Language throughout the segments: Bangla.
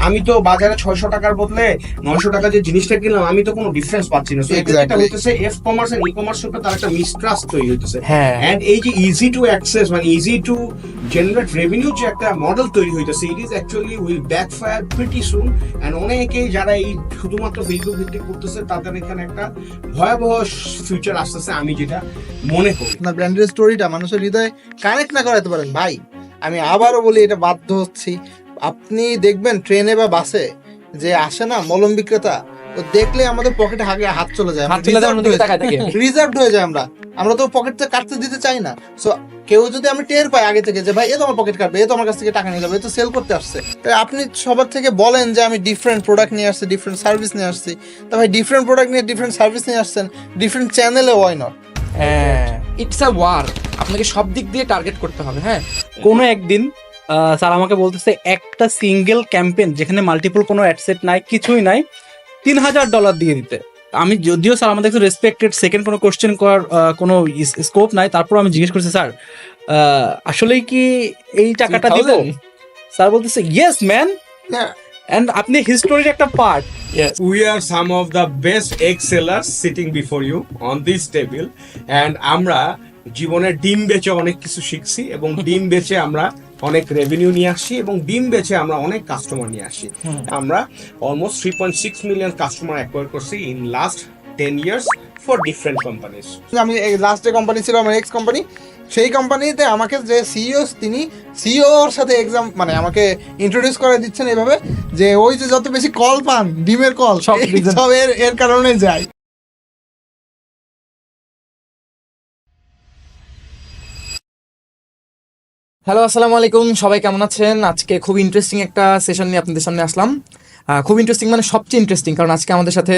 আমি তো বাজারে 600 টাকার বদলে 900 টাকা যে জিনিসটা কিনলাম, আমি তো কোনো ডিফারেন্স পাচ্ছি না। সো এটা হইতেছে এফ কমার্স এন্ড ই কমার্সের উপর তার একটা মিসট্রাস্ট তৈরি হইতেছে। এন্ড এই যে ইজি টু অ্যাক্সেস মানে ইজি টু জেনারেট রেভিনিউ যে একটা মডেল তৈরি হইতেছে, it is actually will backfire pretty soon. And অনেকেই যারা এই শুধুমাত্র ফেসবুক ভিত্তিক করতেছে তাদের এখানে একটা ভয়াবহ ফিউচার আসতেছে, আমি যেটা মনে করি। না, ব্র্যান্ডের স্টোরিটা মানুষের হৃদয়ে কানেক্ট না করাতে পারেন ভাই, আমি আবারও বলি এটা বাধ্য হচ্ছি। আপনি দেখবেন ট্রেনে বা বাসে যে আসে না মলম বিক্রেতা, তো দেখলে আমাদের পকেটে হাত চলে যায়, রিজার্ভড হয়ে যায়। আমরা তো পকেটটা কাটতে দিতে চাই না। সো কেউ যদি আমি টের পাই আগে থেকে যে ভাই এ তো আমার পকেট কাটবে, এ তো আমার কাছ থেকে টাকা নিয়ে যাবে, এ তো সেল করতে আসছে, আপনি সবার থেকে বলেন যে আমি ডিফারেন্ট প্রোডাক্ট নিয়ে আসছি, ডিফারেন্ট সার্ভিস নিয়ে আসছি। তা ভাই ডিফারেন্ট প্রোডাক্ট নিয়ে ডিফারেন্ট সার্ভিস নিয়ে আসছেন, ডিফারেন্ট চ্যানেলে, why not? It's a war, আপনাকে সব দিক দিয়ে টার্গেট করতে হবে। হ্যাঁ, কোনো একদিন স্যার আমাকে বলতেছে একটা সিঙ্গেল ক্যাম্পেইন যেখানে মাল্টিপল কোনো অ্যাডসেট নাই, কিছুই নাই, $3000 দিয়ে দিতে। আমি যদিও স্যার আমাদের রেসপেক্টেড, সেকেন্ড কোনো কোশ্চেন করার কোনো স্কোপ নাই, তারপর আমি জিজ্ঞেস করছি স্যার আসলেই কি এই টাকাটা দিব? স্যার বলতেছে ইয়েস ম্যান, এন্ড আপনি হিস্টোরির একটা part. We are some of the best egg sellers sitting before you on this table, and আমরা জীবনে ডিম বেচে অনেক কিছু শিখছি, এবং ডিম বেচে আমরা অনেক রেভিনিউ নিয়ে আসছি, এবং ডিম বেচে আমরা অনেক কাস্টমার নিয়ে আসি। আমরা অলমোস্ট 3.6 মিলিয়ন কাস্টমার অ্যাকোয়ার করছি in last 10 years for different companies. আমি লাস্ট যে কোম্পানি ছিল আমার এক্স কোম্পানি, সেই কোম্পানিতে আমাকে যে সিইও, তিনি সিইওর সাথে এক্সাম মানে আমাকে ইন্ট্রোডিউস করে দিচ্ছেন এইভাবে যে ওই যে যত বেশি কল পান ডিমের কল সব এর কারণে যায়। হ্যালো, আসসালামু আলাইকুম, সবাই কেমন আছেন? আজকে খুব ইন্টারেস্টিং একটা সেশন নিয়ে আপনাদের সামনে আসলাম। খুব ইন্টারেস্টিং মানে সবচেয়ে ইন্টারেস্টিং, কারণ আজকে আমাদের সাথে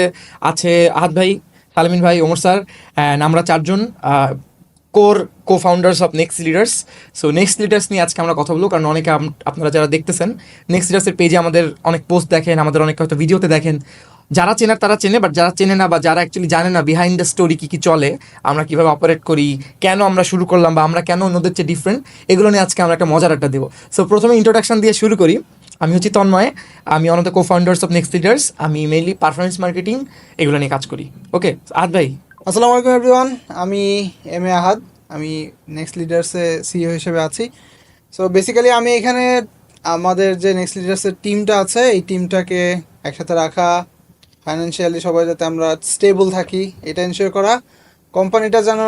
আছে আহাদ ভাই, সালামিন ভাই, ওমর স্যার, অ্যান্ড আমরা চারজন co founders of next leaders. So next leaders নিয়ে আজকে আমরা কথা বলবো, কারণ অনেকে আপনারা যারা দেখতেছেন নেক্সট লিডার্সের পেজে আমাদের অনেক পোস্ট দেখেন, আমাদের অনেক হয়তো ভিডিওতে দেখেন, যারা চেনার তারা চেনে, বাট যারা চেনে না বা যারা অ্যাকচুয়ালি জানে না বিহাইন্ড দ্য স্টোরি কী কী চলে, আমরা কীভাবে অপারেট করি, কেন আমরা শুরু করলাম বা আমরা কেন অন্যদের চেয়ে ডিফারেন্ট, এগুলো নিয়ে আজকে আমরা একটা মজার একটা দেবো। সো প্রথমে ইন্ট্রোডাকশন দিয়ে শুরু করি। আমি হচ্ছি তন্ময়, আমি on the co founders of next leaders. আমি মেইনলি পারফরমেন্স মার্কেটিং এগুলো নিয়ে কাজ করি। ওকে আহাদ ভাই। আসসালামু আলাইকুম এভরিওয়ান, আমি এম এ আহাদ, আমি নেক্সট লিডার্সে সিইও হিসেবে আছি। সো বেসিক্যালি আমি এখানে আমাদের যে নেক্সট লিডার্সের টিমটা আছে, এই টিমটাকে একসাথে রাখা, ফাইন্যান্সিয়ালি সবাই যাতে আমরা স্টেবল থাকি এটা এনশিওর করা, কোম্পানিটা যেন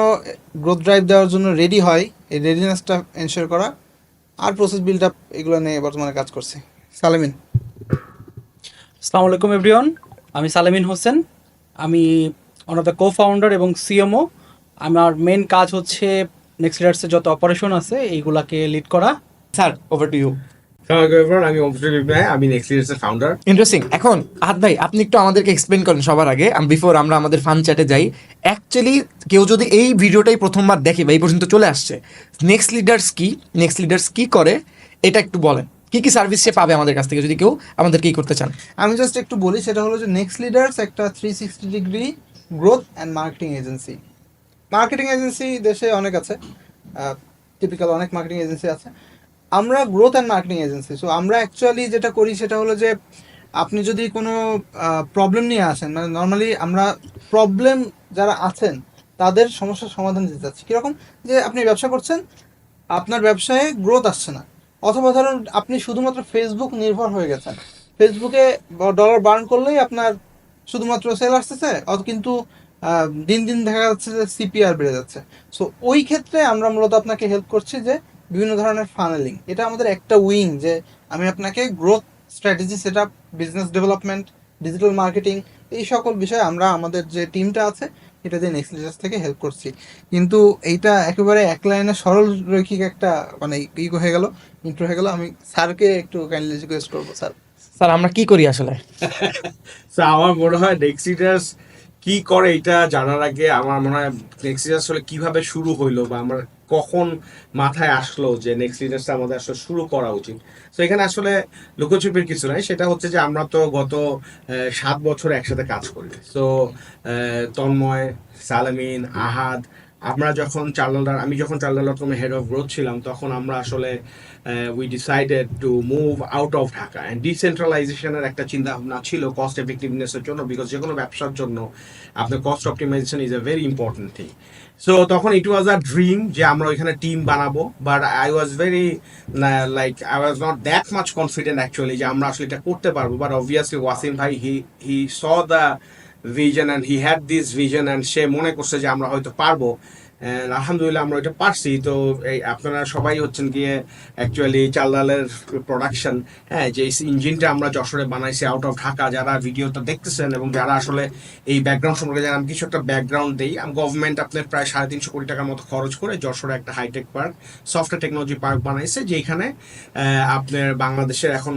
গ্রোথ ড্রাইভ দেওয়ার জন্য রেডি হয় এই রেডিনেসটা এনশিওর করা, আর প্রসেস বিল্ড আপ, এগুলো নিয়ে বর্তমানে কাজ করছি। সালামিন। আসসালামু আলাইকুম এভরিওয়ান, আমি সালামিন হোসেন, আমি one of the co founder এবং সিএমও। আমার মেন কাজ হচ্ছে নেক্সট লিডার্সের যত অপারেশন আছে এইগুলাকে লিড করা। Sir, over to you. আমি আমি নেক্সট লিডার্সের ফাউন্ডার। ইন্টারেস্টিং। এখন আহাদ ভাই, আপনি একটু আমাদেরকে এক্সপ্লেন করেন সবার আগে, বিফোর আমরা আমাদের ফান চ্যাটে যাই। অ্যাকচুয়ালি কেউ যদি এই ভিডিওটাই প্রথমবার দেখে বা এই পর্যন্ত চলে আসছে, নেক্সট লিডার্স কি, নেক্সট লিডার্স কি করে, এটা একটু বলেন। কী কী সার্ভিস সে পাবে আমাদের কাছ থেকে যদি কেউ আমাদের কী করতে চান? আমি জাস্ট একটু বলি, সেটা হলো যে নেক্সট লিডার্স একটা 360 degree growth and marketing agency. Marketing agency দেশে অনেক আছে, টিপিক্যাল অনেক মার্কেটিং এজেন্সি আছে। আমরা growth and marketing agency. So আমরা অ্যাকচুয়ালি যেটা করি সেটা হলো যে আপনি যদি কোনো প্রবলেম নিয়ে আসেন, মানে নর্মালি আমরা প্রবলেম যারা আছেন তাদের সমস্যার সমাধান দিতে চাচ্ছি। কীরকম, যে আপনি ব্যবসা করছেন, আপনার ব্যবসায় গ্রোথ আসছে না, অথবা ধরুন আপনি শুধুমাত্র ফেসবুক নির্ভর হয়ে গেছেন, ফেসবুকে ডলার বার্ন করলেই আপনার শুধুমাত্র সেল আসতেছে, কিন্তু দিন দিন দেখা যাচ্ছে যে সিপিআর বেড়ে যাচ্ছে। সো ওই ক্ষেত্রে আমরা মূলত আপনাকে হেল্প করছি যে বিভিন্ন ধরনের ফানেলিং, এটা আমাদের একটা উইং, যে আমি আপনাকে growth strategy set up, business development, digital marketing, এই সকল বিষয়ে আমরা আমাদের যে টিমটা আছে এটা দিয়ে নেক্সট লিডার্স থেকে হেল্প করছি। কিন্তু এইটা একেবারে এক লাইনে সরল রৈখিক একটা মানে হয়ে গেল, ইন্ট্রো হয়ে গেল। আমি স্যারকে একটু কাইন্ডলি রিকোয়েস্ট করবো। স্যার আমরা কি করি আসলে? আমার মনে হয় নেক্সট লিডার্স কি করে এটা জানার আগে আমার মনে হয় নেক্সট লিডার্স আসলে কিভাবে শুরু হইলো, বা আমরা কখন মাথায় আসলো যে নেক্সট লিডার্সটা আমাদের আসলে শুরু করা উচিত। তো এখানে আসলে লুকোচুপির কিছু নাই, সেটা হচ্ছে যে আমরা তো গত 7 বছর একসাথে কাজ করি। তো তন্ময়, সালামিন, আহাদ, আমরা যখন $4, আমি যখন $4 হেড অফ গ্রোথ ছিলাম, তখন আমরা আসলে we decided to move out of Dhaka, and decentralization এর একটা চিন্তা ভাবনা ছিল কস্ট এফেক্টিভনেস এর জন্য, বিকজ যে কোনো ব্যবসার জন্য আপনার cost optimization is a very important thing. So তখন ইট ওয়াজ আ ড্রিম যে আমরা ওইখানে টিম বানাবো, but I was very like I was not that much confident actually যে আমরা আসলে এটা করতে পারবো। বাট অবভিয়াসলি ওয়াসিম ভাই he saw the vision and he had this vision, and সে মনে করছে যে আমরা হয়তো পারবো। আলহামদুলিল্লাহ আমরা এটা পারছি। তো এই আপনারা সবাই হচ্ছেন গিয়ে অ্যাকচুয়ালি চাল ডালের প্রোডাকশন, হ্যাঁ, যে ইঞ্জিনটা আমরা যশোরে বানাইছি আউট অফ ঢাকা, যারা ভিডিওটা দেখতেছেন এবং যারা আসলে এই ব্যাকগ্রাউন্ড সম্পর্কে জানেন, আমি কিছু একটা ব্যাকগ্রাউন্ড দিই। গভর্নমেন্ট আপনার প্রায় 350 কোটি টাকার মতো খরচ করে যশোরে একটা hi-tech park, software technology park বানাইছে, যেখানে আপনার বাংলাদেশের এখন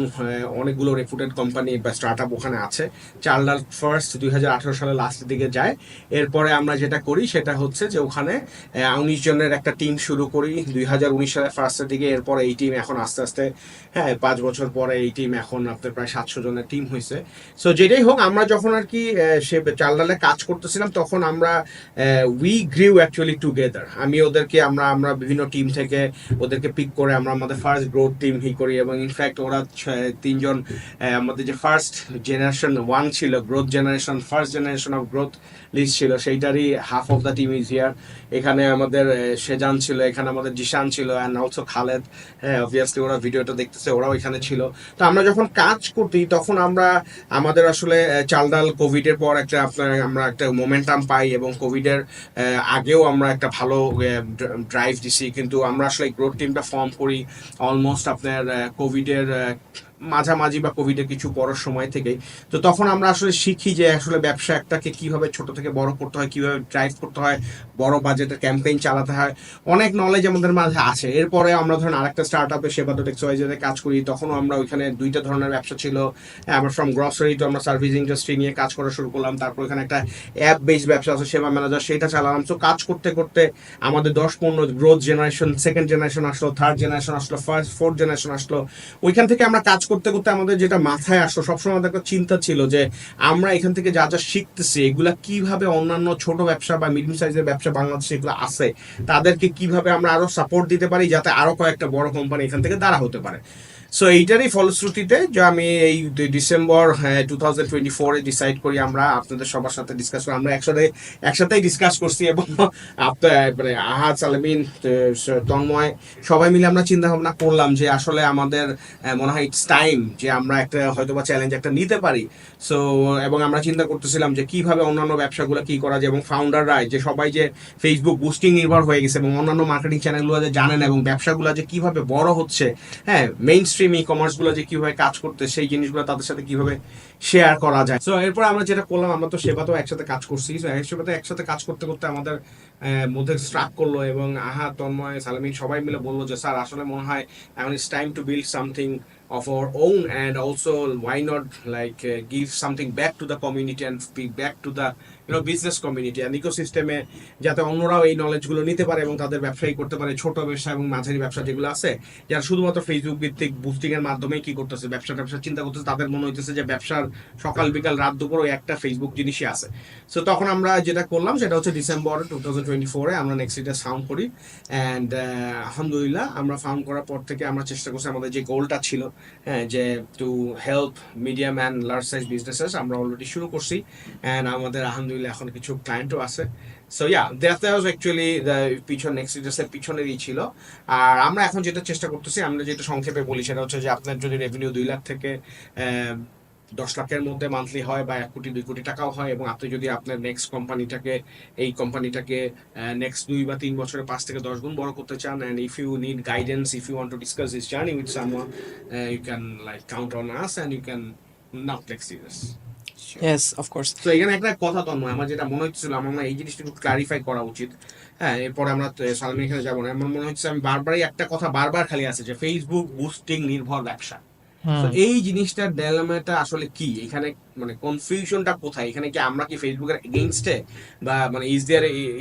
অনেকগুলো রেপুটেড কোম্পানি বা স্টার্ট আপ ওখানে আছে। চাল ডাল ফার্স্ট 2018 সালে লাস্টের দিকে যায়। এরপরে আমরা যেটা করি সেটা হচ্ছে যে ওখানে 19 জনের একটা টিম শুরু করি 2019 সালের ফার্স্টের দিকে। এরপরে এই টিম এখন আস্তে আস্তে, হ্যাঁ, 5 বছর পরে এই টিম এখন আপনার প্রায় 700 জনের টিম হয়েছে। সো যেটাই হোক, আমরা যখন আর কি সে চাল ডালে কাজ করতেছিলাম তখন আমরা উই গ্রিউ অ্যাকচুয়ালি টুগেদার। আমি ওদেরকে আমরা বিভিন্ন টিম থেকে ওদেরকে পিক করে আমরা আমাদের ফার্স্ট গ্রোথ টিম করি, এবং ইনফ্যাক্ট ওরা 3 জন আমাদের যে ফার্স্ট জেনারেশন 1 ছিল, growth generation, first generation of growth list ছিল, সেইটারই half of the team is here. এখানে আমাদের সেজান ছিল, এখানে আমাদের জিশান ছিল, অ্যান্ড অলসো খালেদ। হ্যাঁ, অবভিয়াসলি ওরা ভিডিওটা দেখতেছে, ওরাও এখানে ছিল। তো আমরা যখন কাজ করতি তখন আমাদের আসলে চাল ডাল কোভিডের পর আমরা একটা মোমেন্টাম পাই, এবং কোভিডের আগেও আমরা একটা ভালো ড্রাইভ দিছি। কিন্তু আমরা আসলে গ্রোথ টিমটা ফর্ম করি অলমোস্ট আপনার কোভিডের মাঝামাঝি বা কোভিডের কিছু বড় সময় থেকেই। তো তখন আমরা আসলে শিখি যে আসলে ব্যবসা একটাকে কিভাবে ছোট থেকে বড় করতে হয়, কিভাবে ড্রাইভ করতে হয়, বড় বাজেটের ক্যাম্পেইন চালাতে হয়, অনেক নলেজ আমাদের মাঝে আছে। এরপরে আমরা ধরেন আরেকটা স্টার্ট আপে সেবাদত এক্সওয়াইজেডে কাজ করি, তখনও আমরা ওইখানে 2টা ধরনের ব্যবসা ছিল। আমরা ফ্রম গ্রসারি তো আমরা সার্ভিস ইন্ডাস্ট্রি নিয়ে কাজ করা শুরু করলাম। তারপর এখানে একটা অ্যাপ বেসড ব্যবসা আছে, সেবা ম্যানেজার, সেটা চালালাম। তো কাজ করতে করতে আমাদের 10-15 গ্রোথ জেনারেশন, সেকেন্ড জেনারেশন আসলো, থার্ড জেনারেশন আসলো, ফোর্থ জেনারেশন আসলো। ওইখান থেকে আমরা কাজ করতে করতে আমাদের যেটা মাথায় আসলো, সবসময় আমাদের একটা চিন্তা ছিল যে আমরা এখান থেকে যা যা শিখতেছি এগুলা কিভাবে অন্যান্য ছোট ব্যবসা বা মিডিয়াম সাইজের ব্যবসা বাংলাদেশে এগুলো আছে তাদেরকে কিভাবে আমরা আরো সাপোর্ট দিতে পারি, যাতে আরো কয়েকটা বড় কোম্পানি এখান থেকে দাঁড়া হতে পারে। সো এইটারই ফলশ্রুতিতে যে আমি এই ডিসেম্বর 2024-এ ডিসাইড করি আমরা আপনাদের সবার সাথে ডিসকাস করি, আমরা একসাথেই ডিসকাস করছি, এবং মানে আহাদ, সালেমিন, তন্ময় সবাই মিলে আমরা চিন্তা ভাবনা করলাম যে আসলে আমাদের মনে হয় ইটস টাইম যে আমরা একটা হয়তো বা চ্যালেঞ্জ একটা নিতে পারি। সো এবং আমরা চিন্তা করতেছিলাম যে কিভাবে অন্যান্য ব্যবসাগুলো কি করা যায়, এবং ফাউন্ডাররা যে সবাই যে ফেসবুক বুস্টিং নির্ভর হয়ে গেছে, এবং অন্যান্য মার্কেটিং চ্যানেলগুলো যে জানেন, এবং ব্যবসাগুলো যে কিভাবে বড় হচ্ছে, হ্যাঁ, মেইন স্ট্রিম ই কমার্স গুলো যে কিভাবে কাজ করতে, সেই জিনিসগুলো তাদের সাথে কিভাবে শেয়ার করা যায়। সো এরপর আমরা যেটা করলাম, আমরা তো সেবাতেও একসাথে কাজ করছি। সেবাতে একসাথে কাজ করতে করতে আমাদের মধ্যে স্ট্রাক করলো, এবং আহাদ, তন্ময়, সালামিন সবাই মিলে বললো যে স্যার আসলে মনে হয় এখন it's time to build something of our own, and also why not give something back to the community and speak back to the business community and ecosystem এ, যাতে অন্যরাও এই নলেজ গুলো নিতে পারে এবং তাদের ব্যবসায়ী করতে পারে, ছোট ব্যবসা এবং মাঝারি ব্যবসা যেগুলো আছে, যারা শুধুমাত্র ফেসবুক ভিত্তিক বুস্টিং এর মাধ্যমে কি করতেছে, ব্যবসা চিন্তা করতেছে, তাদের মনে হইতেছে যে ব্যবসার সকাল বিকাল রাত দুপুর ওই একটা ফেসবুক জিনিসই আছে। সো তখন আমরা যেটা করলাম সেটা হচ্ছে ডিসেম্বর 2024-এ আমরা নেক্সট লিডার ফাউন্ড করি, অ্যান্ড আলহামদুলিল্লাহ আমরা ফাউন্ড করার পর থেকে আমরা চেষ্টা করছি আমাদের যে গোলটা ছিল, হ্যাঁ, যে to help medium and large size businesses, আমরা অলরেডি শুরু করছি, অ্যান্ড আমাদের আলহামদুলিল্লাহ এখন কিছু ক্লায়েন্টও আছে। So yeah, that was actually next লিডার্সের পিছনেরই ছিল। আর আমরা এখন যেটা চেষ্টা করতেছি, আমরা যেটা সংক্ষেপে বলি সেটা হচ্ছে যে আপনার যদি রেভিনিউ 2 লাখ থেকে 10 লাখের মধ্যে মান্থলি হয়, বা 1 কোটি 2 কোটি টাকাও হয়, এবং আপনি যদি আপনার নেক্সট কোম্পানিটাকে নেক্সট 2 বা 3 বছরে 5 থেকে 10 গুণ বড় করতে চান, and if you need guidance, if you want to discuss this journey with someone, you can count on us, and you can not take serious. Yes, of course. তো এখানে একটা কথা তো নয়, আমার যেটা মনে হচ্ছিল, আমার এই জিনিসটা একটু ক্লারিফাই করা উচিত। হ্যাঁ, এরপরে আমরা সালমিন এখানে যাবো না। আমার মনে হচ্ছে আমি বারবারই একটা কথা বারবার খালি আছে যে ফেসবুক বুস্টিং নির্ভর ব্যবসা। তো এই জিনিসটার ডায়লেমাটা আসলে কি, এখানে মানে কনফিউশনটা কোথায়? এখানে কি আমরা কি ফেসবুকের এগেইনস্টে, বা মানে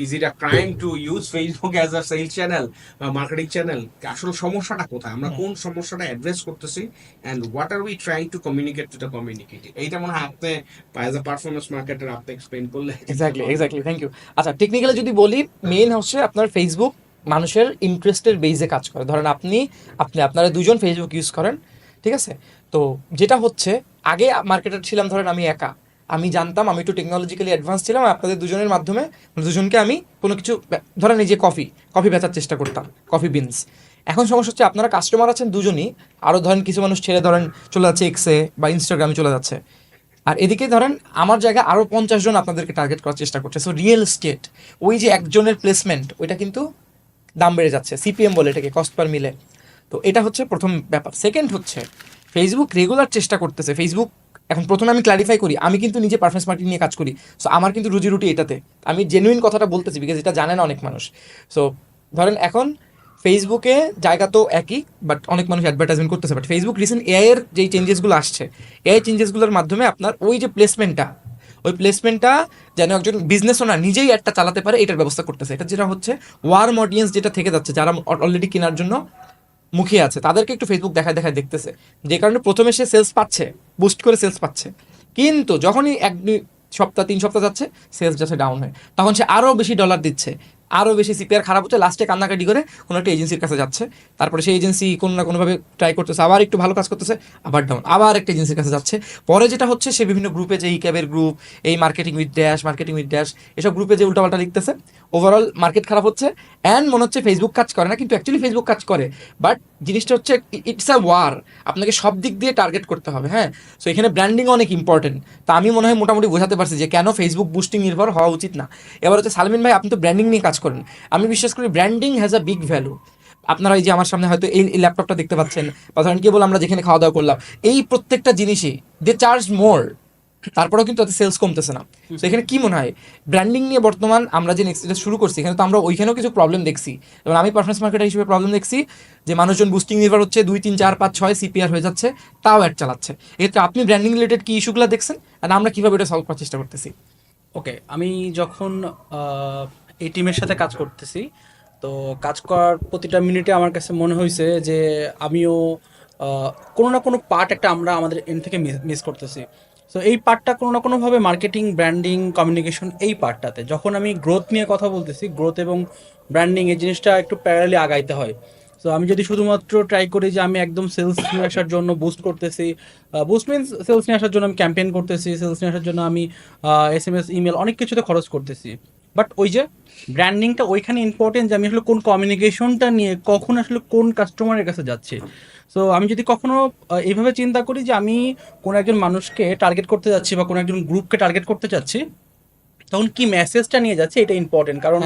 is it a crime to use Facebook as a sales channel বা মার্কেটিং চ্যানেল? আসলে সমস্যাটা কোথায়, আমরা কোন সমস্যাটা অ্যাড্রেস করতেছি, and what are we trying to communicate to the community? এইটা মনে হয় আপনি অ্যাজ আ পারফরমেন্স মার্কেটার আপনি এক্সপ্লেইন করলে। Exactly, thank you. আচ্ছা, টেকনিক্যালি যদি বলি, মেইন হচ্ছে আপনার ফেসবুক মানুষের ইন্টারেস্টের বেজে কাজ করে। ধরেন আপনারা দুজন ফেসবুক ইউজ করেন, ঠিক আছে? তো যেটা হচ্ছে, আগে মার্কেটার ছিলাম ধরেন আমি একা, আমি জানতাম, আমি একটু টেকনোলজিক্যালি অ্যাডভান্স ছিলাম, আপনাদের দুজনের মাধ্যমে দুজনকে আমি কোনো কিছু ধরেন এই যে কফি বেচার চেষ্টা করতাম, কফি বিনস। এখন সমস্যা হচ্ছে আপনারা কাস্টমার আছেন দুজনই, আরও ধরেন কিছু মানুষ ছেড়ে ধরেন চলে যাচ্ছে এক্সে বা ইনস্টাগ্রামে চলে যাচ্ছে, আর এদিকে ধরেন আমার জায়গায় আরও 50 জন আপনাদেরকে টার্গেট করার চেষ্টা করছে। সো রিয়েল এস্টেট, ওই যে একজনের প্লেসমেন্ট, ওইটা কিন্তু দাম বেড়ে যাচ্ছে, সিপিএম বলে এটাকে, কস্ট পার মিলে। তো এটা হচ্ছে প্রথম ব্যাপার। সেকেন্ড হচ্ছে ফেসবুক রেগুলার চেষ্টা করতেছে। ফেসবুক এখন প্রথমে আমি ক্লারিফাই করি, আমি কিন্তু নিজে পারফরমেন্স মার্কেটিং নিয়ে কাজ করি। সো আমার কিন্তু রুজি রুটি এটাতে, আমি জেনুইন কথাটা বলতেছি, বিকজ এটা জানে না অনেক মানুষ। সো ধরেন এখন ফেসবুকে জায়গা তো একই, বাট অনেক মানুষ অ্যাডভার্টাইজমেন্ট করতেছে। বাট ফেসবুক রিসেন্ট এআই এর যেই চেঞ্জেসগুলো আসছে, এআই চেঞ্জেসগুলোর মাধ্যমে আপনার ওই যে প্লেসমেন্টটা যেন একজন বিজনেস ওনার নিজেই একটা চালাতে পারে, এটার ব্যবস্থা করতেছে। এটা যেটা হচ্ছে ওয়ার্ম অডিয়েন্স যেটা থেকে যাচ্ছে, যারা অলরেডি কেনার জন্য মুখিয়ে আছে, তাদেরকে একটু ফেসবুক দেখায় দেখতেছে, যে কারণে প্রথমে সে সেলস পাচ্ছে, বুস্ট করে সেলস পাচ্ছে, কিন্তু যখনই 1-2 সপ্তাহ 3 সপ্তাহ যাচ্ছে, সেলস যাচ্ছে ডাউন হয়, তখন সে আরও বেশি ডলার দিচ্ছে, আরও বেশি সিপিআর খারাপ হচ্ছে, লাস্টে কান্নাকাটি করে কোনো একটা এজেন্সির কাছে যাচ্ছে, তারপরে সেই এজেন্সি কোনো না কোনোভাবে ট্রাই করতেছে, আবার একটু ভালো কাজ করতেছে, আবার ডাউন, আবার একটা এজেন্সির কাছে যাচ্ছে। পরে যেটা হচ্ছে, সে বিভিন্ন গ্রুপে, যে ক্যাবের গ্রুপ, এই মার্কেটিং উইথ ড্যাশ এসব গ্রুপে যে উল্টাপাল্টা লিখতেছে, ওভারঅল মার্কেট খারাপ হচ্ছে, অ্যান্ড মনে হচ্ছে ফেসবুক কাজ করে না, কিন্তু অ্যাকচুয়ালি ফেসবুক কাজ করে। বাট জিনিসটা হচ্ছে ইটস আ ওয়ার, আপনাকে সব দিক দিয়ে টার্গেট করতে হবে। হ্যাঁ, সো এখানে ব্র্যান্ডিং অনেক ইম্পর্টেন্ট। তা আমি মনে হয় মোটামুটি বোঝাতে পারছি যে কেন ফেসবুক বুস্টিং নির্ভর হওয়া উচিত না। এবার হচ্ছে সালমিন ভাই, আপনি তো ব্র্যান্ডিং নিয়ে কাজ করেন, আমি বিশ্বাস করি branding has a big value. আপনারা এই যে আমার সামনে হয়তো এই ল্যাপটপটা দেখতে পাচ্ছেন, বা ধরেন কেবল আমরা যেখানে খাওয়া দাওয়া করলাম, এই প্রত্যেকটা জিনিসই দে চার্জ মোর, তারপরেও কিন্তু তাতে সেলস কমতেছে না। তো এখানে কি মনে হয়, ব্র্যান্ডিং নিয়ে বর্তমান আমরা যে নেক্সট শুরু করছি, এখানে তো আমরা ওইখানেও কিছু প্রবলেম দেখছি। এবং আমি পারফরমেন্স মার্কেটার হিসেবে প্রবলেম দেখছি যে মানুষজন বুস্টিং নির্ভর হচ্ছে, 2, 3, 4, 5, 6 সিপিআর হয়ে যাচ্ছে, তাও অ্যাড চালাচ্ছে। এক্ষেত্রে আপনি ব্র্যান্ডিং রিলেটেড কি ইস্যুগুলো দেখছেন, আর আমরা কীভাবে এটা সলভ করার চেষ্টা করতেছি? ওকে, আমি যখন এই টিমের সাথে কাজ করতেছি, তো কাজ করার প্রতিটা মিনিটে আমার কাছে মনে হয়েছে যে আমিও কোনো না কোনো পার্ট একটা আমরা আমাদের এন্ড থেকে মিস করতেছি। সো এই পার্টটা কোনো না কোনোভাবে মার্কেটিং, ব্র্যান্ডিং, কমিউনিকেশন, এই পার্টটাতে যখন আমি গ্রোথ নিয়ে কথা বলতেছি, গ্রোথ এবং ব্র্যান্ডিং এই জিনিসটা একটু প্যারালি আগাইতে হয়। সো আমি যদি শুধুমাত্র ট্রাই করি যে আমি একদম সেলস নিয়ে আসার জন্য বুস্ট করতেছি, বুস্ট মিনস সেলস নিয়ে আসার জন্য আমি ক্যাম্পেইন করতেছি, সেলস নিয়ে আসার জন্য আমি SMS, ইমেল অনেক কিছুতে খরচ করতেছি, বাট ওই যে ব্র্যান্ডিংটা ওইখানে ইম্পর্টেন্ট, যে আমি আসলে কোন কমিউনিকেশনটা নিয়ে কখন আসলে কোন কাস্টমারের কাছে যাচ্ছি। সো আমি যদি কখনো এইভাবে চিন্তা করি যে আমি কোনো একজন মানুষকে টার্গেট করতে যাচ্ছি বা কোনো একজন গ্রুপকে টার্গেট করতে চাচ্ছি, তখন কি মেসেজটা নিয়ে যাচ্ছে এটা ইম্পর্টেন্ট। কারণ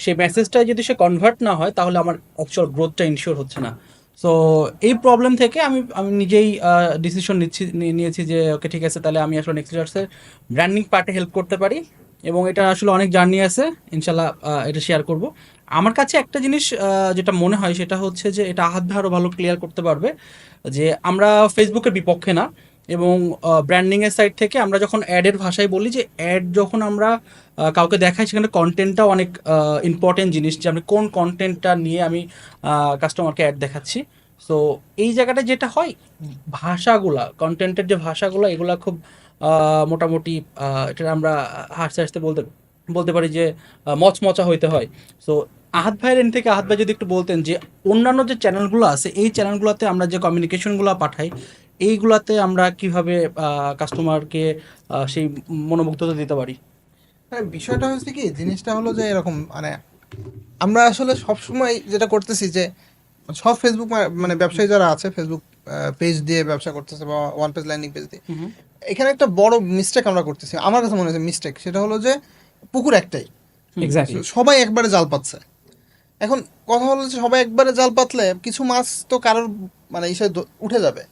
সেই মেসেজটা যদি সে কনভার্ট না হয়, তাহলে আমার অ্যাকচুয়াল গ্রোথটা ইনশিওর হচ্ছে না। সো এই প্রবলেম থেকে আমি নিজেই ডিসিশন নিয়েছি যে ওকে ঠিক আছে, তাহলে আমি আসলে নেক্সট ইয়ার্সের ব্র্যান্ডিং পার্টে হেল্প করতে পারি, এবং এটা আসলে অনেক জার্নি আছে, ইনশাল্লাহ এটা শেয়ার করব। আমার কাছে একটা জিনিস যেটা মনে হয়, সেটা হচ্ছে যে এটা আহাদ ভাই আরও ভালো ক্লিয়ার করতে পারবে, যে আমরা ফেসবুকের বিপক্ষে না, এবং ব্র্যান্ডিংয়ের সাইড থেকে আমরা যখন অ্যাডের ভাষায় বলি যে অ্যাড যখন আমরা কাউকে দেখাই, সেখানে কন্টেন্টটাও অনেক ইম্পর্টেন্ট জিনিস, যে আমি কোন কন্টেন্টটা নিয়ে আমি কাস্টমারকে অ্যাড দেখাচ্ছি। সো এই জায়গাটা যেটা হয়, ভাষাগুলা, কন্টেন্টের যে ভাষাগুলো, এগুলা খুব মোটামুটি এটা আমরা হাসতে হাসতে বলতে পারি যে মচমচা হইতে হয়। সো আহাদ ভাইয়ের এন্ড থেকে আহাদ ভাই যদি একটু বলতেন যে অন্যান্য যে চ্যানেলগুলো আছে, এই চ্যানেলগুলোতে আমরা যে কমিউনিকেশনগুলো পাঠাই, এইগুলাতে আমরা কিভাবে কাস্টমারকে সেই মনোমুগ্ধতা দিতে পারি? হ্যাঁ, বিষয়টা হচ্ছে কি, জিনিসটা হলো যে এরকম, মানে আমরা আসলে সবসময় যেটা করতেছি যে সব ফেসবুক মানে ব্যবসায়ী যারা আছে, ফেসবুক পেজ দিয়ে ব্যবসা করতেছে বা ওয়ান পেজ ল্যান্ডিং পেজ দিয়ে, এখানে একটা বড় মিস্টেক আমরা করতেছি, আমার কাছে মনে হচ্ছে মিস্টেক। সেটা হলো যে পুকুর একটাই, সবাই একবারে জাল পাচ্ছে। এখন কথা হলো যে সবাই একবারে জাল পাতলে কিছু মাছ তো কারোর মানে উঠে যাবে।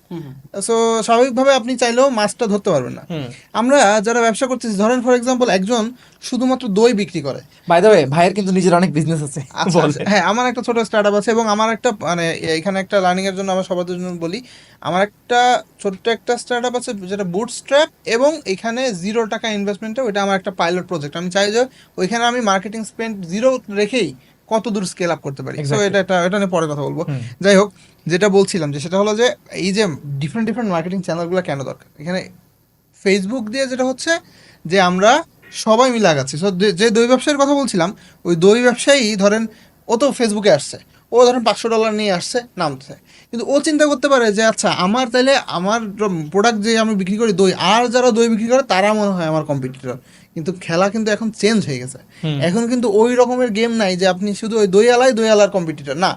সো স্বাভাবিকভাবে আপনি চাইলেও মাছটা ধরতে পারবেন না। আমরা যারা ব্যবসা করতেছি, ধরেন ফর এক্সাম্পল একজন শুধুমাত্র দই বিক্রি করে, বাই দ্য ওয়ে ভাইয়ের কিন্তু নিজের অনেক বিজনেস আছে। হ্যাঁ, আমার একটা ছোট স্টার্টআপ আছে, এবং আমার একটা মানে এখানে একটা লার্নিং এর জন্য আমার সবার জন্য বলি, আমার একটা ছোট্ট একটা স্টার্টআপ আছে যেটা বুটস্ট্র্যাপ, এবং এখানে 0 টাকা ইনভেস্টমেন্টে, ওইটা আমার একটা পাইলট প্রজেক্ট। আমি চাই যে ওইখানে আমি মার্কেটিং স্পেন্ড 0 রেখেই কত দূর স্কেল আপ করতে পারি। তো এটা নিয়ে পরে কথা বলবো। যাই হোক, যেটা বলছিলাম যে সেটা হলো যে এই যে ডিফারেন্ট মার্কেটিং চ্যানেলগুলো কেন দরকার, এখানে ফেসবুক দিয়ে যেটা হচ্ছে যে আমরা সবাই মিলে আগাচ্ছি। সো যে দই ব্যবসায়ীর কথা বলছিলাম, ওই দই ব্যবসায়ী ধরেন ও তো ফেসবুকে আসছে, ও ধরেন $500 নিয়ে আসছে, নামছে, কিন্তু ও চিন্তা করতে পারে যে আচ্ছা আমার তাইলে আমার প্রোডাক্ট যে আমি বিক্রি করি দই, আর যারা দই বিক্রি করে তারা মনে হয় আমার কম্পিটিটর। কিন্তু খেলা কিন্তু এখন চেঞ্জ হয়ে গেছে। এখন কিন্তু ওই রকমের গেম নাই যে আপনি শুধু ওই দই আলার কম্পিটিটর না।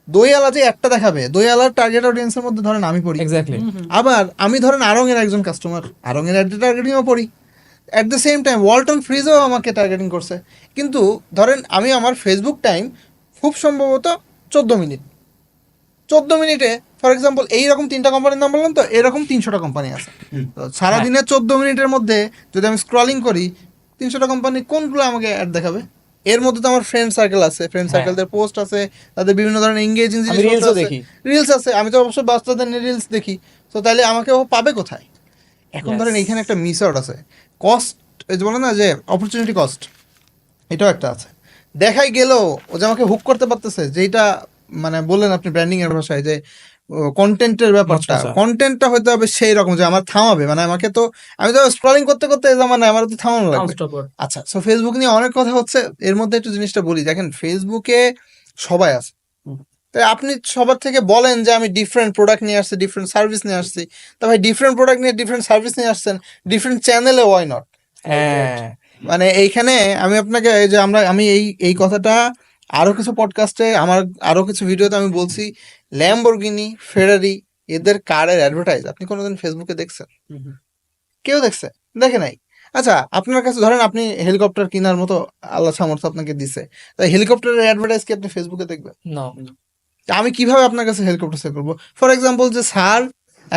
দই আলা যে একটা দেখাবে, দই আলার টার্গেট অডিয়েন্সের মধ্যে ধরেন আমি পড়ি, এক্স্যাক্টলি। আবার আমি ধরেন আড়ং-এর একজন কাস্টমার, আড়ং-এর টার্গেটিংও পড়ি, at the same time Walton ফ্রিজও আমাকে টার্গেটিং করছে। কিন্তু ধরেন আমি আমার ফেসবুক টাইম খুব সম্ভবত 14 মিনিট, 14 মিনিটে ফর এক্সাম্পল এইরকম 3টা কোম্পানির নাম বললাম, তো এরকম 300টা কোম্পানি আছে। তো সারাদিনে 14 মিনিটের মধ্যে যদি আমি স্ক্রলিং করি, 300টা কোম্পানি কোনগুলো আমাকে অ্যাড দেখাবে? এর মধ্যে তো আমার ফ্রেন্ড সার্কেল আছে, ফ্রেন্ড সার্কেলদের পোস্ট আছে, তাদের বিভিন্ন ধরনের এঙ্গেজিং জিনিস দেখি, রিলস আছে, আমি তো অবশ্যই বাচ্চাদের রিলস দেখি। তো তাহলে আমাকে ও পাবে কোথায়? এখন ধরেন এইখানে একটা মিস আউট আছে, কস্ট, এই যে বলে না যে অপরচুনিটি কস্ট, এটাও একটা আছে। দেখাই গেল ও যে আমাকে হুক করতে পারতেছে, যেটা মানে বললেন আপনি ব্র্যান্ডিং এর ভাষায় যে কন্টেন্টের ব্যাপারটা, কন্টেন্টটা হয়তো হবে সেই রকম যে আমার থামাবে, মানে আমাকে তো, আমি তো স্ক্রলিং করতে করতে এই জামানায় আমার তো থামানো লাগবে। আচ্ছা, সো ফেসবুক নিয়ে অনেক কথা হচ্ছে, এর মধ্যে একটু জিনিসটা বলি। দেখেন ফেসবুকে সবাই আছে, তাই আপনি সবার থেকে বলেন যে আমি ডিফারেন্ট প্রোডাক্ট নিয়ে আসছি, ডিফারেন্ট সার্ভিস নিয়ে আসছি, তা ভাই ডিফারেন্ট প্রোডাক্ট নিয়ে ডিফারেন্ট সার্ভিস নিয়ে আসছেন, ডিফারেন্ট চ্যানেলে, ওয়াই নট? হ্যাঁ, মানে এইখানে আমি আপনাকে এই যে আমি এই কথাটা আরো কিছু পডকাস্টে, আমার আরো কিছু ভিডিওতে আমি বলছি, ল্যাম্বরগিনি, ফেরারি, এদের কারের অ্যাডভার্টাইজ আপনি কোনোদিন ফেসবুকে দেখছেন? কেউ দেখছে? দেখে নাই। আচ্ছা, আপনার কাছে ধরেন আপনি হেলিকপ্টার কেনার মতো আল্লাহ সামর্থ্য আপনাকে দিছে, তাই হেলিকপ্টারের অ্যাডভার্টাইজ কি আপনি ফেসবুকে দেখবেন? না, আমি কিভাবে আপনার কাছে হেলিকপ্টার সেল করবো? ফর এক্সাম্পল যে স্যার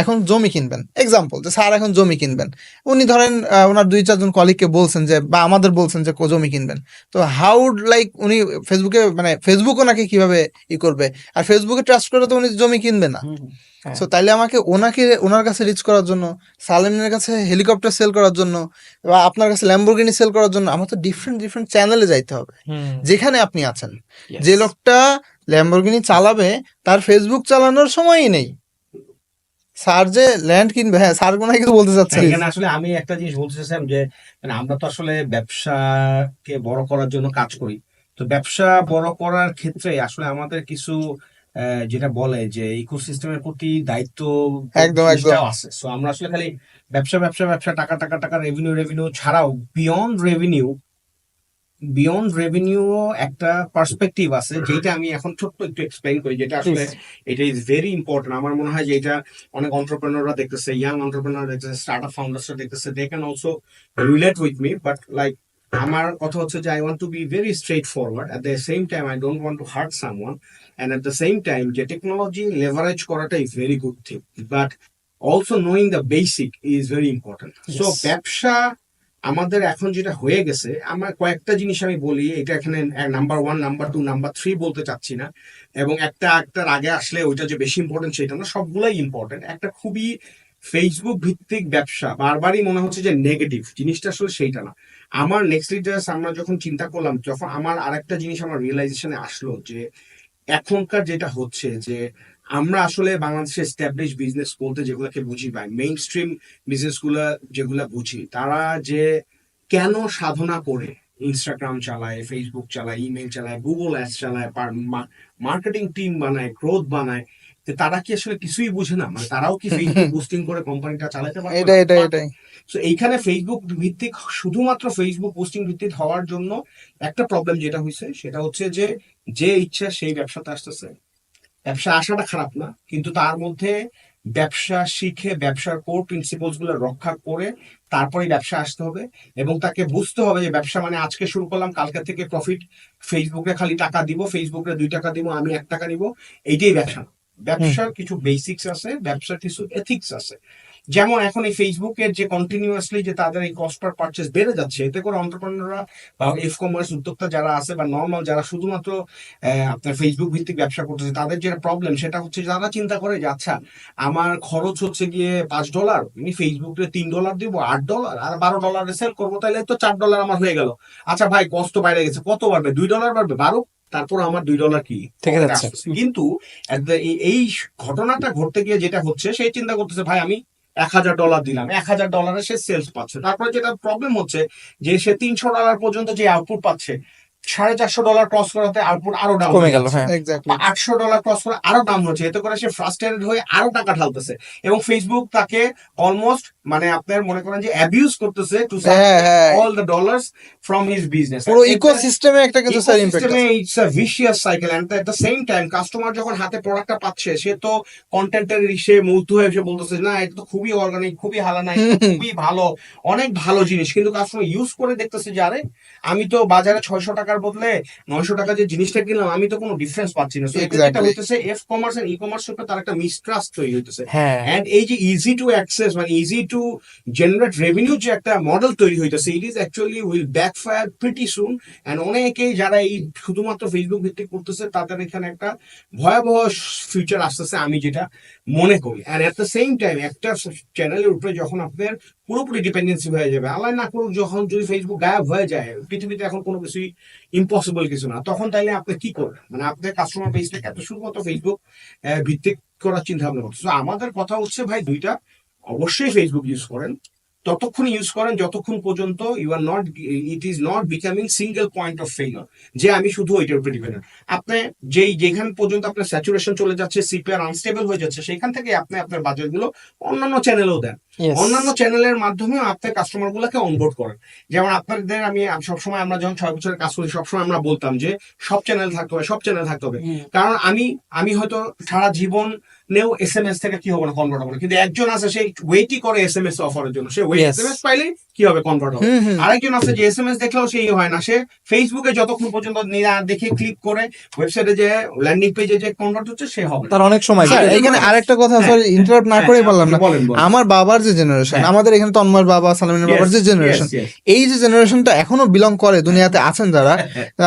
এখন জমি কিনবেন, এক্সাম্পল যে স্যার এখন জমি কিনবেন, উনি ধরেন ওনার 2-4 জন কলিগকে বলছেন যে, বা আমাদের বলছেন যে জমি কিনবেন, তো হাউ লাইক উনি ফেসবুকে, মানে ফেসবুক ওনাকে কিভাবে করবে? আর ফেসবুকে ট্রাস্ট করে তো উনি জমি কিনবে না। সো তাইলে আমাকে ওনার কাছে রিচ করার জন্য, সালেমের কাছে হেলিকপ্টার সেল করার জন্য, বা আপনার কাছে ল্যাম্বরগিনি সেল করার জন্য আমার তো ডিফারেন্ট ডিফারেন্ট চ্যানেলে যাইতে হবে। যেখানে আপনি আছেন, যে লোকটা ল্যাম্বরগিনি চালাবে তার ফেসবুক চালানোর সময়ই নেই, স্যার যে ল্যান্ড কিনবে, হ্যাঁ স্যার কোনো কিছু বলতে চাচ্ছেন? এখানে আসলে আমি একটা জিনিস বলতে চাচ্ছিলাম যে মানে আমরা তো আসলে ব্যবসাকে বড় করার জন্য কাজ করি। তো ব্যবসা বড় করার ক্ষেত্রে আসলে আমাদের কিছু যেটা বলে যে ইকোসিস্টেমের প্রতি দায়িত্ব একদম একদম জিনিসটাও আছে। সো আমরা আসলে খালি ব্যবসা ব্যবসা ব্যবসা, টাকা টাকা টাকা, রেভিনিউ রেভিনিউ ছাড়াও বিয়ন্ড রেভিনিউ একটা পার্সপেক্টিভ আছে, যেটা আমি এখন ছোট্ট একটু এক্সপ্লেইন করি, যেটা আসলে এটা ইজ ভেরি ইম্পর্টেন্ট। আমার মনে হয় যে এটা অনেক অন্টারপ্রেনাররা দেখতেছে, ইয়াং অন্টারপ্রেনার দেখতেছে, স্টার্টআপ ফাউন্ডার্সরা দেখতেছে, they can also relate with me, but like আমার কথা হচ্ছে যে I want to be very straight forward, at the same time I don't want to hurt someone, and at the same time যে টেকনোলজি লেভারেজ করাটা is very good thing, but also knowing the basic is very important. So ব্যবসা আমাদের এখন যেটা হয়ে গেছে, আমার কয়েকটা জিনিস আমি বলি, এটা এখানে নাম্বার 1, নাম্বার 2, নাম্বার 3 বলতে চাচ্ছি না, এবং একটার আগে আসলে ওইটা যে বেশি ইম্পর্টেন্ট সেটা না, সবগুলাই ইম্পর্টেন্ট। একটা খুবই ফেসবুক ভিত্তিক ব্যবসা বারবারই মনে হচ্ছে যে নেগেটিভ, জিনিসটা আসলে সেইটা না। আমার নেক্সট লিডার্স আমরা যখন চিন্তা করলাম, যখন আমার আরেকটা জিনিস আমার রিয়েলাইজেশনে আসলো যে এখনকার যেটা হচ্ছে যে আমরা আসলে বাংলাদেশে এস্টাবলিশ বিজনেস বলতে যেগুলোকে বুঝি, বা মেইন স্ট্রিম বিজনেস গুলা যেগুলা বুঝি, তারা যে কেন সাধনা করে ইনস্টাগ্রাম চালায়, ফেসবুক চালায়, ইমেল চালায়, গুগল অ্যাডস চালায়, মার্কেটিং টিম বানায়, গ্রোথ বানায়, তো তারা কি আসলে কিছুই বুঝে না? মানে তারাও কি ফেসবুক পোস্টিং করে কোম্পানিটা চালাতে পারে? এটাই তো এইখানে ফেসবুক ভিত্তিক, শুধুমাত্র ফেসবুক পোস্টিং ভিত্তিক হওয়ার জন্য একটা প্রবলেম যেটা হয়েছে সেটা হচ্ছে যে যে ইচ্ছা সেই ব্যবসাতে আসতেছে। ব্যবসা আসাটা খারাপ না, কিন্তু তার মধ্যে ব্যবসা শিখে ব্যবসার কোর প্রিন্সিপালস গুলো রক্ষা করে তারপরে ব্যবসা আসতে হবে, এবং তাকে বুঝতে হবে যে ব্যবসা মানে আজকে শুরু করলাম, কালকে থেকে প্রফিট, ফেসবুকে খালি টাকা দিব, ফেসবুকে 2 টাকা দিব, আমি 1 টাকা নিব, এইটাই ব্যবসা না। ব্যবসার কিছু বেসিক্স আছে, ব্যবসার কিছু এথিক্স আছে। যেমন এখন এই ফেসবুকের যে কন্টিনিউয়াসলি যে তাদের এই কস্ট পার পারচেজ বেড়ে যাচ্ছে, এতে করে এন্টারপ্রেনাররা বা ই কমার্স উদ্যোক্তা যারা আছে, বা নর্মাল যারা শুধুমাত্র আপনার ফেসবুক ভিত্তিক ব্যবসা করতেছে, তাদের যেটা প্রবলেম সেটা হচ্ছে যারা চিন্তা করে যে আচ্ছা আমার খরচ হচ্ছে গিয়ে $5, আমি ফেসবুকে $3 দিব, $8 আর $12 সেল করবো, তাহলে তো $4 আমার হয়ে গেল। আচ্ছা ভাই, কষ্ট বাইরে গেছে, কত বাড়বে? $2 বাড়বে, বাড়ুক, তারপর আমার $2 কি থেকে যাচ্ছে। কিন্তু এই ঘটনাটা ঘটতে গিয়ে যেটা হচ্ছে, সেই চিন্তা করতেছে ভাই আমি $1000 দিলাম, $1000 সে সেলস পাচ্ছে, তারপরে যেটা প্রবলেম হচ্ছে যে সে $300 পর্যন্ত যে আউটপুট পাচ্ছে, $450 ক্রস করাতে আরো ডাউন কমে গেল, হ্যাঁ। এক্স্যাক্টলি। $800 ক্রস করে আরো দাম হচ্ছে, এতে করে সে ফ্রাস্ট্রেটেড হয়ে আরো টাকা ঢালতেছে এবং ফেসবুক তাকে অলমোস্ট মানে আপনার মনে করেন যে অ্যাবিউজ করতেছে টু হ্যাঁ, হ্যাঁ। All the dollars from his business. পুরো ইকোসিস্টেমে একটা কিন্তু স্যার ইমপ্যাক্ট আছে। It's a vicious cycle and at the same time customer যখন হাতে প্রোডাক্টটা পাচ্ছে সে তো কন্টেন্টের সে মুগ্ধ হয়ে সে বলতেছে না এটা তো খুবই অর্গানিক, খুবই হালানা, খুবই ভালো, অনেক ভালো জিনিস, কিন্তু কাস্টমার ইউজ করে দেখতেছে যে আরে আমি তো বাজারে 600 টাকার বদলে 900 টাকা যে জিনিসটা কিনলাম আমি তো কোনো ডিফারেন্স পাচ্ছি না। সো এটা যেটা হইতেছে F commerce and E commerce উপরে তার একটা মিসট্রাস্ট তৈরি হইতেছে। হ্যাঁ, এন্ড এই যে ইজি টু অ্যাক্সেস মানে ইজি টু জেনারেট রেভিনিউ যে একটা মডেল তৈরি হইতেছে, it is actually will backfire pretty soon. And অনেকেই যারা এই শুধুমাত্র ফেসবুক ভিত্তিক করতেছে তাদের এখানে একটা ভয়াবহ ফিউচার আসতেছে আমি যেটা মনে করি। And at the same time একটা চ্যানেলের উপরে যখন আপনার পুরোপুরি ডিপেন্ডেন্সি হয়ে যাবে, আল্লাহ না করুক যখন যদি ফেসবুক গায়েব হয়ে যায়, পৃথিবীতে এখন কোনো কিছুই ইম্পসিবল কিছু না, তখন তাইলে আপনি কি করবেন? মানে আপনার কাস্টমার বেসটা এত শুধুমাত্র ফেসবুক ভিত্তিক করার চিন্তা ভাবনা করছে। তো আমাদের কথা হচ্ছে ভাই দুইটা, অবশ্যই ফেসবুক ইউজ করেন, ততক্ষণ ইউজ করেন যতক্ষণ পর্যন্ত you are not, it is not becoming single point of failure যে আমি শুধু ওইটার উপরে ডিপেন্ডেন্ট। আপনি যেখান পর্যন্ত আপনার স্যাচুরেশন চলে যাচ্ছে, সিপিআর আনস্টেবল হয়ে যাচ্ছে, সেখান থেকে আপনি আপনার বাজেটগুলো অন্যান্য চ্যানেলেও দেন, অন্যান্য চ্যানেলের মাধ্যমেও আপনার কাস্টমার গুলোকে অনবোর্ড করেন। যেমন আপনাদের আমি সবসময় আমরা যখন 6 বছরের কাজ করি সবসময় আমরা বলতাম যে সব চ্যানেল থাকতে হবে, সব চ্যানেল থাকতে হবে, কারণ আমি হয়তো সারা জীবন নেও এসএমএস থেকে কি হবে না কনভার্ট হবে, কিন্তু একজন আছে সেই ওয়েটই করে এসএমএস অফারের জন্য, সে ওয়েট এসএমএস পাইলে কি হবে কনভার্ট হবে। আরেকজন আছে যে এসএমএস দেখলেও সেই হয় না, সে ফেসবুকে যতক্ষণ পর্যন্ত দেখে ক্লিক করে ওয়েবসাইটে যে ল্যান্ডিং পেজে যে কনভার্ট হচ্ছে সে হবে, তার অনেক সময়। এখানে আরেকটা কথা সরি ইন্টারাপ্ট না করেই বললাম না, আমার বাবার যে জেনারেশন, আমাদের এখানে তন্ময়ের বাবা সালামিনের বাবার যে জেনারেশন, এই যে জেনারেশনটা এখনো বিলং করে দুনিয়াতে আছেন যারা,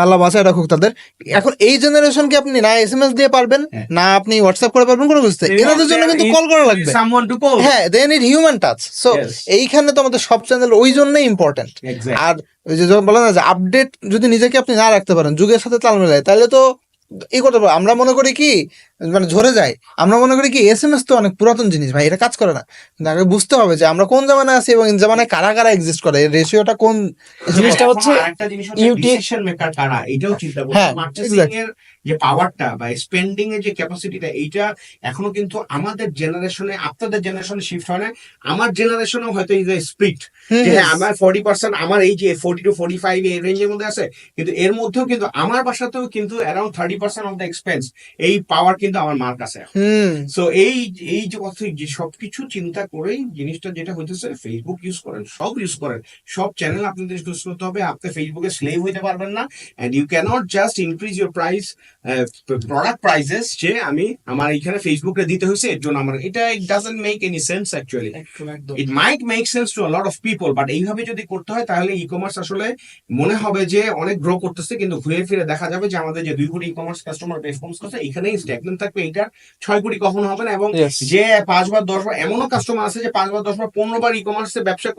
আল্লাহ বাঁচায় রাখুক তাদের, এখন এই জেনারেশনকে আপনি না এসএমএস দিয়ে পারবেন না আপনি হোয়াটসঅ্যাপ করে পারবেন কোনো বুঝতে, এনাদের জন্য কিন্তু কল করা লাগবে, হ্যাঁ they need human touch. So এইখানে তো আমাদের সব চ্যানেল ওই জন্যই ইম্পর্টেন্ট। আর ওই যে যখন বলেন না যে আপডেট যদি নিজেকে আপনি না রাখতে পারেন, যুগের সাথে তাল মেলায়, তাহলে তো এই করতে পারবো। আমরা মনে করি কি মানে ঝরে যায়, আমরা মনে করি কি এসএমএস তো অনেক পুরাতন জিনিস ভাই, এটা কাজ করে না। আগে বুঝতে হবে যে আমরা কোন জামানায় আছি এবং জামানায় কারা কারা এক্সিস্ট করে, রেশিওটা কোন জিনিসটা হচ্ছে একটা জিনিস হচ্ছে ডিসিশন মেকার কারা, এটাও চিন্তা করতে হবে। মার্কেটিং এর যে পাওয়ারটা বা স্পেন্ডিং এর যে ক্যাপাসিটিটা, এইটা এখনো কিন্তু আমাদের জেনারেশনে, আপনাদের জেনারেশনে শিফট হয় না। আমার জেনারেশনেও হয়তো এই যে স্প্লিট, যে হ্যাঁ আমার 40% আমার এই যে 40 to 45 এই রেঞ্জের মধ্যে আছে, কিন্তু এর মধ্যেও কিন্তু আমার বাসাতেও কিন্তু অ্যারাউন্ড 30% অফ দ্য এক্সপেন্স এই পাওয়ার কিন্তু আমার মার কাছে। সো এই যে কথা, যে সবকিছু চিন্তা করেই জিনিসটা যেটা হইতেছে, ফেসবুক ইউজ করেন, সব ইউজ করেন, সব চ্যানেল আপনাদের ইউজ করতে হবে। আপনি ফেসবুকে স্লেভ হইতে পারবেন না, and you can't just increase your price, product prices, যে আমি আমার এখানে ফেসবুকে দিতে হয়েছে এর জন্য আমার এটা, it doesn't make any sense actually. It might make sense to a lot of people, but এইভাবে যদি করতে হয় তাহলে ই কমার্স আসলে মনে হবে যে অনেক গ্রো করতেছে, কিন্তু ঘুরে ফিরে দেখা যাবে যে আমাদের যে 2 কোটি ই কমার্স কাস্টমার রেসপন্স করছে এখানেই স্ট্যাগনেন্ট থাকবে, এইটার 6 কোটি কখনো হবে না। এবং যে 5 বার 10 বার এমনও কাস্টমার আছে যে 5 বার 10 বার 15 বার ই কমার্সে ব্যবসা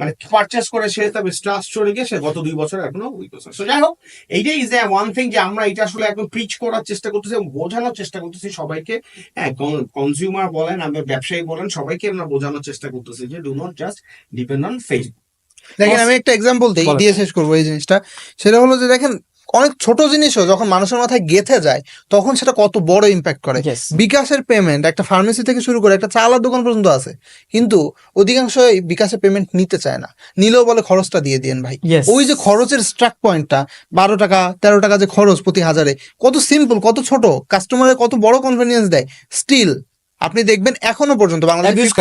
মানে পারচেস করে সে তবে ট্রাস্ট চলে গিয়ে সে গত 2 বছর এখনো উইক আছে। সো যাই হোক, এইটাই ইজ দ্য ওয়ান থিং যে আমরা এটা আসলে একদম প্রিচ করার চেষ্টা করতেছি, বোঝানোর চেষ্টা করতেছি সবাইকে। হ্যাঁ, কনজিউমার বলেন, আমরা ব্যবসায়ী বলেন, সবাইকে আমরা বোঝানোর চেষ্টা করতেছি যে do not just depend on Facebook. দেখেন আমি একটা এক্সাম্পল দিয়ে শেষ করবো এই জিনিসটা, সেটা হলো যে দেখেন অনেক ছোট জিনিসও যখন মানুষের মাথায় গেঁথে যায় তখন সেটা কত বড় ইম্প্যাক্ট করে। বিকাশের পেমেন্ট একটা ফার্মেসি থেকে শুরু করে একটা চালার দোকান পর্যন্ত আছে, কিন্তু অধিকাংশ বিকাশের পেমেন্ট নিতে চায় না, নিলেও বলে খরচটা দিয়ে দিন ভাই। ওই যে খরচের স্ট্রাক পয়েন্টটা 12 টাকা 13 টাকা যে খরচ প্রতি হাজারে, কত সিম্পল, কত ছোট, কাস্টমারের কত বড় কনভেনিয়েন্স দেয়। স্টিল আপনি দেখবেন এখনো পর্যন্ত বাংলাদেশে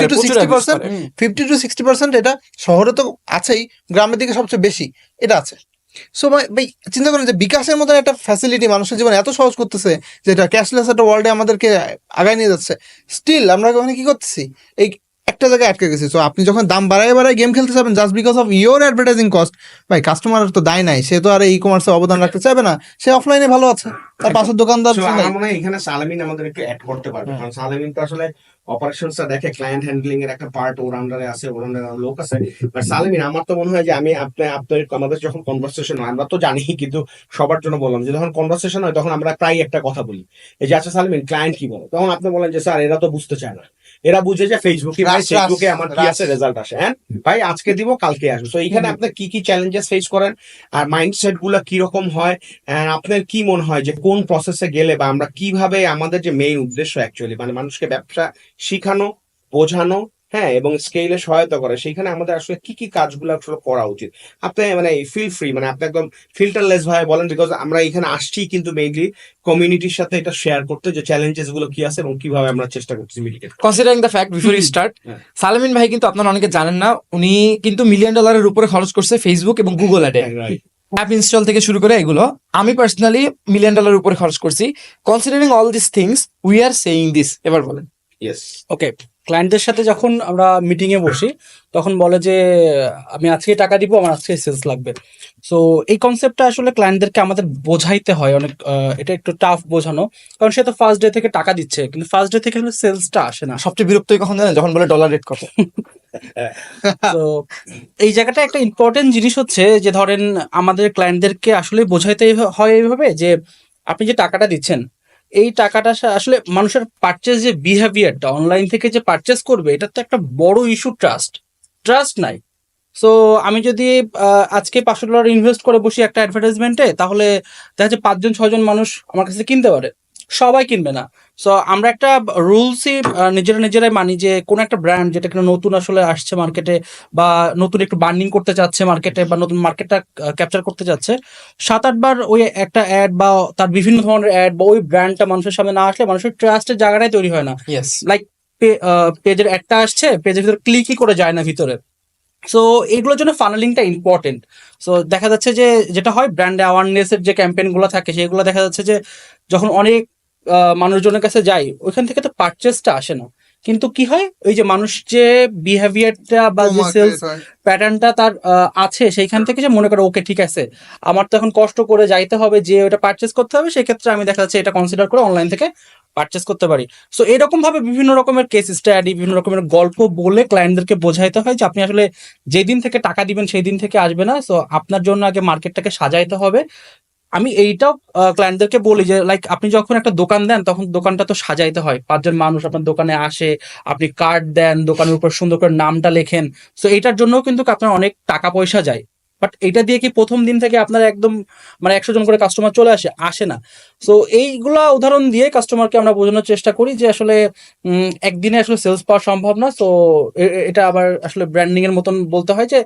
50 to 60% এটা শহরে তো আছেই, গ্রামের দিকে সবচেয়ে বেশি এটা আছে। সো ভাই চিন্তা করেন যে বিকাশের মতন একটা ফ্যাসিলিটি মানুষের জীবনে এত সহজ করতেছে, যেটা ক্যাশলেস একটা ওয়ার্ল্ডে আমাদেরকে আগায় নিয়ে যাচ্ছে, স্টিল আমরা ওখানে কি করতেছি, এই একটা জায়গায় আটকে গেছি। তো আপনি যখন দাম বাড়ায় গেম খেলতে যাবেন just because of your advertising cost, ভাই কাস্টমার তো দায় নাই, সে তো আর ই কমার্সে অবদান রাখতে চাইবে না, সে অফলাইনে ভালো আছে, তার পাশের দোকানদার। আমার মনে হয় এখানে সালামিন আমাদের একটু অ্যাড করতে পারবে, কারণ সালামিন তো আসলে অপারেশনসটা দেখে, ক্লায়েন্ট হ্যান্ডলিং এর একটা পার্ট ওর আন্ডারে আছে, ওর আন্ডারে লোক আছে। বাট সালেমিন, আমার তো মনে হয় যে আমি আপনার আমাদের যখন কনভারসেশন হয়, আমরা তো জানি, কিন্তু সবার জন্য বললাম যে যখন কনভারসেশন হয় তখন আমরা প্রায় একটা কথা বলি, এই যে আচ্ছা সালেমিন ক্লায়েন্ট কি বলে, তখন আপনি বলেন যে স্যার এরা তো বুঝতে চায় না, এরা বুঝে যে ফেসবুকে আমার কি আছে, রেজাল্ট আসে, হ্যাঁ ভাই আজকে দিব কালকে আসবে। তো এইখানে আপনি কি কি চ্যালেঞ্জেস ফেস করেন, আর মাইন্ডসেট গুলা কিরকম হয়, আপনার কি মনে হয় যে কোন প্রসেসে গেলে বা আমরা কিভাবে, আমাদের যে মেইন উদ্দেশ্য অ্যাকচুয়ালি মানে মানুষকে ব্যবসা শিখানো, বোঝানো, হ্যাঁ, এবং স্কেলে সহায়তা করে, সেইখানে আমাদের আসলে কি কি কাজগুলো আসলে করা উচিত? আপনি মানে ফিল ফ্রি, মানে আপনি একদম ফিল্টারলেস ভাবে বলেন, বিকজ আমরা এখানে আসছি কিন্তু মেইনলি কমিউনিটির সাথে এটা শেয়ার করতে, যে চ্যালেঞ্জেস গুলো কি আছে এবং কিভাবে আমরা চেষ্টা করছি mitigate. Considering the fact before you start, হ্যাঁ। সালামিন ভাই কিন্তু আপনারা অনেকে জানেন না, উনি কিন্তু $1 মিলিয়ন উপরে খরচ করছে ফেসবুক এবং গুগল অ্যাডে, অ্যাপ ইনস্টল থেকে শুরু করে এগুলো। আমি পার্সোনালি $1 মিলিয়ন উপরে খরচ করছি। Considering all this things we are saying this, এবার বলেন। ইয়েস। ওকে, ক্লায়েন্টদের সাথে যখন আমরা মিটিং এ বসি তখন বলে যে আমি আজকে টাকা দিব, আমার আজকে সেলস লাগবে। সো এই কনসেপ্টটা আসলে ক্লায়েন্টদেরকে আমাদের বোঝাইতে হয় অনেক, এটা একটু টাফ বোঝানো, কারণ সে তো ফার্স্ট ডে থেকে টাকা দিচ্ছে, কিন্তু ফার্স্ট ডে থেকে আসলে সেলসটা আসে না। সবচেয়ে বিরক্ত কখন জানেন? যখন বলে ডলার রেট কত। তো এই জায়গাটা একটা ইম্পর্টেন্ট জিনিস হচ্ছে যে ধরেন আমাদের ক্লায়েন্টদেরকে আসলে বোঝাইতে হয় এইভাবে যে আপনি যে টাকাটা দিচ্ছেন, এই টাকাটা আসলে মানুষের পারচেজ যে বিহেভিয়ারটা, অনলাইন থেকে যে পারচেজ করবে, এটা তো একটা বড় ইস্যু, ট্রাস্ট নাই। সো আমি যদি আজকে $500 ইনভেস্ট করে বসি একটা অ্যাডভার্টাইজমেন্টে, তাহলে দেখা যাচ্ছে 5-6জন মানুষ আমার কাছে কিনতে পারে, সবাই কিনবে না। সো আমরা একটা রুলসই নিজেরাই মানি যে কোন একটা ব্র্যান্ড যেটা কিনা নতুন আসলে আসছে মার্কেটে, বা নতুন একটু বার্নিং করতে চাচ্ছে মার্কেটে, বা নতুন মার্কেটটা ক্যাপচার করতে যাচ্ছে, 7-8 বার ওই একটা অ্যাড বা তার বিভিন্ন ধরনের অ্যাড বা ওই ব্র্যান্ডটা মানুষের সামনে না আসলে মানুষের ট্রাস্টের জায়গাটাই তৈরি হয় না। ইয়েস, লাইক পেজের একটা আসছে, পেজের ভিতরে ক্লিকই করে যায় না ভিতরে। সো এইগুলোর জন্য ফানেলিংটা ইম্পর্টেন্ট। সো দেখা যাচ্ছে যে যেটা হয়, ব্র্যান্ড অ্যাওয়ারনেসের যে ক্যাম্পেইনগুলো থাকে সেগুলো দেখা যাচ্ছে যে যখন অনেক মানুষজনের কাছে যাই, ওইখান থেকে তো পারচেসটা আসে না। কিন্তু কি হয়, ওই যে মানুষ যে বিহেভিয়ারটা বা যে সেলস প্যাটার্নটা তার আছে, সেইখান থেকে যে মনে করে ওকে ঠিক আছে, আমার তো এখন কষ্ট করে যাইতে হবে যে ওটা পারচেস করতে হবে, সেক্ষেত্রে আমি দেখা যাচ্ছে এটা কনসিডার করে অনলাইন থেকে পারচেস করতে পারি। সো এরকম ভাবে বিভিন্ন রকমের কেস স্টাডি, বিভিন্ন রকমের গল্প বলে ক্লায়েন্টদেরকে বোঝাইতে হয় যে আপনি আসলে যেদিন থেকে টাকা দিবেন সেই দিন থেকে আসবে না। সো আপনার জন্য আগে মার্কেটটাকে সাজাইতে হবে। আমি এইটাও ক্লায়েন্টদেরকে বলি যে লাইক আপনি যখন একটা দোকান দেন তখন দোকানটা তো সাজাইতে হয়, 5জন মানুষ আপনার দোকানে আসে, আপনি কার্ড দেন, দোকানের উপর সুন্দর করে নামটা লেখেন। সো এইটার জন্যও কিন্তু আপনার অনেক টাকা পয়সা যায়। বাট এটা দিয়ে কি প্রথম দিন থেকে আপনার একদম মানে 100 জন করে কাস্টমার চলে আসে না। সো এইগুলা উদাহরণ দিয়ে কাস্টমারকে আমরা বোঝানোর চেষ্টা করি যে আসলে একদিনে আসলে সেলস পাওয়া সম্ভব না। সো এটা আবার আসলে ব্র্যান্ডিং এর মতন বলতে হয় যে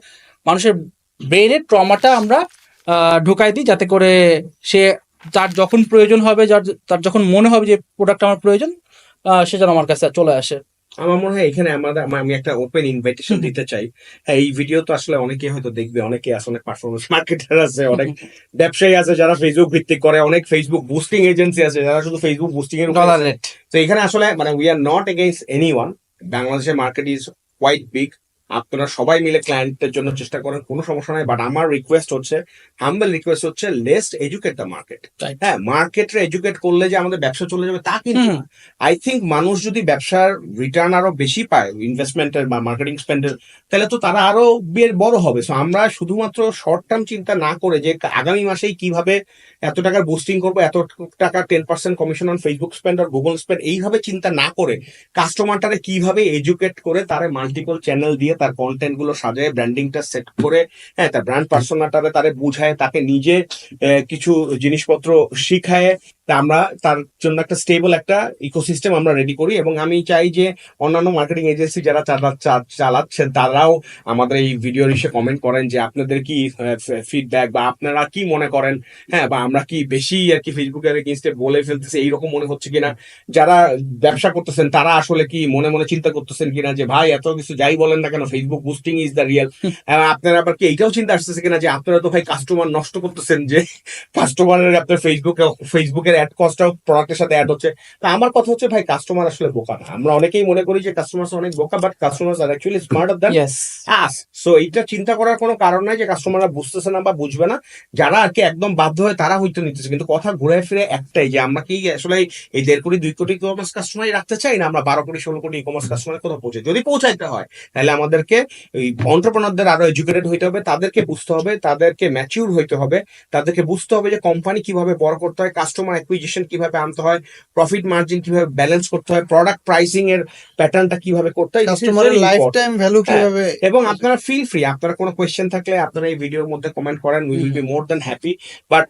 মানুষের ব্রেনের ট্রমাটা আমরা ঢুকাই দিই, যাতে করে সে যার যখন প্রয়োজন হবে, তার যখন মনে হবে যে প্রোডাক্ট আমার প্রয়োজন, সে যেন আমার কাছে চলে আসে। আমার মনে হয় এখানে আমি একটা ওপেন ইনভাইটেশন দিতে চাই। হ্যাঁ, এই ভিডিও তো আসলে অনেকে হয়তো দেখবে, অনেকে আছে, অনেক পারফরমেন্স মার্কেটার আছে, অনেক ব্যবসায়ী আছে যারা ফেসবুক ভিত্তিক করে, অনেক ফেসবুক বুস্টিং এজেন্সি আছে যারা শুধু ফেসবুক বুস্টিং এর ডলার রেট। তো এখানে আসলে মানে we are not against anyone. বাংলাদেশের মার্কেট ইজ কোয়াইট বিগ, আপনারা সবাই মিলে ক্লায়েন্টের জন্য চেষ্টা করেন, কোনো সমস্যা নাই। বাট আমার রিকোয়েস্ট হচ্ছে, হাম্বল রিকোয়েস্ট হচ্ছে, লেটস এডুকেট দ্য মার্কেট। হ্যাঁ, মার্কেটে এডুকেট করলে যে আমাদের ব্যবসা চলে যাবে তা কিন্তু না। আই থিঙ্ক মানুষ যদি ব্যবসার রিটার্ন আরো বেশি পায় ইনভেস্টমেন্টের বা মার্কেটিং স্পেন্ডের, তাহলে তো তারা আরো বড় হবে। সো আমরা শুধুমাত্র শর্ট টার্ম চিন্তা না করে যে আগামী মাসেই কিভাবে এত টাকার বুস্টিং করবো, এত টাকা 10% কমিশন অন ফেসবুক স্পেন্ড আর গুগল স্পেন্ড, এইভাবে চিন্তা না করে কাস্টমারটারে কিভাবে এডুকেট করে তারে মাল্টিপল চ্যানেল দিয়ে তার কন্টেন্ট গুলো সাজায়, ব্র্যান্ডিংটা সেট করে, হ্যাঁ, তার ব্র্যান্ড পার্সোনাটারে তারে বুঝায়, তাকে নিজে কিছু জিনিসপত্র শিখায়, তা আমরা তার জন্য একটা স্টেবল একটা ইকোসিস্টেম আমরা রেডি করি। এবং আমি চাই যে অন্যান্য মার্কেটিং এজেন্সি যারা চালাচ্ছেন তারাও আমাদের এই ভিডিওর এসে কমেন্ট করেন যে আপনাদের কি ফিডব্যাক বা আপনারা কি মনে করেন, হ্যাঁ, বা আমরা কি বেশি আর কি ফেসবুকের এগেইনস্টে বলে ফেলতেছি এইরকম মনে হচ্ছে কিনা, যারা ব্যবসা করতেছেন তারা আসলে কি মনে মনে চিন্তা করতেছেন কিনা যে ভাই এত কিছু যাই বলেন না কেন, Facebook boosting is the real. আপনারা আবার কি এইটাও চিন্তা আসতেছে কিনা যে আপনারা তো ভাই কাস্টমার নষ্ট করতেছেন, যে কাস্টমারের আপনার ফেসবুকের অ্যাড কস্টটাও প্রোডাক্টের সাথে অ্যাড হচ্ছে। তো আমার কথা হচ্ছে ভাই, কাস্টমার আসলে বোকা না। আমরা অনেকেই মনে করি যে কাস্টমার অনেক বোকা, but customer are actually smarter than yes, us. So এইটা চিন্তা করার কোনো কারণ নাই যে কাস্টমাররা বুঝতেছে না বা বুঝবে না। যারা আর কি একদম বাধ্য হয়ে তারা হয়তো নিতেছে, কিন্তু কথা ঘুরে ফিরে একটাই, যে আমরা কি আসলে এই 1.5 কোটি 2 কোটি ই-কমার্স কাস্টমারই রাখতে চাই, না আমরা 12 কোটি 16 কোটি ই-কমার্স কাস্টমারের কোথাও পৌঁছে? যদি পৌঁছাইতে হয় তাহলে আমাদেরকে এই অন্টারপ্রেনারদের আরো এডুকেটেড হইতে হবে, তাদেরকে বুঝতে হবে, তাদেরকে ম্যাচিউর হইতে হবে, তাদেরকে বুঝতে হবে যে কোম্পানি কিভাবে বড় করতে হয়, কাস্টমার অ্যাকুইজিশন কিভাবে আনতে হয়, প্রফিট মার্জিন কিভাবে ব্যালেন্স করতে হয়, প্রোডাক্ট প্রাইসিং এর প্যাটার্নটা কিভাবে করতে হয়, কাস্টমারের লাইফ টাইম ভ্যালু কিভাবে। এবং আপনারা ফিল ফ্রি, আপনারা কোনো কোয়েশ্চেন থাকলে আপনারা এই ভিডিওর মধ্যে কমেন্ট করেন, we will be more than happy. But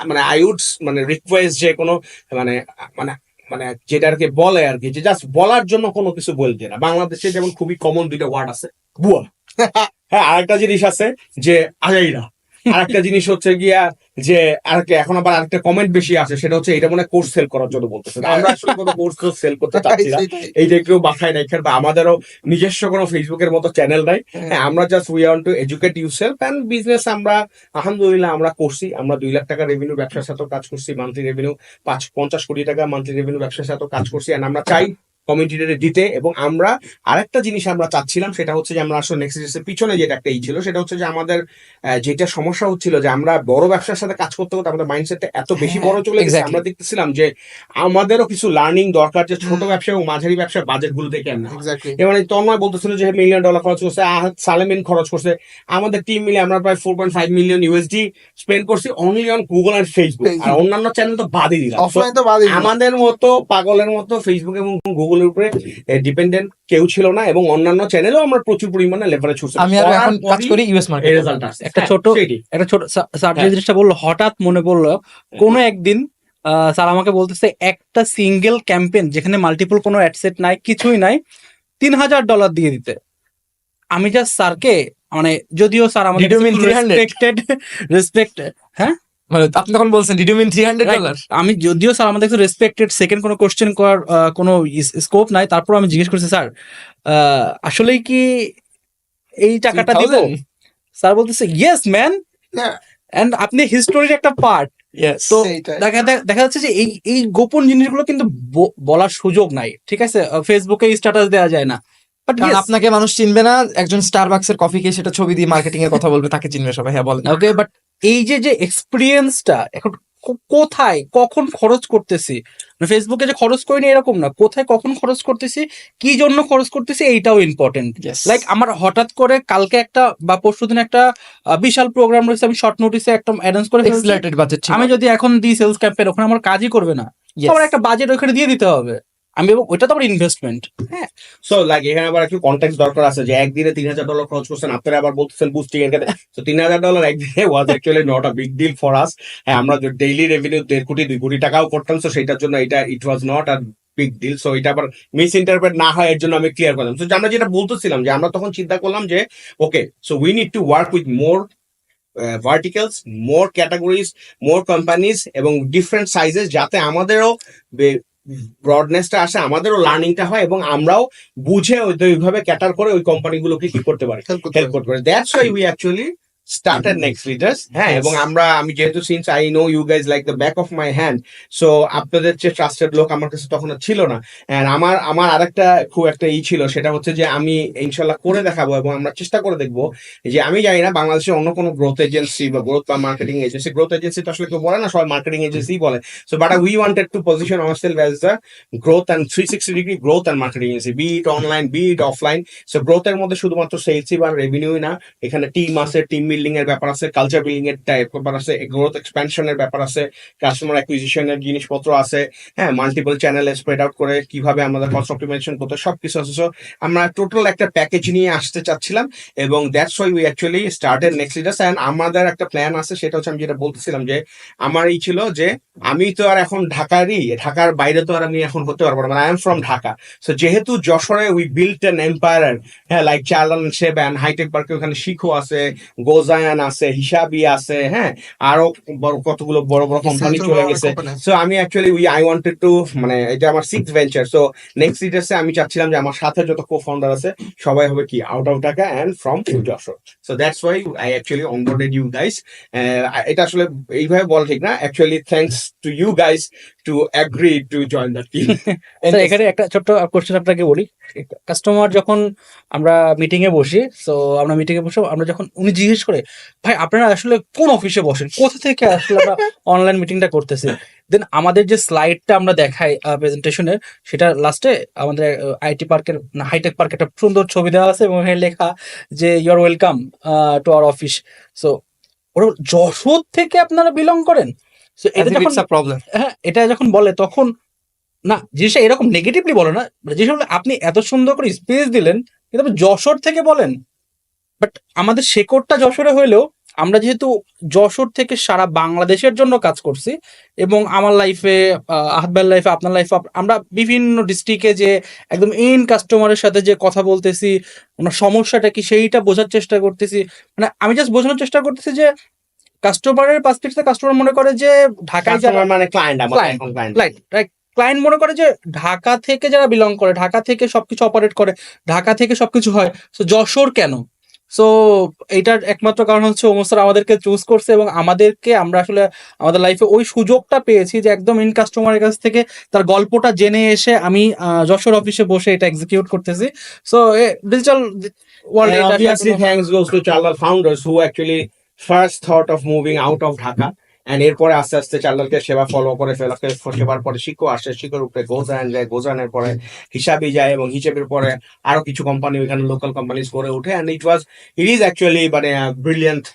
মানে আই উড মানে রিকোয়েস্ট যে কোনো মানে মানে মানে যেটা আর কি বলে আর কি, যে জাস্ট বলার জন্য কোনো কিছু বলতে না। বাংলাদেশে যেমন খুবই কমন দুইটা ওয়ার্ড আছে, বুয়া। হ্যাঁ, আরেকটা জিনিস আছে যে আজাইরা। আরেকটা জিনিস হচ্ছে গিয়া যে আরেকটা, এখন আবার আরেকটা কমেন্ট বেশি আসে, সেটা হচ্ছে এটা মনে কোর্স সেল করার জন্য বলতেছে। আমরা আসলে কোনো কোর্স সেল করতে চাচ্ছি না, এইটা কেউ বাসায় নাই। বা আমাদেরও নিজস্ব কোনো ফেসবুকের মতো চ্যানেল নাই। হ্যাঁ, আমরা just we want to educate yourself and business. আমরা আলহামদুলিল্লাহ আমরা করছি, আমরা 2 লাখ টাকা রেভিনিউ ব্যবসার সাথেও কাজ করছি, মান্থলি রেভিনিউ 50 কোটি টাকা মান্থলি রেভিনিউ ব্যবসার সাথেও কাজ করছি। এন্ড আমরা চাই কমিউনিটিতে দিতে। এবং আমরা আরেকটা জিনিস আমরা চাচ্ছিলাম, সেটা হচ্ছে যে আমরা আসলে নেক্সট পিছনে যেটা একটা ছিল, সেটা হচ্ছে যে আমাদের যেটা সমস্যা হচ্ছিল যে আমরা বড় ব্যবসার সাথে কাজ করতে করতে আমাদের মাইন্ডসেটটা এত বেশি বড় চলে গেছে, আমরা দেখতেছিলাম যে আমাদেরও কিছু লার্নিং দরকার, যে ছোট ব্যবসা এবং মাঝারি ব্যবসার বাজেট গুলো দেখে না। এবার তন্ময় বলতেছিল যে $1 মিলিয়ন খরচ করছে, সালেমিন খরচ করছে, আমাদের টিম মিলে আমরা প্রায় 4.5 মিলিয়ন USD স্পেন্ড করছি only on Google and Facebook. আর অন্যান্য চ্যানেল তো বাদই দিলাম। আমাদের মতো পাগলের মতো ফেসবুক এবং গুগলের উপরে ডিপেন্ডেন্ট কেউ ছিল না, এবং অন্যান্য চ্যানেলেও আমরা প্রচুর পরিমাণে লেভারেজ করছি। আমি আর এখন কাজ করি ইউএস মার্কেটে। রেজাল্ট আসছে একটা ছোট স্যার যে জিনিসটা বললো, হঠাৎ মনে পড়লো কোনো একদিন স্যার আমাকে বলতেছে একটা সিঙ্গেল ক্যাম্পেইন যেখানে মাল্টিপল কোনো অ্যাডসেট নাই, কিছুই নাই, $3,000 দিয়ে দিতে। আমি জাস্ট স্যারকে মানে, যদিও স্যার আমাদের রেসপেক্টেড, হ্যাঁ মানে আপনি তখন বলছেন ডিড ইউ মিন $300? আমি যদিও স্যার আমাদের রেসপেক্টেড, সেকেন্ড কোনো কোশ্চেন করার কোনো স্কোপ নাই, তারপর আমি জিজ্ঞেস করছি স্যার আসলেই কি এই টাকাটা দিব? স্যার বলতেছে ইয়েস ম্যান, এন্ড আপনি হিস্টোরির একটা পার্ট। তো দেখা যাচ্ছে যে এই গোপন জিনিসগুলো কিন্তু বলার সুযোগ নাই, ঠিক আছে? ফেসবুকে স্ট্যাটাস দেওয়া যায় না, বাট আপনাকে মানুষ চিনবে না, একজন স্টারবাকসের কফি খেয়ে সেটা ছবি দিয়ে মার্কেটিং এর কথা বলবে, তাকে চিনবে সবাই। হ্যাঁ বলেন। ওকে, বাট এই যে এক্সপিরিয়েন্সটা এখন কোথায় কখন খরচ করতেছি, ফেসবুকে যে খরচ করিনি এরকম না, কোথায় কখন খরচ করতেছি, কি জন্য খরচ করতেছি, এইটাও ইম্পর্টেন্ট। লাইক আমার হঠাৎ করে কালকে একটা বা পরশুদিন একটা বিশাল প্রোগ্রাম রয়েছে, আমি শর্ট নোটিসে একটা অ্যানাউন্স করে ফেলছি। আমি যদি এখন দিই সেলস ক্যাম্পেইন, ওখানে আমার কাজই করবে না, আমার একটা বাজেট ওখানে দিয়ে দিতে হবে আমি, এবং ওইটা তো আমার ইনভেস্টমেন্ট। হ্যাঁ, সো লাইক এখানে আবার একটু কন্টেক্ট দরকার আছে, যে একদিনে $3,000 খরচ করছেন, আপনারা আবার বলতেছেন বুস্টিং এর ক্ষেত্রে। তো $3,000 একদিনে was actually not a big deal for us. হ্যাঁ, আমরা ডেইলি রেভিনিউ 1.5 কোটি 2 কোটি টাকাও করতাম, সো সেটার জন্য এটা it was not a big deal. So এটা আবার মিস ইন্টারপ্রেট না হয় এর জন্য আমি ক্লিয়ার করলাম। সো আমরা যেটা বলতেছিলাম, যে আমরা তখন চিন্তা করলাম যে okay, so we need to work with more verticals, more categories, more companies এবং ডিফারেন্ট সাইজেস, যাতে আমাদেরও ব্রডনেসটা আসে, আমাদেরও লার্নিংটা হয়, এবং আমরাও বুঝে ওইভাবে ক্যাটার করে ওই কোম্পানিগুলোকে কি করতে পারি, হেল্প করতে পারি। That's why we actually started next leaders. হ্যাঁ, এবং আমি যেহেতু since I know you guys like the back of my hand, so আপনাদের যে ট্রাস্টেড লোক আমার কাছে তখন ছিল না। এন্ড আমার আরেকটা খুব একটা ছিল, সেটা হচ্ছে যে আমি ইনশাল্লাহ করে দেখাবো, এবং আমরা চেষ্টা করে দেখবো যে, আমি জানি না বাংলাদেশে অন্য কোনো গ্রোথ এজেন্সি বা গ্রোথ বা মার্কেটিং এজেন্সি, গ্রোথ এজেন্সি তো আসলে কেউ বলে না, সবাই মার্কেটিং এজেন্সি বলে। So but we wanted to position ourselves as the growth and 360 degree growth and marketing agency, be it online be it offline. So গ্রোথের মধ্যে শুধুমাত্র সেলসই বা রেভিনিউই না, এখানে টিম আছে, টিম বিল্ডিং এর ব্যাপার আছে, কালচার বিল্ডিং এর ব্যাপার আছে, গ্রোথ এক্সপ্যানশনের ব্যাপার আছে, কাস্টমার অ্যাকুইজিশনের জিনিসপত্র আছে, হ্যাঁ, মাল্টিপল চ্যানেলে স্প্রেড আউট করে কিভাবে আমাদের কস্ট অপটিমাইজেশন করতে, সবকিছু আছে। সো আমরা টোটাল একটা প্যাকেজ নিয়ে আসতে চাচ্ছিলাম, এবং that's why we actually started Next Leaders. And আমাদের একটা প্ল্যান আছে, সেটা হচ্ছে আমি যেটা বলতেছিলাম, যে আমার এই ছিল যে আমি তো আর এখন ঢাকার বাইরে তো আর আমি এখন হতে পারবো না, মানে I am from Dhaka. So যেহেতু যশোরে উই বিল্ট অ্যান এম্পায়ার, হ্যাঁ, লাইক চার্লন শেব অ্যান্ড হাইটেক পার্কে, ওখানে শিখো আছে, গোজ গোজায়ান আছে, হিসাবি আছে, হ্যাঁ, আরো কতগুলো বড় বড় কোম্পানি চলে গেছে। সো আমি অ্যাকচুয়ালি আই ওয়ান্টেড টু, মানে এটা আমার 6th ভেঞ্চার। সো নেক্সট লিডার্সে আমি চাচ্ছিলাম যে আমার সাথে যত কো ফাউন্ডার আছে সবাই হবে কি out of Dhaka and from Jessore. So that's why I actually onboarded you guys. এটা আসলে এইভাবে বলা ঠিক না, actually thanks to you guys to agree to join the team. এখানে একটা ছোট্ট কোশ্চেন আপনাকে বলি, কাস্টমার যখন আমরা মিটিং এ বসি, তো আমরা মিটিং এ বসে আমরা যখন উনি জিজ্ঞেস করে ভাই আপনারা আসলে কোন অফিসে বসেন, কোথা থেকে আসলে আমরা অনলাইন মিটিংটা করতেছি, দেন আমাদের যে স্লাইডটা আমরা দেখাই প্রেজেন্টেশনের, সেটা লাস্টে আমাদের আইটি পার্কের হাইটেক পার্কে একটা সুন্দর ছবি দেওয়া আছে এবং এখানে লেখা যে you are welcome to our office. So ওরা যশোর থেকে আপনারা বিলং করেন। সো এটা যখন প্রবলেম। হ্যাঁ, এটা যখন বলে তখন না, জিনিসটা এরকম নেগেটিভলি বলে না, জিনিসটা আপনি এত সুন্দর করে স্পেস দিলেন কিন্তু আপনি যশোর থেকে বলেন, বাট আমাদের শেকড়টা যশোরে হইলেও আমরা যেহেতু যশোর থেকে সারা বাংলাদেশের জন্য কাজ করছি এবং আমার লাইফে, আহবাল লাইফে, আপনার লাইফে, আমরা বিভিন্ন ডিস্ট্রিক্টে যে একদম ইন কাস্টমারের সাথে যে কথা বলতেছি, ওনার সমস্যাটা কি সেইটা বোঝার চেষ্টা করতেছি। মানে আমি জাস্ট বোঝানোর চেষ্টা করতেছি যে কাস্টমারের পার্সপেক্টিভে কাস্টমার মনে করে যে ঢাকায় যারা, মানে ক্লায়েন্ট, আমার এখন ক্লায়েন্ট, ক্লায়েন্ট মনে করে যে ঢাকা থেকে যারা বিলং করে, ঢাকা থেকে সবকিছু অপারেট করে, ঢাকা থেকে সবকিছু হয়, সো যশোর কেন? সো এইটার একমাত্র কারণ হচ্ছে ওমর স্যার আমাদেরকে চুজ করছে এবং আমাদেরকে, আমরা আসলে আমাদের লাইফে ওই সুযোগটা পেয়েছি যে একদম ইন কাস্টমারের কাছ থেকে তার গল্পটা জেনে এসে আমি যশোর অফিসে বসে এটা এক্সিকিউট করতেছি। So digital world, And obviously, thanks goes to Charlal founders who actually first thought of moving out of Dhaka. And এরপরে আস্তে আস্তে চাল্লালকে সেবা ফলো করে ফেলাকে, সেবার পরে শিকো আসে, শিকোর উপরে গোজান যায়, গোজানের পরে হিসাবি যায় এবং হিসাবের পরে আরো কিছু কোম্পানি ওইখানে লোকাল কোম্পানিজ গড়ে ওঠে। And it is actually মানে brilliant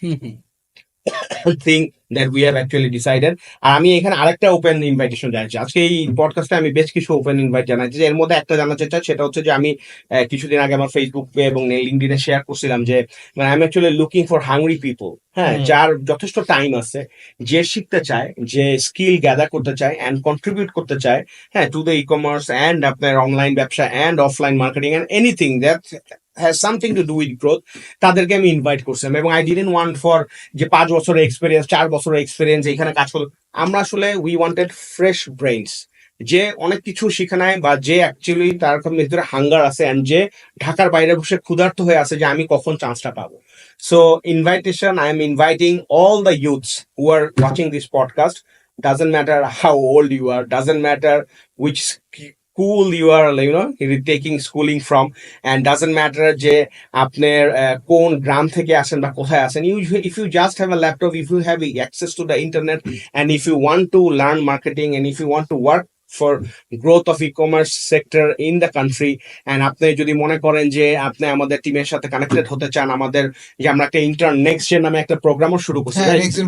thing that we have actually decided. আর আমি এখানে আরেকটা ওপেন ইনভাইটেশন জানাচ্ছি আজকে এই পডকাস্টে, আমি বেশ কিছু ওপেন ইনভাইট জানাচ্ছি। এর মধ্যে একটা জানাতে চাই, সেটা হচ্ছে যে আমি কিছুদিন আগে আমার ফেসবুক এবং লিঙ্কডিনে শেয়ার করছিলাম যে মানে I am actually looking for hungry people, হ্যাঁ, যার যথেষ্ট টাইম আছে, যে শিখতে চায়, যে স্কিল গ্যাদার করতে চায় অ্যান্ড কন্ট্রিবিউট করতে চায়, হ্যাঁ, to the e commerce and আপনার অনলাইন ব্যবসা and offline marketing and anything that has something to do with growth, তাদেরকে আমি ইনভাইট করছিলাম। এবং আই ডিডন্ট ওয়ান্ট ফর যে 5 বছরের এক্সপিরিয়েন্স, 4 বছরের এক্সপিরিয়েন্স এখানে কাজ করলো। আমরা আসলে উই ওয়ান্টেড ফ্রেশ ব্রেইনস, যে অনেক কিছু শিখে নেয় বা যে অ্যাকচুয়ালি তার ভিতরে হাঙ্গার আছে অ্যান্ড যে ঢাকার বাইরে বসে ক্ষুধার্ত হয়ে আছে যে আমি কখন চান্সটা পাবো। So invitation, I am inviting all the youths who are watching this podcast, doesn't matter how old you are, doesn't matter which school you are, you know, taking schooling from, and doesn't matter যে আপনার কোন গ্রাম থেকে আসেন বা কোথায় আসেন, if you just have a laptop, if you have access to the internet, and if you want to learn marketing, and if you want to work for growth of e-commerce sector in the country, and আপনি যদি মনে করেন যে আপনি আমাদের টিমের সাথে কানেক্টেড হতে চান, আমাদের যে আমরা একটা ইন্টার্ন নেক্সট জেন নামে একটা প্রোগ্রামও শুরু করছি,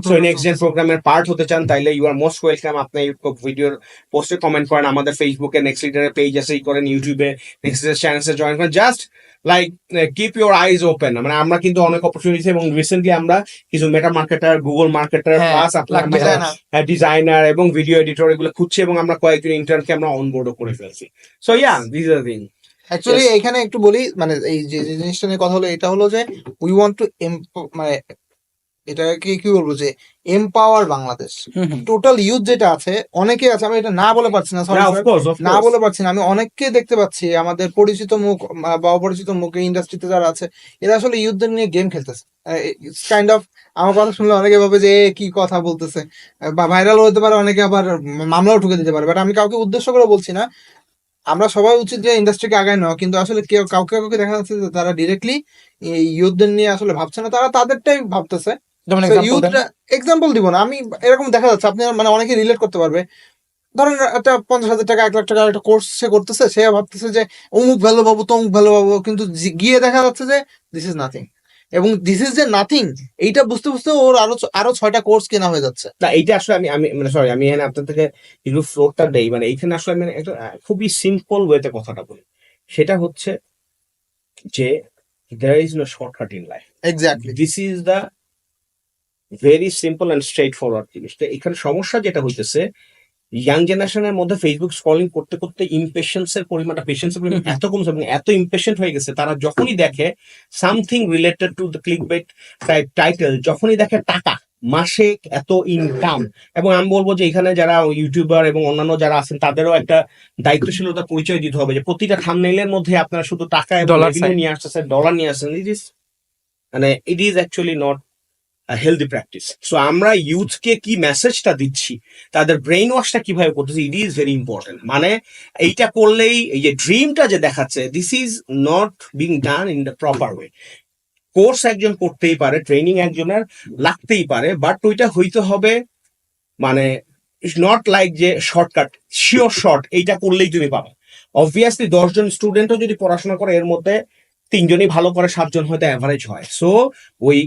সো নেক্সট জেন প্রোগ্রামের পার্ট হতে চান, তাইলে ইউ আর মোস্ট ওয়েলকাম। আপনি ভিডিওর পোস্টে কমেন্ট করেন, আমাদের ফেসবুকে নেক্সট লিডারের পেজ আছে, ই করেন, ইউটিউবে নেক্সট লিডার চ্যানেলে জয়েন করেন, just like keep your eyes open. মানে আমরা কিন্তু অনেক অপরচুনিটি, এবং রিসেন্টলি আমরা কিছু মেটা মার্কেটার, গুগল মার্কেটার, প্লাস আপনার ডিজাইনার এবং ভিডিও এডিটর এগুলো খুঁজছি, এবং আমরা কয়েকজন ইন্টার্নকে আমরা অনবোর্ডও করে ফেলছি। So yeah, this is the thing. Actually এখানে একটু বলি, মানে এই যে জিনিসটা নিয়ে কথা হলো, এটা হলো যে উই ওয়ান্ট টু মানে এটাকে কি বলবো, যে এমপাওয়ার বাংলাদেশ। টোটাল ইউথ যেটা আছে, অনেকে আছে, আমি এটা না বলে পারছি না, না বলে পারছি না, আমি অনেককে দেখতে পাচ্ছি আমাদের পরিচিত মুখ বা অপরিচিত মুখ ইন্ডাস্ট্রিতে যারা আছে, এরা আসলে ইউথদের নিয়ে গেম খেলতেছে। কাইন্ড অফ আমার কথা শুনলে অনেকে ভাবে যে কি কথা বলতেছে, বা ভাইরাল হতে পারে, অনেকে আবার মামলাও ঠুকে দিতে পারে, বাট আমি কাউকে উদ্দেশ্য করে বলছি না। আমরা সবাই উচিত যে ইন্ডাস্ট্রিকে আগায় নেওয়া, কিন্তু আসলে কেউ কাউকে কাউকে দেখা যাচ্ছে যে তারা ডিরেক্টলি এই ইউথদের নিয়ে আসলে ভাবছে না, তারা তাদেরটাই ভাবতেছে। এক্সাম্পল দিব না, আমি এরকম দেখা যাচ্ছে, আপনি মানে অনেকে রিলেট করতে পারবে। ধরেন একটা 50,000 টাকা, 1 লাখ টাকা একটা কোর্স সে করতেছে, সে ভাবতেছে যে অমুক ভ্যালু পাবো, তমুক ভ্যালু পাবো, কিন্তু গিয়ে দেখা যাচ্ছে যে দিস ইজ নাথিং। এবং দিস ইজ যে নাথিং, এইটা বুঝতে বুঝতে ওর আরো 6টা কোর্স কেনা হয়ে যাচ্ছে। না, এইটা আসলে আমি মানে সরি, আমি এখানে আপনার থেকে একটু ফ্লোরটা দেই। মানে এইখানে আসলে আমি একটা খুবই সিম্পল ওয়েতে কথাটা বলি, সেটা হচ্ছে যে there is no shortcut in life. Exactly, This is the very simple and straightforward জিনিস। তো এখানে সমস্যা যেটা হইতেছে, ইয়াং জেনারেশনের মধ্যে ফেসবুক স্ক্রলিং করতে করতে পেশেন্সের পরিমাণ এত কমছে এবং এত ইমপেশেন্ট হয়ে গেছে, তারা যখনই দেখে something related to the click bait title, যখনই দেখে টাকা মাসে এত ইনকাম, এবং আমি বলবো যে এখানে যারা ইউটিউবার এবং অন্যান্য যারা আছেন তাদেরও একটা দায়িত্বশীলতার পরিচয় দিতে হবে যে প্রতিটা থাম্বনেইলের মধ্যে আপনারা শুধু টাকা এবং Dollar revenue sign. নিয়ে আসতেছেন, ডলার নিয়ে আসছেন। ইট is actually not healthy practice. So আমরা ইউথকে কি মেসেজটা দিচ্ছি, তাদের ব্রেইন ওয়াশটা কিভাবে করতেছি, ইট ইজ ভেরি ইম্পর্টেন্ট। মানে এইটা করলেই এই যে ড্রিমটা যে দেখাচ্ছে, this is not being done in the proper way. Course একজন করতেই পারে, ট্রেনিং একজনের লাগতেই পারে, বাট ওইটা হইতে হবে মানে ইটস নট লাইক যে শর্টকাট শিওর শর্ট এইটা করলেই তুমি পাবে। অবভিয়াসলি 10 জন স্টুডেন্টও যদি পড়াশোনা করে এর মধ্যে 3 জনই ভালো করে, 7 জন হয়তো অ্যাভারেজ হয়। সো ওই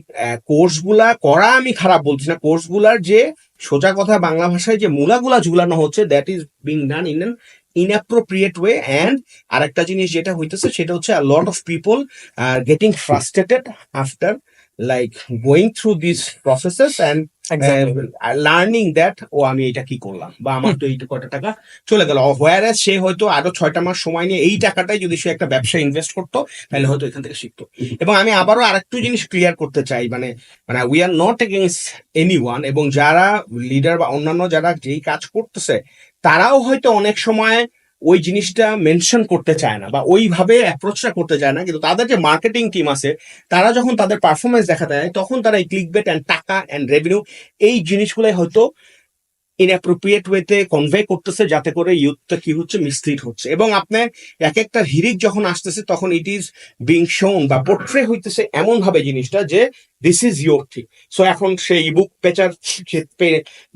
কোর্সগুলা করা আমি খারাপ বলছি না, কোর্সগুলার যে সোজা কথা বাংলা ভাষায় যে মূলাগুলা ঝুলানো হচ্ছে, that is being done in an inappropriate way. And আরেকটা জিনিস যেটা হইতেছে সেটা হচ্ছে a lot of people are getting frustrated after like going through these processes and Exactly. Learning that ও আমি এটা কি করলাম বা আমার তো এইটা কয়টা টাকা চলে গেল, হোয়ার সে হয়তো আরো 6টা মাস সময় নিয়ে এই টাকাটাই যদি সে একটা ব্যবসায় ইনভেস্ট করতো তাহলে হয়তো এখান থেকে শিখতো। এবং আমি আবারও আরেকটু জিনিস ক্লিয়ার করতে চাই, মানে মানে we are not against anyone, এবং যারা লিডার বা অন্যান্য যারা যেই কাজ করতেছে তারাও হয়তো অনেক সময় ওই জিনিসটা মেনশন করতে চায় না বা ওইভাবে অ্যাপ্রোচটা করতে চায় না, কিন্তু তাদের যে মার্কেটিং টিম আছে তারা যখন তাদের পারফরমেন্স দেখাতে যায় তখন তারা এই ক্লিক বেট অ্যান্ড টাকা অ্যান্ড রেভিনিউ এই জিনিসগুলোই হয়তো ইনঅ্যাপ্রোপ্রিয়েট ওয়েতে কনভে করতেছে, যাতে করে ইউথটা কি হচ্ছে মিসলিড হচ্ছে। এবং আপনার এক একটা হিরিক যখন আসতেছে তখন ইট ইজ বিং শোন বা পোর্ট্রে হইতেছে এমন ভাবে জিনিসটা যে this is your thing. So এখন সে ইবুক পেচার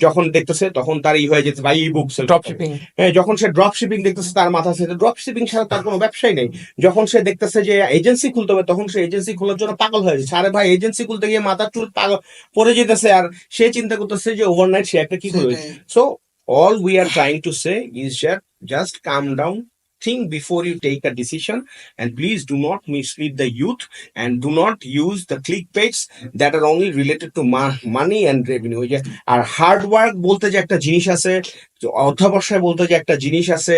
যখন দেখতেছে তখন তার হয়ে যেতে ভাই ইবুক ড্রপ শিপিং, যখন সে ড্রপ শিপিং দেখতেছে তার মাথা সে ড্রপ শিপিং ছাড়া তার কোনো ব্যবসাই নেই। যখন সে দেখতেছে যে এজেন্সি খুলতে হবে তখন সে এজেন্সি খোলার জন্য পাগল হয়ে যাচ্ছে। আরে ভাই এজেন্সি খুলতে গিয়ে মাথার চুল পাগল পড়ে যেতেছে, আর সে চিন্তা করতেছে যে ওভারনাইট সে একটা কি করবে। So all we are trying to say is that just calm down, think before you take a decision, and please do not mislead the youth and do not use the clickbaits that are only related to money and revenue. আর হার্ড ওয়ার্ক বলতে যে একটা জিনিস আছে, অধ্যবসায় বলতে যে একটা জিনিস আছে,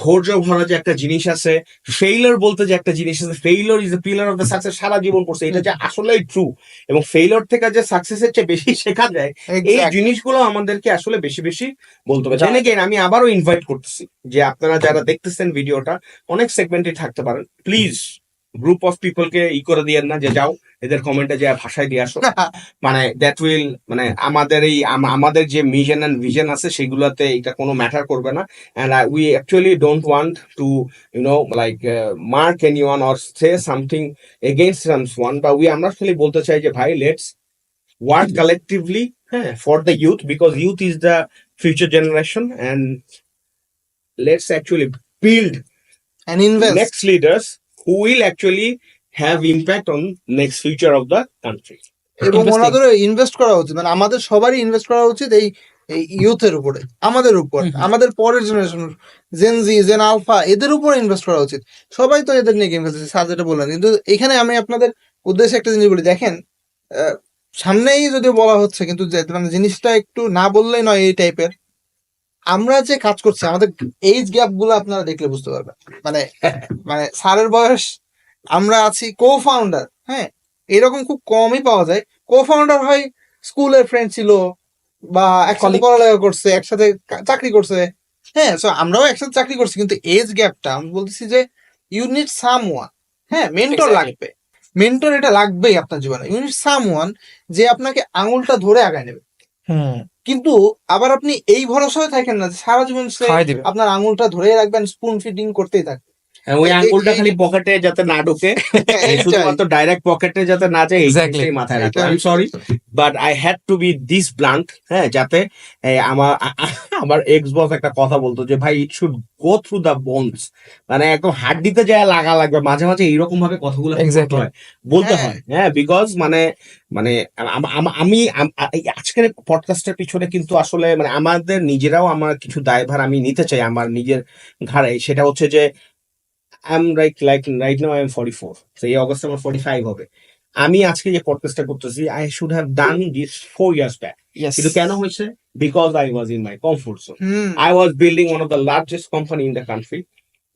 ধৈর্য ভরা যে একটা জিনিস আছে, ফেইলার বলতে যে একটা জিনিস আছে, failure is the pillar of the success, সারা জীবন করছে এটা যে আসলেই ট্রু। এবং ফেইলার থেকে যে সাকসেসের চেয়ে বেশি শেখা যায় এই জিনিসগুলো আমাদেরকে আসলে বেশি বেশি বলতে হবে। জানেন কি, আমি আবারও ইনভাইট করতেছি যে আপনারা যারা দেখতেছেন ভিডিওটা অনেক সেগমেন্টে থাকতে পারেন, প্লিজ গ্রুপ অফ পিপলকে করে দিয়েন না যে যাও এদের কমেন্টে যে ভাষায় দিয়ে আসো। মানে দ্যাট উইল মানে আমাদের এই আমাদের যে মিশন এন্ড ভিশন আছে সেগুলোতে এটা কোনো ম্যাটার করবে না। And we actually don't want to like mark anyone or say something against someone, বা আমরা খালি বলতে চাই যে ভাই লেটস ওয়ার্ক কালেকটিভলি, হ্যাঁ, for the youth, because youth is the future generation, and let's actually build and invest. next leaders who will actually have impact on next future of the country. এবং Investing. ওনাদের ইনভেস্ট করা উচিত, মানে আমাদের সবারই ইনভেস্ট করা উচিত এই ইউথের উপরে, আমাদের উপর, আমাদের পরের জেনারেশন জেনজি জেন আলফা এদের উপর ইনভেস্ট করা উচিত। সবাই তো এদের নিয়ে গেম খেলতেছে, স্যার যেটা বললেন। কিন্তু এখানে আমি আপনাদের উদ্দেশ্যে একটা জিনিস বলি, দেখেন সামনেই যদিও বলা হচ্ছে কিন্তু মানে জিনিসটা একটু না বললেই নয় এই টাইপের। আমরা যে কাজ করছি আমাদের এইজ গ্যাপ গুলো আপনারা দেখলে বুঝতে পারবেন। মানে মানে স্যারের বয়স, আমরা আছি কো ফাউন্ডার, হ্যাঁ, এরকম খুব কমই পাওয়া যায়। কো ফাউন্ডার হয় স্কুলের ফ্রেন্ড ছিল বা একসাথে পড়ালেখা করছে, একসাথে চাকরি করছে, হ্যাঁ। সো আমরাও একসাথে চাকরি করছি, কিন্তু এজ গ্যাপটা আমি বলতেছি যে ইউ নিড সামওয়ান, হ্যাঁ, মেন্টর লাগবে। মেন্টর এটা লাগবেই আপনার জীবনে। ইউ নিড সামওয়ান যে আপনাকে আঙুলটা ধরে আগায় নেবে। কিন্তু আবার আপনি এই ভরসায় থাকেন না যে সারা জীবন সে আপনার আঙুলটা ধরে রাখবেন, স্পুন ফিডিং করতেই থাকবে। ওই আঙ্গুলটা খালি পকেটে যাতে না ঢোকে, শুধুমাত্র ডাইরেক্ট পকেটে যাতে না যায়, এই মাথায় রাখো। I am sorry but I had to be this blunt, হ্যাঁ, যাতে আমার এক্স বস একটা কথা বলতো যে ভাই it should go through the bones, মানে একদম হাড্ডিতে যায় লাগা লাগবে। মাঝে মাঝে এইরকম ভাবে কথাগুলো বলতে হয়, হ্যাঁ, বিকজ মানে মানে আমি আজকের পডকাস্টের পিছনে কিন্তু আসলে মানে আমাদের নিজেরাও আমার কিছু দায়ভার আমি নিতে চাই আমার নিজের ঘাড়ে। সেটা হচ্ছে যে I'm like right now I'm 44, so এই অগস্টে আমার 45 হবে। আমি আজকে যে পডকাস্টটা করতেছি, I should have done this 4 years back. Yes. কিন্তু কেন হয়েছে? Because I was in my comfort zone. Hmm I was building one of the largest company in the country.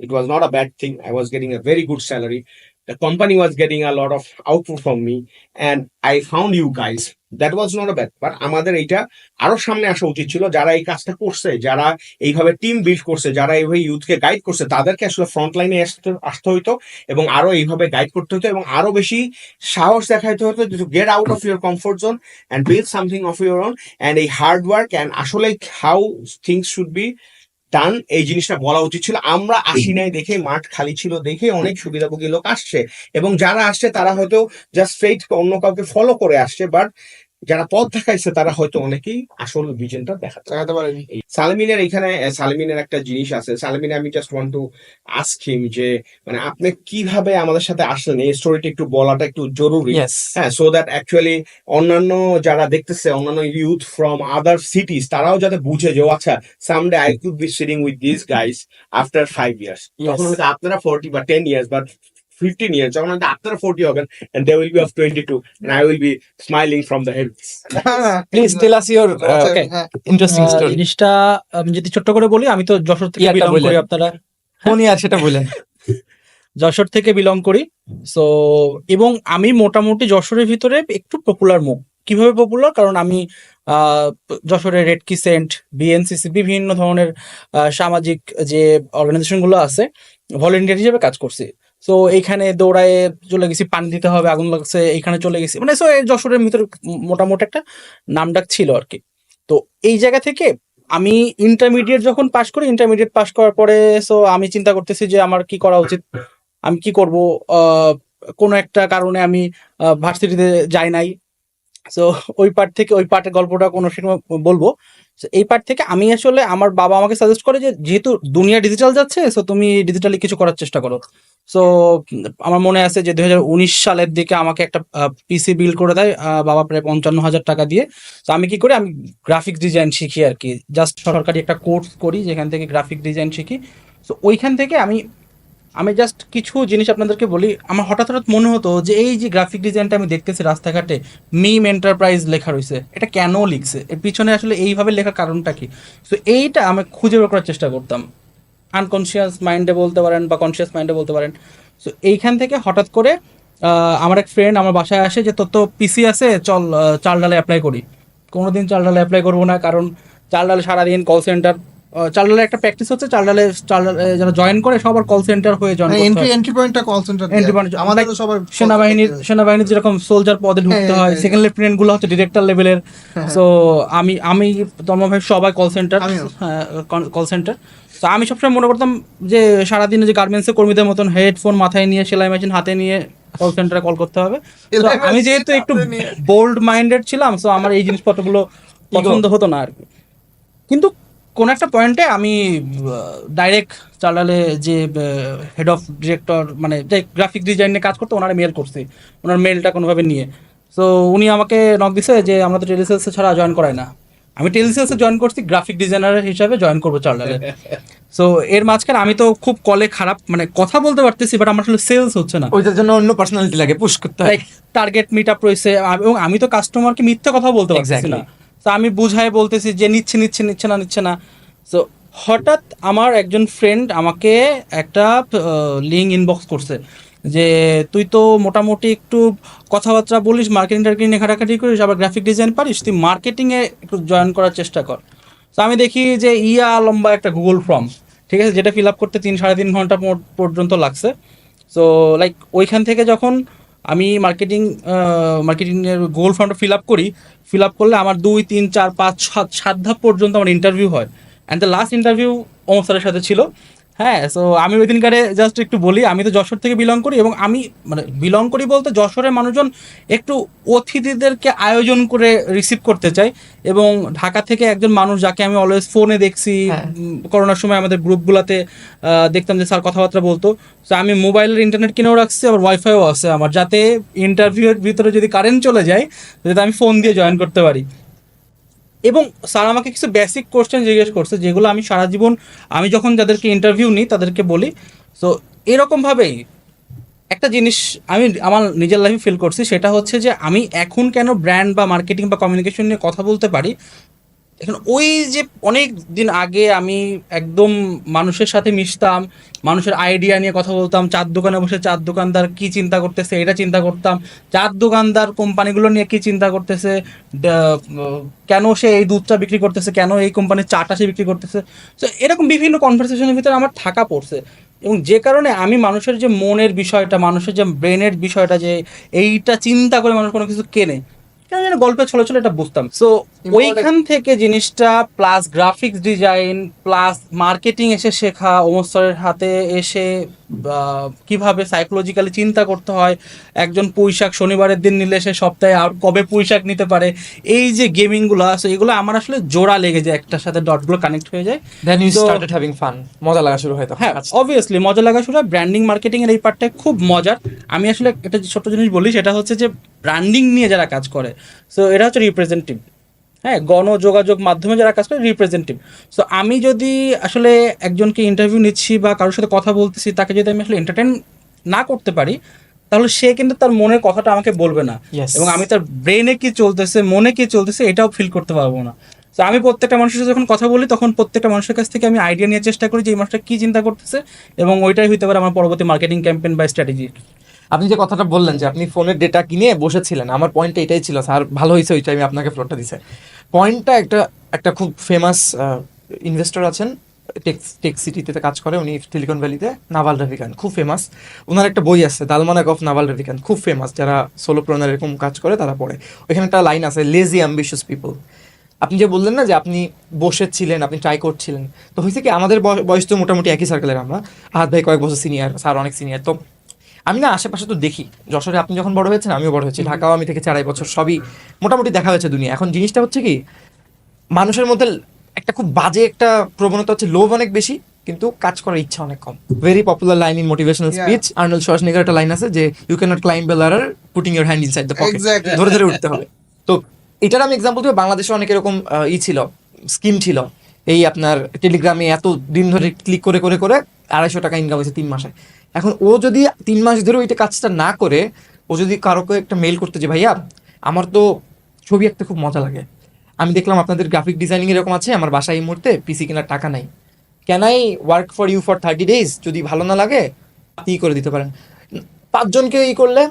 It was not a bad thing. I was getting a very good salary. The company was getting a lot of output from me, and I found you guys. That was not a bad. But আমাদের এইটা আরো সামনে আসা উচিত ছিল। যারা এই কাজটা করছে, যারা এইভাবে টিম বিল্ড করছে, যারা এইভাবে ইউথকে গাইড করছে, তাদেরকে আসলে ফ্রন্ট লাইনে আসতে হইতো এবং আরো এইভাবে গাইড করতে হতো এবং আরো বেশি সাহস দেখাইতে হতো to get out of your comfort zone and build something of your own, and এই হার্ড ওয়ার্ক অ্যান্ড আসলে how things should be done, এই জিনিসটা বলা উচিত ছিল। আমরা আসি নাই দেখে, মাঠ খালি ছিল দেখে অনেক সুবিধাভোগী লোক আসছে, এবং যারা আসছে তারা হয়তো জাস্ট স্ট্রেইট অন্য কাউকে ফলো করে আসছে, বাট যারা পথ দেখাইছে তারা হয়তো অনেকেই আসল ভিশনটা দেখাতে পারেনি। সালমিনের এখানে সালমিনের একটা জিনিস আছে। সালমিনে আমি just want to ask him যে মানে আপনি কিভাবে আমাদের সাথে আসলেন, এই স্টোরিটা একটু বলাটা একটু জরুরি। Yes. হ্যাঁ, সো দ্যাট অ্যাকচুয়ালি অন্যান্য যারা দেখতেছে, অন্যান্য ইউথ ফ্রম আদার সিটিজ, তারাও যাতে বুঝে যে ও আচ্ছা, someday I could be sitting with this guys after 5 years. তখন হয়তো আপনারা 40 বা 10 years বা 15 years, যখন হয়তো আপনারা 40 হবেন, and they will be of 22, and I will be smiling from the heavens. Please tell us your Okay. interesting story. জিনিসটা আমি যদি ছোট্ট করে বলি, আমি তো যশোর থেকে ইয়াটা বিলং বললেন। করি, আপনারা কোনি আর সেটা বলেন। যশোর থেকে বিলং করি। সো এবং আমি মোটামুটি যশোরের ভিতরে একটু পপুলার মুখ। কিভাবে পপুলার? কারণ আমি যশোরের রেড ক্রিসেন্ট, বিএনসিসি, বিভিন্ন ধরনের সামাজিক যে অর্গানাইজেশন গুলো আছে, ভলেন্টিয়ার হিসেবে কাজ করছি। সো এইখানে দৌড়ায় চলে গেছি, পানি দিতে হবে, আগুন লাগছে, এইখানে চলে গেছি, মানে সো যশোরের ভিতরে মোটামুটি একটা নামডাক ছিল আর কি। তো এই জায়গা থেকে আমি ইন্টারমিডিয়েট যখন পাশ করি, ইন্টারমিডিয়েট পাশ করার পরে সো আমি চিন্তা করতেছি যে আমার কি করা উচিত, আমি কি করব। কোনো একটা কারণে আমি ভার্সিটিতে যাই নাই। সো ওই পার্টের গল্পটা কোনো সময় বলবো। So, এই পার্ট থেকে আমি আসলে, আমার বাবা আমাকে সাজেস্ট করে যে যেহেতু দুনিয়া ডিজিটাল যাচ্ছে, সো তুমি ডিজিটালি কিছু করার চেষ্টা করো। সো আমার মনে আছে যে 2019 সালের দিকে আমাকে একটা পিসি বিল্ড করে দেয় বাবা, প্রায় 55,000 টাকা দিয়ে। তো আমি কি করি, আমি গ্রাফিক্স ডিজাইন শিখি আর কি, জাস্ট সরকারি একটা কোর্স করি যেখান থেকে গ্রাফিক ডিজাইন শিখি। সো ওইখান থেকে আমি জাস্ট কিছু জিনিস আপনাদেরকে বলি। আমার হঠাৎ মনে হতো যে এই যে গ্রাফিক ডিজাইনটা আমি দেখতেছি রাস্তাঘাটে, মিম এন্টারপ্রাইজ লেখা রয়েছে, এটা কেন লিখছে, এর পিছনে আসলে এইভাবে লেখার কারণটা কি। সো এইটা আমি খুঁজে বের করার চেষ্টা করতাম, আনকনসিয়াস মাইন্ডে বলতে পারেন বা কনসিয়াস মাইন্ডে বলতে পারেন। সো এইখান থেকে হঠাৎ করে আমার এক ফ্রেন্ড আমার বাসায় আসে যে তোর তো পিসি আছে, চল চাল ডালে অ্যাপ্লাই করি। কোনোদিন চাল ডালে অ্যাপ্লাই করবো না, কারণ চাল ডালে সারাদিন কল সেন্টার, চাল ডালে একটা প্র্যাকটিস হচ্ছে, চাল ডালে যারা জয়েন করে সবার কল সেন্টার হয়ে জয়েন করতে হয়। এন্ট্রি পয়েন্টটা কল সেন্টার, Entry point, আমাদের like সবার সেনাবাহিনীর যেরকম সোলজার পদে ঢুকতে হয়, সেকেন্ড লেফটেন্যান্ট গুলো হচ্ছে ডিরেক্টর লেভেলের। সো আমি তন্ময় ভাই সবাই কল সেন্টার, কল সেন্টার। তো আমি সবসময় মনে করতাম যে সারাদিনে যে গার্মেন্টসের কর্মীদের মতন হেডফোন মাথায় নিয়ে, সেলাই মেশিন হাতে নিয়ে কল সেন্টারে কল করতে হবে। তো আমি যেহেতু একটু বোল্ড মাইন্ডেড ছিলাম, সো আমার এই জিনিসপত্রগুলো পছন্দ হতো না আর কি। কিন্তু কোন একটা পয়েন্টে আমি ডাইরেক্ট চালালে যে হেড অফ ডিরেক্টর, মানে যে গ্রাফিক ডিজাইন নিয়ে কাজ করতো, ওনারা মেল করছি, ওনার মেলটা কোনোভাবে নিয়ে। সো উনি আমাকে নক দিছে যে আমরা তো টেলিসেলসে ছাড়া জয়েন করাই না। আমি টেলিসেলসে জয়েন করছি, গ্রাফিক ডিজাইনার হিসাবে জয়েন করবো চালালে। সো এর মাঝখানে আমি তো খুব কলে খারাপ, মানে কথা বলতে পারতেছি, বাট আমার আসলে সেলস হচ্ছে না। ওইটার জন্য অন্য পার্সোনালিটি লাগে, পুশ করতে হয়। লাইক টার্গেট মিট আপ রয়েছে, এবং আমি তো কাস্টমারকে মিথ্যা কথা বলতে পারতেছি না। তো আমি বুঝাই বলতেছি যে নিচ্ছে না। সো হঠাৎ আমার একজন ফ্রেন্ড আমাকে একটা লিঙ্ক ইনবক্স করছে যে তুই তো মোটামুটি একটু কথাবার্তা বলিস, মার্কেটিং ঘাটাঘাটি করিস, আবার গ্রাফিক ডিজাইন পারিস, তুই মার্কেটিংয়ে একটু জয়েন করার চেষ্টা কর। তো আমি দেখি যে লম্বা একটা গুগল ফর্ম, ঠিক আছে, যেটা ফিল আপ করতে 3-3.5 ঘন্টা পর্যন্ত লাগছে। সো লাইক ওইখান থেকে যখন আমি মার্কেটিংয়ের গুগল ফর্মটা ফিল আপ করলে আমার 2, 3, 4, 5, 7 ধাপ পর্যন্ত আমার ইন্টারভিউ হয়। And the last interview Omar স্যারের সাথে ছিল। হ্যাঁ, সো আমি ওই দিনকারে জাস্ট একটু বলি, আমি তো যশোর থেকে বিলং করি, এবং আমি মানে বিলং করি বলতে যশোরের মানুষজন একটু অতিথিদেরকে আয়োজন করে রিসিভ করতে চাই। এবং ঢাকা থেকে একজন মানুষ যাকে আমি অলওয়েজ ফোনে দেখছি, করোনার সময় আমাদের গ্রুপগুলোতে দেখতাম যে স্যার কথাবার্তা বলতো। সো আমি মোবাইলের ইন্টারনেট কিনেও রাখছি, আবার ওয়াইফাইও আছে আমার, যাতে ইন্টারভিউয়ের ভিতরে যদি কারেন্ট চলে যায়, যাতে আমি ফোন দিয়ে জয়েন করতে পারি। এবং স্যার আমাকে কিছু বেসিক কোশ্চেন জিজ্ঞেস করছে, যেগুলো আমি সারা জীবন আমি যখন যাদেরকে ইন্টারভিউ নিই তাদেরকে বলি। সো এরকমভাবেই একটা জিনিস আমি আমার নিজের লাইফে ফিল করছি, সেটা হচ্ছে যে আমি এখন কেন ব্র্যান্ড বা মার্কেটিং বা কমিউনিকেশন নিয়ে কথা বলতে পারি। এখন ওই যে অনেক দিন আগে আমি একদম মানুষের সাথে মিশতাম, মানুষের আইডিয়া নিয়ে কথা বলতাম, চার দোকানে বসে চার দোকানদার কি চিন্তা করতেছে এটা চিন্তা করতাম, চার দোকানদার কোম্পানিগুলো নিয়ে কি চিন্তা করতেছে, কেন সে এই দুধটা বিক্রি করতেছে, কেন এই কোম্পানির চাটা সে বিক্রি করতেছে। তো এরকম বিভিন্ন কনভারসেশনের ভিতরে আমার থাকা পড়ছে, এবং যে কারণে আমি মানুষের যে মনের বিষয়টা, মানুষের যে ব্রেনের বিষয়টা, যে এইটা চিন্তা করে মানুষ কোনো কিছু কেনে, কেন যেন গল্পে ছলে ছলে এটা বুঝতাম। সো ওইখান থেকে জিনিসটা plus graphics design plus marketing এসে শেখা, ওমর স্যারের হাতে এসে কিভাবে সাইকোলজিক্যালি চিন্তা করতে হয়, একজন পুঁইশাক শনিবারের দিন নিলে সে সপ্তাহে আর কবে পুঁইশাক নিতে পারে, এই যে গেমিংগুলো আছে এগুলো আমার আসলে জোড়া লেগে যায়, একটার সাথে ডটগুলো কানেক্ট হয়ে যায়। Then you So- started having fun, মজা লাগা শুরু হয় তখন। হ্যাঁ, অবভিয়াসলি মজা লাগা শুরু হয়। ব্র্যান্ডিং মার্কেটিং এর এই পার্টটা খুব মজার। আমি আসলে একটা ছোট জিনিস বলি, সেটা হচ্ছে যে ব্র্যান্ডিং নিয়ে যারা কাজ করে, সো এটা হচ্ছে রিপ্রেজেন্টেটিভ। হ্যাঁ, গণযোগাযোগ মাধ্যমে যারা কাজ করে রিপ্রেজেন্টেটিভ। সো আমি যদি আসলে একজনকে ইন্টারভিউ নিচ্ছি বা কারোর সাথে কথা বলতেছি, তাকে যদি আমি আসলে এন্টারটেইন না করতে পারি, তাহলে সে কিন্তু তার মনের কথাটা আমাকে বলবে না, Yes. এবং আমি তার ব্রেনে কি চলতেছে, মনে কি চলতেছে, এটাও ফিল করতে পারবো না। তো আমি প্রত্যেকটা মানুষের সাথে যখন কথা বলি, তখন প্রত্যেকটা মানুষের কাছ থেকে আমি আইডিয়া নিয়ে চেষ্টা করি যে এই মানুষটা কি চিন্তা করতেছে, এবং ওইটাই হইতে পারে আমার পরবর্তী মার্কেটিং ক্যাম্পেইন বা স্ট্র্যাটেজি। আপনি যে কথাটা বললেন যে আপনি ফোনের ডেটা কিনে বসেছিলেন, আমার পয়েন্টটা এটাই ছিল স্যার, ভালো হয়েছে ওইটা আমি আপনাকে ফ্লোরটা দিছে। পয়েন্টটা একটা খুব ফেমাস ইনভেস্টর আছেন, টেক সিটিতে কাজ করে উনি, সিলিকন ভ্যালিতে, নাভাল রাভিকান, খুব ফেমাস। ওনার একটা বই আছে দালমানাক অফ নাভাল রাভিকান, খুব ফেমাস, যারা সোলোপ্রনার এরকম কাজ করে তারা পড়ে। ওইখানে একটা লাইন আছে, লেজি অ্যাম্বিশিয়াস পিপল। আপনি যে বললেন না যে আপনি বসেছিলেন, আপনি ট্রাই করছিলেন, তো হয়েছে কি আমাদের বয়স তো মোটামুটি একই সার্কেলের, আমরা আহাত ভাই কয়েক বছর সিনিয়র, স্যার অনেক সিনিয়র। তো আমি না আশেপাশে তো দেখি, যশোরে আপনি যখন বড় হয়েছেন আমিও বড় হয়েছি, ঢাকাও আমি থেকে 4.5 বছর, সবই মোটামুটি দেখা হয়েছে দুনিয়া। এখন জিনিসটা হচ্ছে কি, মানুষের মধ্যে একটা খুব বাজে একটা প্রবণতা হচ্ছে, লোভ অনেক বেশি কিন্তু কাজ করার ইচ্ছা অনেক কম। Very popular line in motivational Yeah. Speech, Arnold Schwarzenegger একটা লাইন আছে যে you can not climb a ladder putting your hand inside the pocket, Exactly. ধরে ধরে উঠতে হবে। তো এটার আমি এক্সাম্পল দেবো, বাংলাদেশে অনেক এরকম ছিল, স্কিম ছিল, এই আপনার টেলিগ্রামে এত দিন ধরে ক্লিক করে করে করে 250 টাকা ইনকাম হয়েছে 3 মাসে। এখন ও যদি 3 মাস ধরে ওইটা কাজটা না করে, ও যদি কারোকে একটা মেল করতে, যে ভাইয়া আমার তো ছবি আঁকতে খুব মজা লাগে, আমি দেখলাম আপনাদের গ্রাফিক ডিজাইনিং এরকম আছে, আমার বাসায় এই মুহূর্তে পিসি কেনার টাকা নাই, can I work for you for 30 days, যদি ভালো না লাগে আপনি করে দিতে পারেন। 5 জনকে ই করলে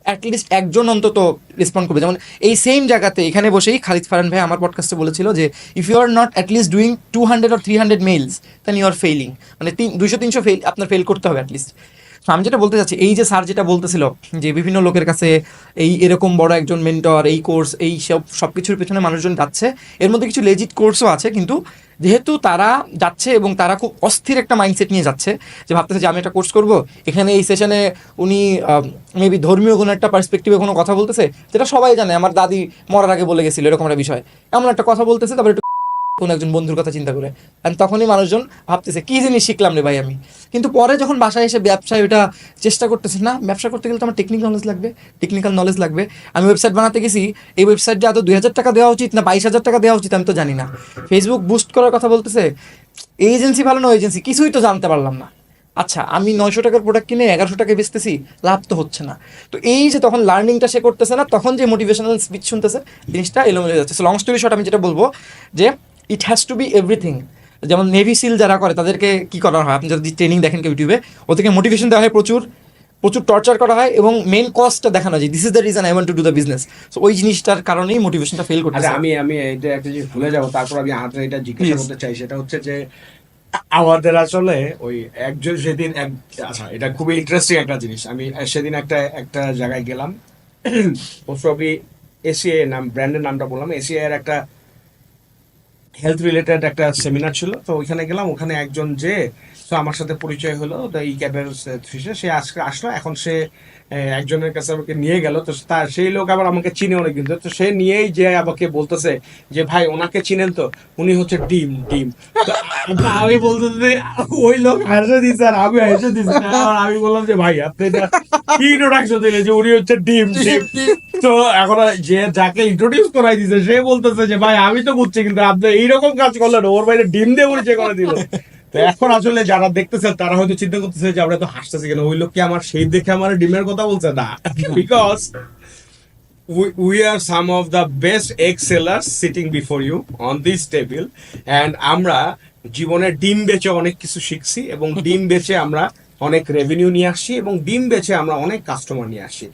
অ্যাটলিস্ট একজন অন্তত রেসপন্ড করবে। যেমন এই সেম জায়গাতে এখানে বসেই খালিদ ফারহান ভাই আমার পডকাস্টে বলেছিল যে if you are not at least doing 200 or 300 mails then you are failing, মানে 200-300 ফেল আপনার ফেল করতে হবে অ্যাটলিস্ট। তো আমি যেটা বলতে চাচ্ছি, এই যে স্যার যেটা বলতেছিল যে বিভিন্ন লোকের কাছে এই এরকম বড় একজন মেন্টর, এই কোর্স, এই সব কিছুর পেছনে মানুষজন যাচ্ছে, এর মধ্যে কিছু লেজিট কোর্সও আছে, কিন্তু যেহেতু তারা যাচ্ছে এবং তারা খুব অস্থির একটা মাইন্ডসেট নিয়ে যাচ্ছে, যে ভাবতেছে যে আমি একটা কোর্স করব, এখানে এই সেশনে উনি মেবি ধর্মীয় কোনো একটা পার্সপেক্টিভে কোনো কথা বলতেছে, যেটা সবাই জানে, আমার দাদি মরার আগে বলে গেছিল এরকম একটা বিষয়, এমন একটা কথা বলতেছে, তারপরে একটু কোনো একজন বন্ধুর কথা চিন্তা করে, আর তখনই মানুষজন ভাবতেছে কি জিনিস শিখলাম রে ভাই আমি। কিন্তু পরে যখন বাসায় এসে ব্যবসায় ওইটা চেষ্টা করতেছে, না ব্যবসা করতে গেলে তো আমার টেকনিক্যাল নলেজ লাগবে। আমি ওয়েবসাইট বানাতে গেছি, এই ওয়েবসাইটে এত 2,000 টাকা দেওয়া উচিত না 22,000 টাকা দেওয়া উচিত আমি তো জানি না। ফেসবুক বুস্ট করার কথা বলতেছে, এজেন্সি ভালো না এজেন্সি কিছুই তো জানতে পারলাম না। আচ্ছা আমি 900 টাকার প্রোডাক্ট কিনে 1100 টাকায় বেচতেছি, লাভ তো হচ্ছে না। তো এই যে তখন লার্নিংটা সে করতেছে না, তখন যে মোটিভেশনাল স্পিচ শুনতেছে, জিনিসটা এলোমেলো হয়ে যাচ্ছে। সো লং স্টোরি শর্ট আমি যেটা বলবো যে it has to be everything. যেমন নেভি সিল যারা করে তাদেরকে কি করা হয়, আপনি যদি ট্রেনিং দেখেন ইউটিউবে, ওদেরকে মোটিভেশন দেওয়া হয়, প্রচুর টর্চার করা হয়, এবং মেইন কজটা দেখানো যায়, this is the reason I want to do the business. So ওই জিনিসটার কারণেই মোটিভেশনটা ফেল করতেছে। আচ্ছা আমি এটা একটা জিনিস ভুলে যাবো, তারপর আমি হাতে এটা জিজ্ঞাসা করতে চাই, সেটা হচ্ছে যে আমাদের আসলে ওই একজন সেদিন আচ্ছা এটা খুবই ইন্টারেস্টিং একটা জিনিস। আমি সেদিন একটা জায়গায় গেলাম, প্রবলি এসিআই নাম, ব্র্যান্ডের নামটা বললাম, এসিআই এর একটা হেলথ রিলেটেড একটা সেমিনার ছিল। তো ওইখানে গেলাম, ওখানে একজন যে তো আমার সাথে পরিচয় হলো, তো এই ক্যাবের সে আজকে আসলো, এখন সে একজনের কাছে আমাকে নিয়ে গেল। তো সেই লোক আবার আমাকে চিনে অনেকদিন ধরে, তো সে নিয়েই যে আমাকে বলতেছে যে ভাই ওনাকে চিনেন তো, উনি হচ্ছে ডিম। তো আমি বলতেছি, ওই লোক হেসে দিচ্ছে আর আমি হেসে দিচ্ছি, আর আমি বললাম যে ভাই আপনি কি ইন্ট্রোডাকশন দিলেন যে উনি হচ্ছে ডিম। তো এখন যে যাকে ইন্ট্রোডিউস করাই দিছে সে বলতেছে যে ভাই আমি তো বুঝছি, কিন্তু আপনি এইরকম কাজ করলেন, ওর বাইরে ডিম দিয়ে পরিচয় করে দিল। তো এখন আসলে যারা দেখতেছেন তারা হয়তো চিন্তা করতেছে যে আমরা তো হাসতেছি কেন, ওই লোক কি আমার সেই দেখে আমার ডিমের কথা বলছে না, because we are some of the best egg sellers sitting before you on this table, and আমরা জীবনে ডিম বেচে অনেক কিছু শিখছি এবং ডিম বেচে আমরা অনেক রেভিনিউ নিয়ে আসছি এবং ডিম বেচে আমরা অনেক কাস্টমার নিয়ে আসছি।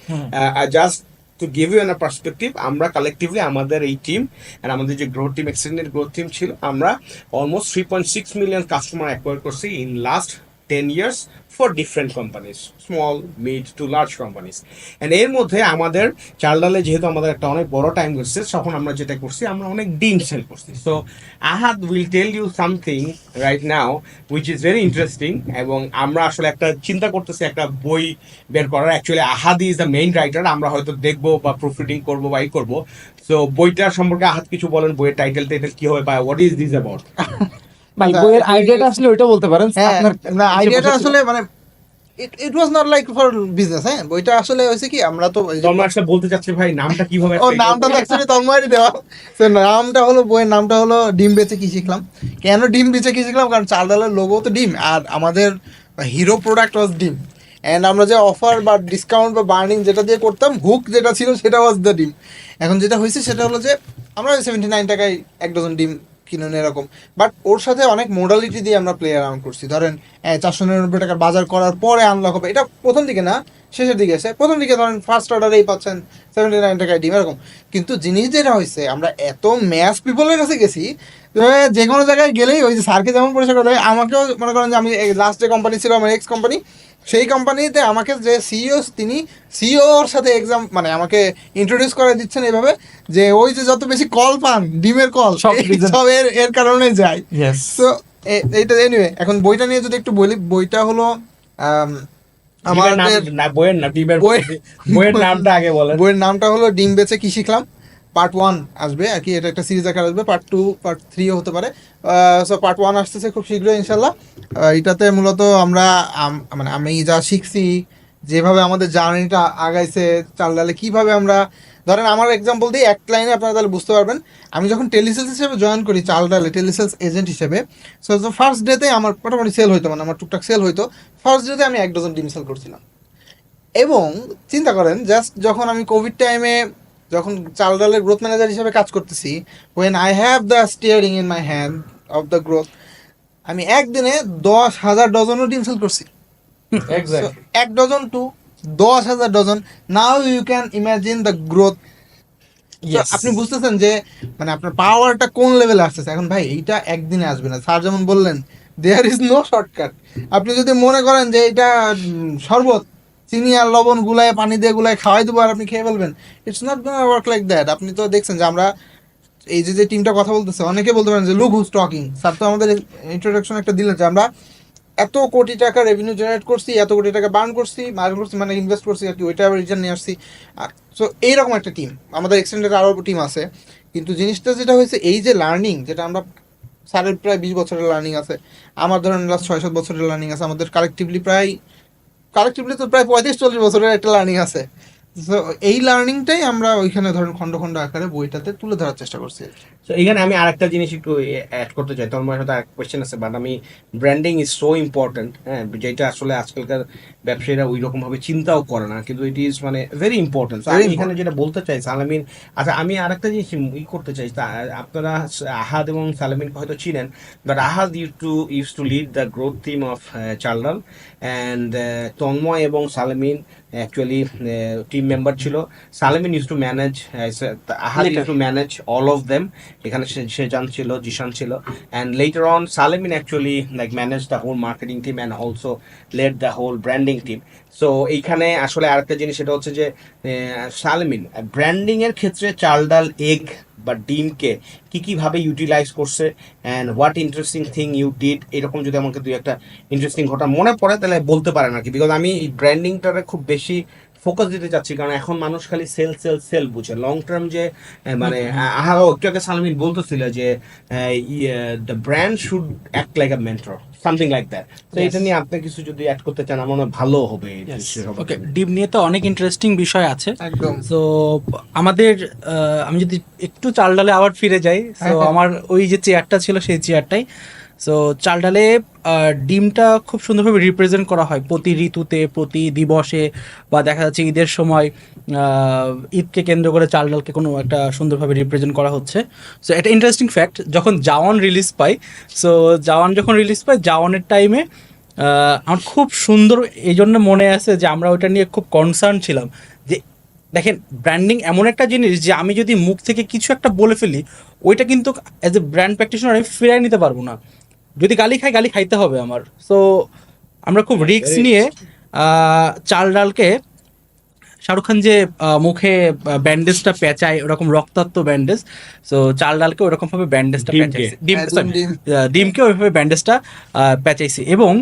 Just to give U N perspective, আমরা কালেকটিভলি আমাদের এই টিম আর আমাদের যে growth team, extended growth team ছিল, আমরা অলমোস্ট 3.6 মিলিয়ন কাস্টমার অ্যাকোয়ার করছি in last 10 years for different companies, small, mid to large companies. And এর মধ্যে আমাদের চাল ডালে যেহেতু আমাদের একটা অনেক বড় টাইম গেছে, তখন আমরা যেটা করছি আমরা অনেক ডিম সেল করছি। So Ahad will tell you something right now which is very interesting, এবং আমরা আসলে একটা চিন্তা করতেছি একটা বই বের করার। Actually Ahad is the main writer, আমরা হয়তো দেখবো বা প্রুফ রিডিং করবো বা করবো। সো বইটার সম্পর্কে আহাদ কিছু বলেন, বইয়ের টাইটেল কি হবে বা হোয়াট ইজ দিস অ্যাবাউট? ভাই বইয়ের আইডিয়াটা আসলে ওইটা বলতে পারেন আপনার। না, আইডিয়াটা আসলে মানে it was not like for business. হ্যাঁ, বইটা আসলে হয়েছে কি, আমরা তো তন্ময় আসলে বলতে চাচ্ছি ভাই নামটা কিভাবে, ও নামটা তো অ্যাকচুয়ালি তন্ময়েরই দেওয়া। তো নামটা হলো, বইয়ের নামটা হলো ডিম বেচে কি শিখলাম। কেন ডিম বেচে কি শিখলাম? কারণ চাল ডালের লোগো তো ডিম, আর আমাদের হিরো প্রোডাক্ট ওয়াজ ডিম। অ্যান্ড আমরা যে অফার বা ডিসকাউন্ট বা বার্নিং যেটা দিয়ে করতাম, হুক যেটা ছিল সেটা ওয়াজ দ্য ডিম। এখন যেটা হয়েছে সেটা হলো যে আমরা 79 টাকায় 1 ডজন ডিম কিনুন এরকম, বাট ওর সাথে অনেক মোডালিটি দিয়ে আমরা প্লে অ্যারাউন্ড করছি। ধরেন 499 টাকার বাজার করার পরে আনলক হবে, এটা প্রথম দিকে না, শেষের দিকে এসে। প্রথম দিকে ধরেন ফার্স্ট অর্ডারেই পাচ্ছেন 79 টাকায় ডিম এরকম। কিন্তু জিনিস যেটা হয়েছে, আমরা এত ম্যাস পিপলের কাছে গেছি যে কোনো জায়গায় গেলেই ওই যে স্যারকে যেমন পরিষ্কার করে দেয়, আমাকেও মনে করেন যে আমি লাস্ট যে কোম্পানি ছিল আমার এক্স কোম্পানি, সেই কোম্পানিতে আমাকে যে সিইও, তিনি সিইওর সাথে এক্সাম মানে আমাকে ইন্ট্রোডিউস করে দিচ্ছেন এইভাবে যে ওই যে যত বেশি কল পান, ডিমের কল সব এর কারণে যায়। সো এইটা এনিওয়ে, এখন বইটা নিয়ে যদি একটু বলি, বইটা হলো আমাদের বইয়ের নামটা আগে বলেন। বইয়ের নামটা হলো ডিম বেচে কি শিখলাম, পার্ট 1 আসবে আর কি। এটা একটা সিরিজ আকার আসবে, পার্ট 2 পার্ট 3ও হতে পারে। সো পার্ট 1 আসতেছে খুব শীঘ্রই ইনশাল্লাহ। এটাতে মূলত আমরা মানে আমি যা শিখছি, যেভাবে আমাদের জার্নিটা আগাইছে চাল ডালে, কীভাবে আমরা, ধরেন আমার এক্সাম্পল দিই এক লাইনে আপনারা তাহলে বুঝতে পারবেন। আমি যখন টেলিসেলস হিসেবে জয়েন করি চাল ডালে, টেলিসেলস এজেন্ট হিসেবে, সো ফার্স্ট ডেতে আমার মোটামুটি সেল হইতো, মানে আমার টুকটাক সেল হইতো। ফার্স্ট ডেতে আমি 1 ডজন ডিম সেল করছিলাম। এবং চিন্তা করেন, জাস্ট যখন আমি কোভিড টাইমে যখন চাল ডালের গ্রোথ ম্যানেজার হিসেবে কাজ করতেছি, when I have the steering in my hand of the growth, আমি একদিনে 10,000 ডজনও ডিম সেল করছি। 1 dozen to 10,000 dozen. Now you can imagine the growth. আপনি বুঝতেছেন যে মানে আপনার পাওয়ারটা কোন লেভেলে আসতেছে। এখন ভাই এইটা একদিনে আসবে না, স্যার যেমন বললেন, দেয়ার ইজ নো শর্টকাট। আপনি যদি মনে করেন যে এটা শরবত, চিনি আর লবণ গুলায়, পানি দিয়ে গুলায় খাওয়াই দেবো আর আপনি খেয়ে ফেলবেন, it's not gonna work like that. আপনি তো দেখছেন যে আমরা এই যে টিমটা কথা বলতেছে, অনেকে বলতে পারেন যে লুক হুজ টকিং। স্যার তো আমাদের ইন্ট্রোডাকশন একটা দিলেন যে আমরা এত কোটি টাকা রেভিনিউ জেনারেট করছি, এত কোটি টাকা বার্ন করছি, মার্কেট করছি, মানে ইনভেস্ট করছি আর কি, ওইটা আবার রিটার্ন নিয়ে আসছি। সো এইরকম একটা টিম আমাদের এক্সটেন্ডেড আরও টিম আছে। কিন্তু জিনিসটা যেটা হয়েছে, এই যে লার্নিং, যেটা আমরা স্যারের প্রায় 20 বছরের লার্নিং আছে, আমার ধরেন লাস্ট 6-7 বছরের লার্নিং আছে, আমাদের কালেকটিভলি তো প্রায় 35-40 বছরের একটা লার্নিং আছে। সো এই লার্নিংটাই আমরা ওইখানে ধরেন খন্ড খন্ড আকারে বইটাতে তুলে ধরার চেষ্টা করছি। তো এখানে আমি আরেকটা জিনিস একটু অ্যাড করতে চাই। তোমার সাথে আরেকটা কোয়েশ্চেন আছে, বাট আমি ব্র্যান্ডিং ইজ সো ইম্পর্টেন্ট, হ্যাঁ, যেটা আসলে আজকালকার ব্যবসায়ীরা ওই রকম ভাবে চিন্তাও করে না, কিন্তু ইট ইজ মানে ভেরি ইম্পর্টেন্ট। আমি এখানে যেটা বলতে চাই সালামিন, আচ্ছা আমি আরেকটা জিনিস করতে চাই, আপনারা আহাদ এবং সালামিনকে হয়তো চিনেন, but Ahad use to lead the growth team of চাল ডাল, অ্যান্ড তন্ময় এবং সালামিন অ্যাকচুয়ালি টিম মেম্বার ছিল। Salamin use to manage, Ahad use to manage all of them. এখানে সেজান ছিল, জিশান ছিল, and later on Salamin actually like manage the whole marketing team and also led the whole branding team. So এইখানে আসলে আরেকটা জিনিস সেটা হচ্ছে যে সালামিন ব্র্যান্ডিং এর ক্ষেত্রে চাল ডাল এগ বা ডিমকে কীভাবে ইউটিলাইজ করছে, and what interesting thing you did, এরকম যদি আমাকে দুই একটা ইন্টারেস্টিং ঘটনা মনে পড়ে তাহলে বলতে পারেন আর কি। বিকজ আমি এই ব্র্যান্ডিংটারে খুব বেশি ফোকাস দিতে চাচ্ছি, কারণ এখন মানুষ খালি সেল বুঝে, লং টার্ম যে মানে একটু আগে সালামিন বলতেছিল যে the brand should act like a mentor, something like that. তো এটা নিয়ে আপনি কিছু যদি অ্যাড করতে চান আমার মনে হয় ভালো হবে। ওকে, ডিম নিয়ে তো অনেক ইন্টারেস্টিং বিষয় আছে একদম। সো আমাদের আমি যদি একটু চাল ডালে আবার ফিরে যাই, সো আমার ওই যে চেয়ারটা ছিল সেই চেয়ারটাই। সো চাল ডালে ডিমটা খুব সুন্দরভাবে রিপ্রেজেন্ট করা হয় প্রতি ঋতুতে, প্রতি দিবসে, বা দেখা যাচ্ছে ঈদের সময় ঈদকে কেন্দ্র করে চাল ডালকে কোনো একটা সুন্দরভাবে রিপ্রেজেন্ট করা হচ্ছে। সো এটা ইন্টারেস্টিং ফ্যাক্ট, যখন জাওয়ান রিলিজ পাই, সো জাওয়ান যখন রিলিজ পাই, জাওয়ানের টাইমে আমার খুব সুন্দর এই জন্য মনে আছে যে আমরা ওইটা নিয়ে খুব কনসার্ন ছিলাম যে দেখেন ব্র্যান্ডিং এমন একটা জিনিস যে আমি যদি মুখ থেকে কিছু একটা বলে ফেলি, ওইটা কিন্তু অ্যাজ এ ব্র্যান্ড প্র্যাকটিশনার আমি ফিরাই নিতে পারবো না। যদি গালি খাই, গালি খাইতে হবে আমার। সো আমরা খুব রিস্ক নিয়ে চাল ডালকে, শাহরুখ খান যে মুখে ব্যান্ডেজটা পেঁচায় ওরকম রক্তাক্ত ব্যান্ডেজ, সো চাল ডালকে ওরকম ভাবে ব্যান্ডেজটা পেঁচাইছে, ডিমকে ওইভাবে ব্যান্ডেজটা পেঁচাইছি। এবং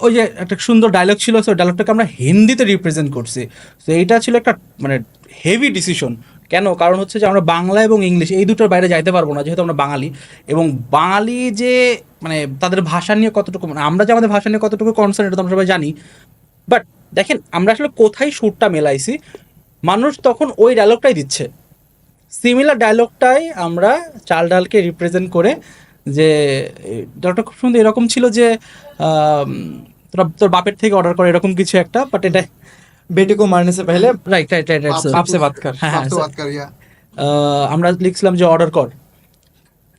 ওই যে একটা সুন্দর ডায়লগ ছিল, সো ডায়লগটাকে আমরা হিন্দিতে রিপ্রেজেন্ট করছি। সো এইটা ছিল একটা মানে হেভি ডিসিশন। কেন? কারণ হচ্ছে যে আমরা বাংলা এবং ইংলিশ এই দুটোর বাইরে যাইতে পারবো না, যেহেতু আমরা বাঙালি। এবং বাঙালি যে মানে তাদের ভাষা নিয়ে কতটুকু, মানে আমরা যে আমাদের ভাষা নিয়ে কতটুকু কনসার্ন, এটা তো আমরা সবাই জানি। বাট দেখেন আমরা আসলে কোথায় সুরটা মেলাইছি, মানুষ তখন ওই ডায়লগটাই দিচ্ছে, সিমিলার ডায়লগটাই আমরা চাল ডালকে রিপ্রেজেন্ট করে, যে ডায়লগটা খুব সুন্দর এরকম ছিল যে তোরা তোর বাপের থেকে অর্ডার করে, এরকম কিছু একটা। বাট এটা बेटे को मारने से पहले রাইট রাইট রাইট রাইট आपसे बात कर। হ্যাঁ হ্যাঁ, বাপ তো বাত কর, ইয়া। আমরা লিখছিলাম যে অর্ডার কর,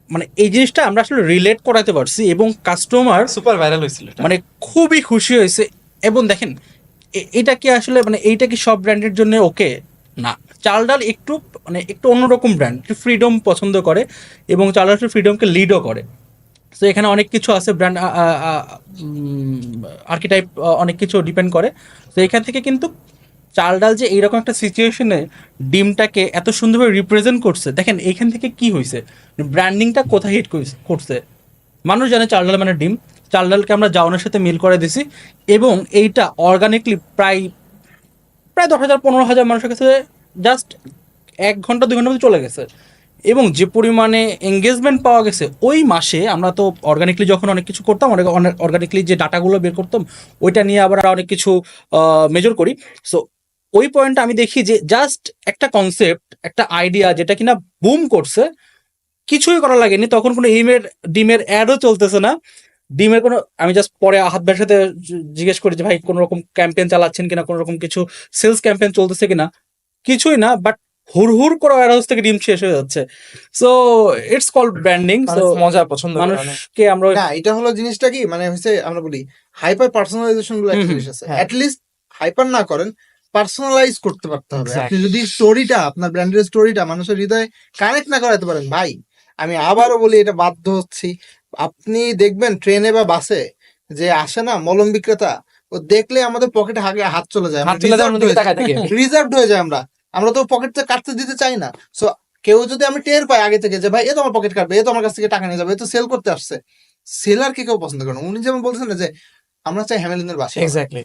মানে এই জিনিসটা আমরা আসলে রিলেট করাতে পারছি এবং কাস্টমার সুপার ভাইরাল হয়েছিল এটা। মানে খুবই খুশি হয়েছে। এবং দেখেন এটা কি আসলে মানে এইটা কি সব ব্র্যান্ডের জন্য ওকে না, চাল ডাল একটু মানে একটু অন্যরকম ব্র্যান্ড, একটু ফ্রিডম পছন্দ করে এবং চাল ডাল ফ্রিডমকে লিডও করে। সো এখানে অনেক কিছু আছে, ব্র্যান্ড আর্কিটাইপ অনেক কিছু ডিপেন্ড করে। তো এখান থেকে কিন্তু চাল ডাল যে এইরকম একটা সিচুয়েশনে ডিমটাকে এত সুন্দরভাবে রিপ্রেজেন্ট করছে, দেখেন এইখান থেকে কি হয়েছে, ব্র্যান্ডিংটা কোথায় হিট করছে। মানুষ জানে চাল ডাল মানে ডিম, চাল ডালকে আমরা জাওনের সাথে মিল করে দিছি এবং এইটা অর্গানিকলি প্রায় 10,000-15,000 মানুষের কাছে জাস্ট 1 ঘন্টা 2 ঘন্টার মধ্যে চলে গেছে। এবং যে পরিমাণে এঙ্গেজমেন্ট পাওয়া গেছে ওই মাসে, আমরা তো অর্গানিকলি যখন অনেক কিছু করতাম, অনেক অর্গানিকলি যে ডাটাগুলো বের করতাম, ওইটা নিয়ে আবার অনেক কিছু মেজর করি। সো ওই পয়েন্টটা আমি দেখি যে জাস্ট একটা কনসেপ্ট, একটা আইডিয়া যেটা কিনা বুম করছে, কিছুই করা লাগেনি, তখন কোনো ডিমের অ্যাডও চলতেছে না, ডিমের কোনো, আমি জাস্ট পরে আহাত ভাইয়ের সাথে জিজ্ঞেস করি যে ভাই কোনো রকম ক্যাম্পেইন চালাচ্ছেন কিনা, কোনো রকম কিছু সেলস ক্যাম্পেইন চলতেছে কিনা, কিছুই না, বাট হুড় করে ওয়্যার হাউস থেকে ডিম শেষ হয়ে যাচ্ছে। So it's called branding. So মজা পছন্দ করে অনেক। মানুষকে আমরা না, এটা হলো জিনিসটা কি মানে হচ্ছে, আমরা বলি হাইপার পার্সোনালাইজেশন গুলো একটা জিনিস আছে, হ্যাঁ। অ্যাট লিস্ট হাইপার না করেন, পার্সোনালাইজ করতে পারতে হবে। Exactly. আপনি যদি স্টোরিটা, আপনার ব্র্যান্ডের স্টোরিটা মানুষের হৃদয়ে কানেক্ট না করাতে পারেন, ভাই আমি আবারও বলি, এটা বাধ্য হচ্ছি, আপনি দেখবেন ট্রেনে বা বাসে যে আসে না মলম বিক্রেতা, ও দেখলে আমাদের পকেটে হাত চলে যায়, হাত তুলে দেওয়ার দিকে তাকায় থাকে। রিজার্ভড হয়ে যায়, আমরা তো পকেট থেকে কাটতে দিতে চাই না। সো কেউ যদি আমি টের পাই আগে থেকে যে ভাই এ তো আমার পকেট কাটবে, এ তো আমার কাছ থেকে টাকা নিয়ে যাবে, এ তো সেল করতে আসছে, সেলারকে কেউ পছন্দ করে না। উনি যেমন বলছেন না যে আমরা চাই হ্যামেলিনের বাসা, এক্স্যাক্টলি।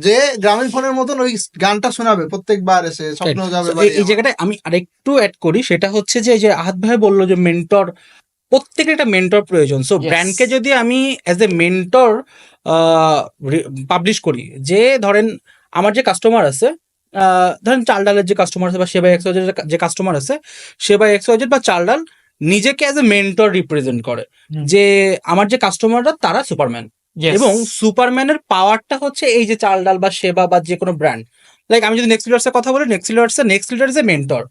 যে গ্রামীণ ফোনের মতন ওই গানটা শোনাবে প্রত্যেকবার এসে, স্বপ্ন যাবে এই জায়গাটায় আমি আরেকটু অ্যাড করি, সেটা হচ্ছে যে এই যে আহাত ভাই বললো যে মেন্টর, প্রত্যেকের একটা মেন্টর প্রয়োজন। সো ব্র্যান্ডকে যদি আমি অ্যাজ এ মেন্টর পাবলিশ করি, যে ধরেন আমার যে কাস্টমার আছে, ধরেন চাল ডালের যে কাস্টমার আছে বা সেবা এক্সওয়াইজেড যে কাস্টমার আছে, সেবা এক্সওয়াইজেড বা চাল ডাল নিজেকে অ্যাজ এ মেন্টর রিপ্রেজেন্ট করে, যে আমার যে কাস্টমাররা তারা সুপারম্যান। এবং সুপারম্যানের পাওয়ারটা হচ্ছে এই যে চাল ডাল বা সেবা বা যে কোনো ব্র্যান্ড, লাইক আমি যদি নেক্সট লিডার্সের কথা বলি, next leader is a mentor.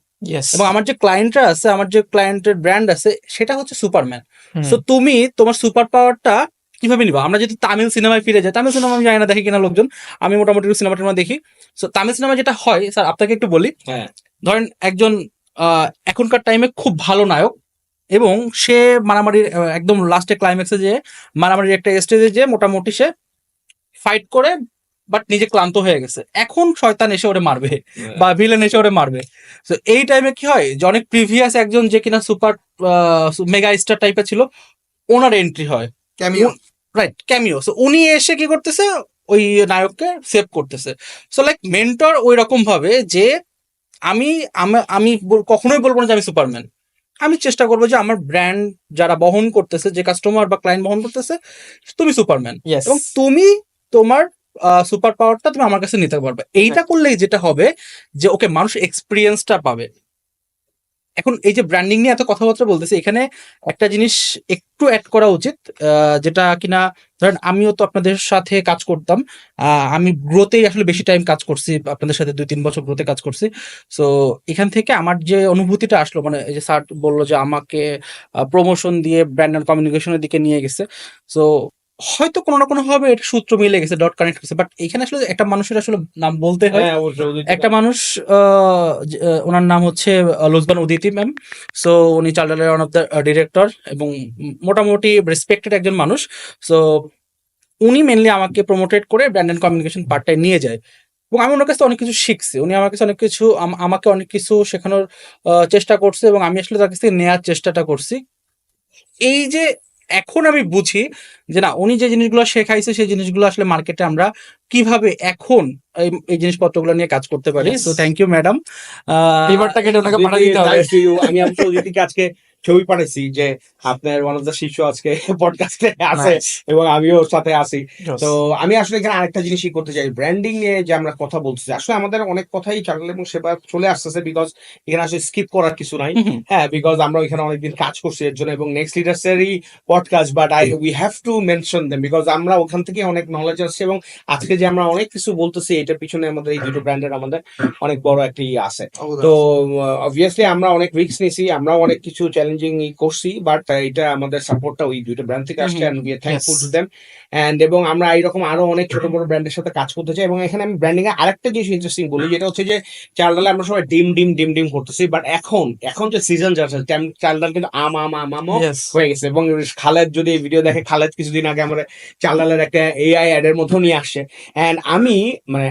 এবং আমার যে ক্লায়েন্টরা আছে, আমার যে ক্লায়েন্টের ব্র্যান্ড আছে, সেটা হচ্ছে সুপারম্যান। সো তুমি তোমার সুপার পাওয়ারটা কিভাবে নিবা? আমরা যদি তামিল সিনেমায় ফিরে যাই, তামিল সিনেমা আমি জানি না দেখি কিনা লোকজন, আমি মোটামুটি সিনেমা দেখি। সো তামিল সিনেমা যেটা হয়, স্যার আপনাকে একটু বলি, ধরেন একজন এখনকার টাইমে খুব ভালো নায়ক এবং সে মারামারির একদম লাস্টে ক্লাইম্যাক্সে যে মারামারির একটা স্টেজে যে মোটামুটি সে ফাইট করে, বাট নিজে ক্লান্ত হয়ে গেছে, এখন শয়তান এসে ওরে মারবে বা ভিলেন এসে ওরে মারবে। তো এই টাইমে কি হয়, যে অনেক প্রিভিয়াস একজন যে কিনা সুপার মেগা স্টার টাইপের ছিল, ওনার এন্ট্রি হয়, ক্যামিও, রাইট, ক্যামিও। সো উনি এসে কি করতেছে, ওই নায়ককে সেভ করতেছে। সো লাইক মেন্টর ওই রকম ভাবে যে আমি কখনোই বলবো না যে আমি সুপারম্যান, আমি চেষ্টা করবো যে আমার ব্র্যান্ড যারা বহন করতেছে, যে কাস্টমার বা ক্লায়েন্ট বহন করতেছে, তুমি সুপারম্যান, এবং তুমি তোমার সুপার পাওয়ারটা তুমি আমার কাছে নিতে পারবে। এইটা করলেই যেটা হবে যে ওকে মানুষ এক্সপিরিয়েন্সটা পাবে, এখন এই যে ব্র্যান্ডিং নিয়ে এত কথাবার্তা বলতেছে, এখানে একটা জিনিস একটু অ্যাড করা উচিত, যেটা কিনা ধরেন আমিও তো আপনাদের সাথে কাজ করতাম, আমি গ্রোতেই আসলে বেশি টাইম কাজ করছি, আপনাদের সাথে 2-3 বছর গ্রোতে কাজ করছি। সো এখান থেকে আমার যে অনুভূতিটা আসলো, মানে এই যে স্যার বললো যে আমাকে প্রমোশন দিয়ে ব্র্যান্ড অ্যান্ড কমিউনিকেশনের দিকে নিয়ে গেছে, সো হয়তো কোনো না কোনো ভাবে এটা সূত্র মিলে গেছে, ডট কানেক্ট করছে। বাট এখানে আসলে একটা মানুষের আসলে নাম বলতে হয়। হ্যাঁ, অবশ্যই। একটা মানুষ, ওনার নাম হচ্ছে লুজবান উদিতি ম্যাম। সো উনি চালডালের ওয়ান অফ দ্য ডিরেক্টর এবং মোটামুটি রেসপেক্টেড একজন মানুষ। সো উনি মেনলি আমাকে প্রমোটেড করে ব্র্যান্ড অ্যান্ড কমিউনিকেশন পার্টটায় নিয়ে যায়, এবং আমি ওনার কাছে অনেক কিছু শিখছি। উনি আমার কাছে অনেক কিছু, আমাকে অনেক কিছু শেখানোর চেষ্টা করছে, এবং আমি আসলে তার কাছ থেকে নেওয়ার চেষ্টাটা করছি। এই যে এখন আমি বুঝি যে না, উনি যে জিনিসগুলো শেখাইছে সেই জিনিসগুলো আসলে মার্কেটে আমরা কিভাবে এখন এই জিনিসপত্রগুলো নিয়ে কাজ করতে পারি। Yes. So thank you madam. পেপারটা কেটে ওনাকে পাঠিয়ে দিতে হবে। Thanks to you. আমি অদিতিকে আজকে ছবি পাঠাইছি যে আপনার ওয়ান অফ দ্য শিষ্য আজকে পডকাস্টে আছে, Nice. এবং আমিও ওর সাথে আছি। Yes. তো আমি আসলে এখানে আরেকটা জিনিসই করতে চাই, ব্র্যান্ডিং নিয়ে যে আমরা কথা বলতেছি, আসলে আমাদের অনেক কথাই চাকরি এবং সেবা চলে আসতেছে, বিকজ এখানে আসলে স্কিপ করার কিছু নাই। হ্যাঁ, বিকজ আমরা ওইখানে অনেকদিন কাজ করছি এর জন্য, এবং নেক্সট লিডার্সেরই podcast, but we have to mention them because আমরা ওখান থেকে অনেক নলেজ আসছে, এবং আজকে যে আমরা অনেক কিছু বলতেছি এটার পিছনে আমাদের এই দুটো ব্র্যান্ডের আমাদের অনেক বড় একটা ইয়ে আছে। তো অবভিয়াসলি আমরা অনেক রিস্ক নিয়েছি, আমরাও অনেক কিছু চ্যালেঞ্জিং করছি, বাট এটা আমাদের সাপোর্টটা ওই দুটো ব্র্যান্ড থেকে আসছে, and we are thankful to them. And এবং আমরা এইরকম আরো অনেক ছোট বড় ব্র্যান্ডের সাথে কাজ করতে চাই। এবং এখানে আমি ব্র্যান্ডিং এ আরেকটা জিনিস ইন্টারেস্টিং বলি, যেটা হচ্ছে যে চাল ডালে আমরা সবাই ডিম ডিম ডিম ডিম করতেছি, বাট এখন যে সিজন যাচ্ছে চাল ডাল কিন্তু আমও Yes. হয়ে গেছে। এবং খালেদ যদি ভিডিও দেখে, খালেদ কিছুদিন আগে আমরা চাল ডালের একটা এআই অ্যাড এর মধ্যেও নিয়ে আসছে। এন্ড আমি মানে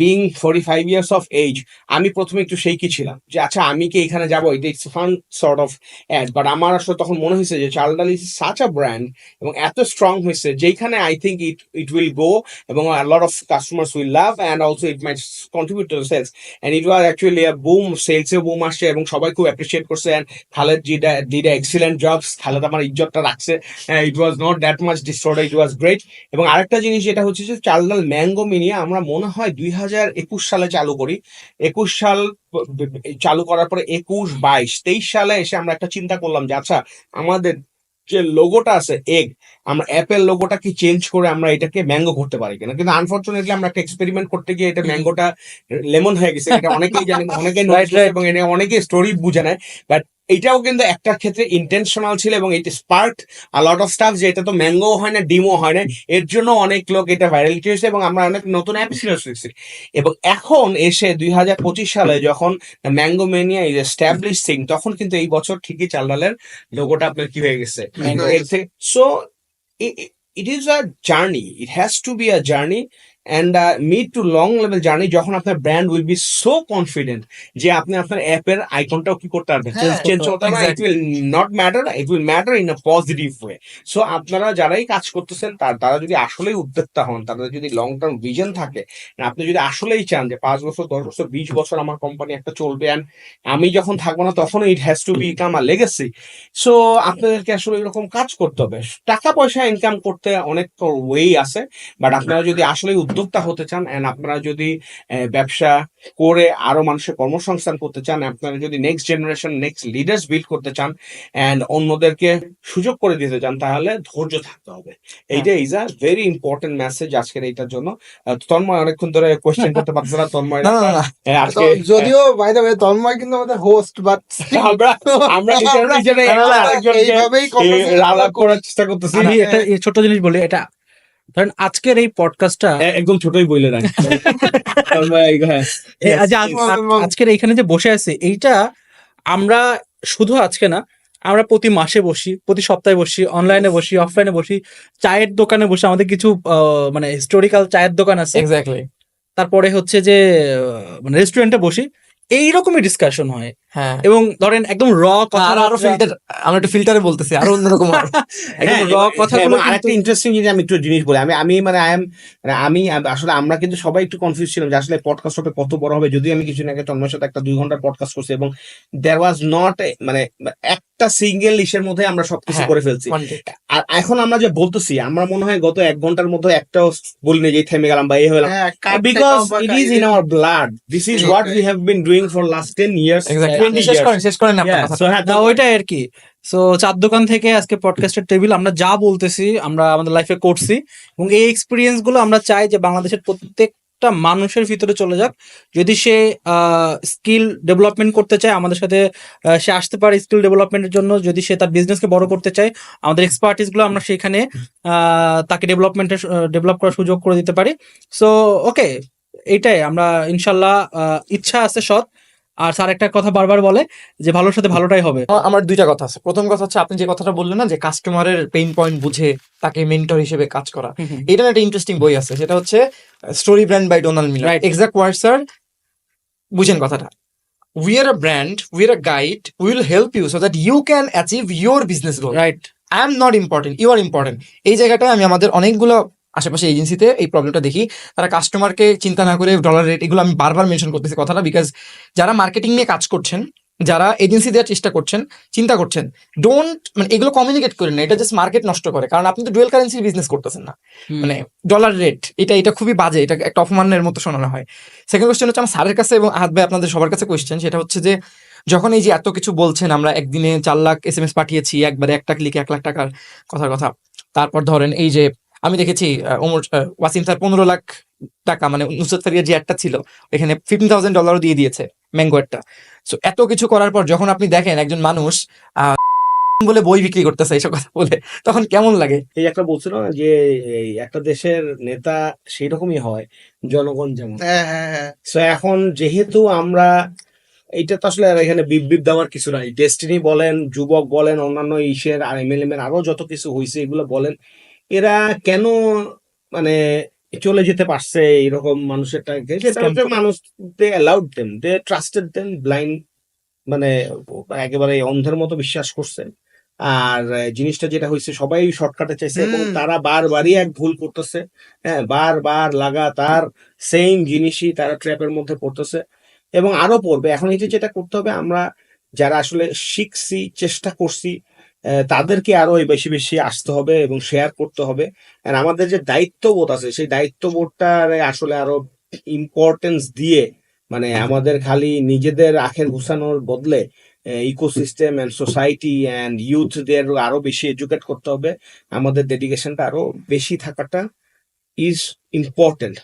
বিং 45 ইয়ার্স অফ এজ, আমি প্রথমে একটু সেই কি ছিলাম যে আচ্ছা আমি কি এখানে যাবো, এটা it's fun sort of ad, but আমার আসলে তখন মনে হয়েছে যে চাল ডাল ইজ সাচ আ ব্র্যান্ড এবং এত স্ট্রং হয়েছে যেখানে I think it will go, এবং a lot of customers will love, and also it might contribute to the sales, and it was actually a boom, sales A boom আসছে এবং সবাই খুব অ্যাপ্রিসিয়েট করছে। and Khaled did a excellent jobs, Khaled আমার ইজ্জতটা রাখছে, it was not that much distorted, it was great। এবং আরেকটা জিনিস যেটা হচ্ছে যে চাল ডাল ম্যাঙ্গো মিনিয়া আমরা মনে হয় 2021 সালে চালু করি, 21 সাল চালু করার পরে 21, 22, 23 সালে এসে আমরা একটা চিন্তা করলাম যে আচ্ছা আমাদের যে লোগোটা আছে এগ, আমরা অ্যাপেল লোগোটা কি চেঞ্জ করে আমরা এটাকে ম্যাঙ্গো করতে পারি কিনা। কিন্তু আনফরচুনেটলি আমরা একটা এক্সপেরিমেন্ট করতে গিয়ে এটা ম্যাঙ্গোটা লেমন হয়ে গেছে, এটা অনেকেই জানে, অনেকেই notice করে, এবং এটা অনেকেই স্টোরি বুঝে নেয়। বাট এটাও কিন্তু একটা ক্ষেত্রে ইন্টেনশনাল ছিল, এবং এটা spark a lot of staff যে এটা তো ম্যাঙ্গো হয় না, ডিমও হয় না, এর জন্য অনেক লোক এটা ভাইরালিটি হয়েছে, এবং আমরা অনেক নতুন অ্যাপ শিখছি। এবং এখন এসে 2025 সালে যখন mango mania is establish thing, তখন কিন্তু এই বছর ঠিকই চাল ডালের লোগোটা আপনার কি হয়ে গেছে এর থেকে। So it is a journey, it has to be a journey, and mid to long level journey, যখন আপনার brand will be so confident যে আপনি আপনার অ্যাপের আইকনটাও কি করতে পারবেন, চেঞ্জ করতে পারবেন, it will not matter, it will matter in a positive way. So আপনারা যারাই কাজ করতেছেন তারা যদি আসলেই উদ্যোক্তা হন, তাদের যদি লং টার্ম ভিশন থাকে, আপনি যদি আসলেই চান যে 5 বছর 10 বছর 20 বছর আমার কোম্পানি একটা চলবে, অ্যান্ড আমি যখন থাকবো না তখন ইট has to become a legacy, so আপনাদেরকে আসলে এরকম কাজ করতে হবে। টাকা পয়সা ইনকাম করতে অনেক ওয়ে আছে, বাট আপনারা যদি আসলে উদ্যোক্তা হতে চান, এন্ড আপনারা যদি ব্যবসা করে আরো মানুষের কর্মসংস্থান করতে চান, আপনারা যদি next generation next leaders build করতে চান, এন্ড অন্যদেরকে সুযোগ করে দিতে চান, তাহলে ধৈর্য থাকতে হবে। এইটা is a very important message আজকের এইটার জন্য। তন্ময় অনেকক্ষণ ধরে কোয়েশ্চেন করতে পারছে না, তন্ময় না, না, না। আজকে যদিও বাই দ্য ওয়ে তন্ময় কিন্তু আমাদের হোস্ট, বাট আমরা এইভাবেই আলাপ করার চেষ্টা করতেছি। আমি একটা ছোট জিনিস বলি, এটা ধরেন আজকের এই পডকাস্টটা একদম ছোটই বইলে রাখি। আজকের এইখানে যে বসে আছে, এইটা আমরা শুধু আজকে না, আমরা প্রতি মাসে বসি, প্রতি সপ্তাহে বসি, অনলাইনে বসি, অফলাইনে বসি, চায়ের দোকানে বসে, আমাদের কিছু মানে হিস্টোরিক্যাল চায়ের দোকান আছে, এক্স্যাক্টলি। তারপরে হচ্ছে যে মানে রেস্টুরেন্টে বসি, এইরকমই ডিসকাশন হয়। হ্যাঁ, এবং ধরেন একদম র কথা, আরো ফিল্টার, আমরা একটু ফিল্টারে বলতেছি, আরো অন্যরকম হয়। একদম র কথাগুলো আরেকটা ইন্টারেস্টিং জিনিস আমি একটু জিনিস বলি, আমি আসলে আমরা কিন্তু সবাই একটু কনফিউজ ছিলাম যে আসলে পডকাস্ট হবে কত বড় হবে। যদি আমি কিছু আগে তন্ময়ের সাথে একটা 2 ঘন্টার পডকাস্ট করছি, এবং দেয়ার ওয়াজ নট মানে একটা সিঙ্গেল ইসের মধ্যে আমরা সবকিছু হ্যাঁ, করে ফেলছি। one day। আর এখন আমরা যে বলতেছি, আমরা মনে হয় গত 1 ঘন্টার মধ্যে একটাও বলিনি যে থেমে গেলাম বা এই হলাম, because it is in our blood. This is what we have been doing for last 10 years. Exactly. শেষ করেন না আপনার কথা। না ওইটাই আর কি। সো চার দোকান থেকে আজকে পডকাস্টের টেবিল আমরা যা বলতেছি আমরা আমাদের লাইফে করছি, এবং এই এক্সপিরিয়েন্স গুলো আমরা চাই যে বাংলাদেশের প্রত্যেকটা মানুষের ভিতরে চলে যাক। যদি সে স্কিল ডেভেলপমেন্ট করতে চায় আমাদের সাথে সে আসতে পারে স্কিল ডেভেলপমেন্টের জন্য। যদি সে তার বিজনেসকে বড় করতে চায়, আমাদের এক্সপার্টিস গুলো আমরা সেখানে তাকে ডেভেলপ করার সুযোগ করে দিতে পারি। সো ওকে, এইটাই আমরা ইনশাল্লাহ, ইচ্ছা আছে সৎ। আর স্যার একটা কথা বারবার বলে যে ভালোর সাথে ভালোটাই হবে। আমার দুইটা কথা আছে। প্রথম কথা হচ্ছে আপনি যে কথাটা বললেন না যে কাস্টমারের পেইন পয়েন্ট বুঝে তাকে মেন্টর হিসেবে কাজ করা, এটা একটা ইন্টারেস্টিং বই আছে, সেটা হচ্ছে story brand by Donald Miller. Exact word sir, বুঝেন কথাটা। We are a brand, we are a guide, will help you so that you can achieve your business goal. Right. I am not important, you are important. এই জায়গাটায় আমি আমাদের অনেকগুলো আশেপাশে এজেন্সিতে এই প্রবলেমটা দেখি। তারা কাস্টমারকে চিন্তা না করে ডলার রেট, এগুলো আমি বারবার মেনশন করতেছি কথাটা, বিকজ যারা মার্কেটিং নিয়ে কাজ করছেন, যারা এজেন্সি দেওয়ার চেষ্টা করছেন, চিন্তা করছেন, ডোন্ট মানে এগুলো কমিউনিকেট করেন না। এটা জাস্ট মার্কেট নষ্ট করে, কারণ আপনি তো ডুয়েল কারেন্সির বিজনেস করতেছেন না। মানে ডলার রেট এটা খুবই বাজে, এটা একটা অপমানের মতো শোনানো হয়। সেকেন্ড কোয়েশ্চেন হচ্ছে আমার স্যারের কাছে এবং আহাদ ভাই আপনাদের সবার কাছে কোয়েশ্চেন, সেটা হচ্ছে যে যখন এই যে এত কিছু বলছেন, আমরা একদিনে 4 লাখ SMS পাঠিয়েছি, একবারে একটা ক্লিকে 1 লাখ টাকার কথার কথা। তারপর ধরেন এই যে আমি দেখেছি ওয়াসিম স্যার 15 লাখ টাকা, মানে নুসরত ফারিয়ার যে একটা ছিল এখানে $15,000 দিয়ে দিয়েছে ম্যাঙ্গো একটা। সো এত কিছু করার পর যখন আপনি দেখেন একজন মানুষ বলে বই বিক্রি করতেছে এইসব কথা বলে, তখন কেমন লাগে? এই একটা বলছিল না যে এই একটা দেশের নেতা সেই রকমই হয় জনগণ যেমন। সো এখন যেহেতু আমরা, এইটা তো আসলে আর এখানে বিপ দেওয়ার কিছু নাই। ডেস্টিনি বলেন, যুবক বলেন, অন্যান্য ইসের আর MLM এর আরো যত কিছু হয়েছে এগুলো বলেন, এরা কেন মানে চলে যেতে পারছে এরকম মানুষের টাকে, সেটা হচ্ছে মানুষ, দে অ্যালাউড দেম, দে ট্রাস্টেড দেম ব্লাইন্ড, মানে একেবারে অন্ধের মতো বিশ্বাস করছে। আর জিনিসটা যেটা হয়েছে, সবাই শর্টকাটে চাইছে এবং তারা বারবারই এক ভুল করতেছে। হ্যাঁ, বারবার লাগাতার সেম জিনিসই তারা ট্র্যাপের মধ্যে পড়তেছে এবং আরো পড়বে। এখন এই যে যেটা করতে হবে, আমরা যারা আসলে শিখছি, চেষ্টা করছি, তাদেরকে আরো বেশি বেশি আসতে হবে এবং শেয়ার করতে হবে। আর আমাদের যে দায়িত্ববোধ আছে, সেই দায়িত্ববোধটার আসলে আরো ইম্পর্টেন্স দিয়ে, মানে আমাদের খালি নিজেদের আখের ঘুষানোর বদলে ইকোসিস্টেম অ্যান্ড সোসাইটি অ্যান্ড ইউথদের আরো বেশি এডুকেট করতে হবে। আমাদের ডেডিকেশনটা আরো বেশি থাকাটা ইজ ইম্পর্টেন্ট।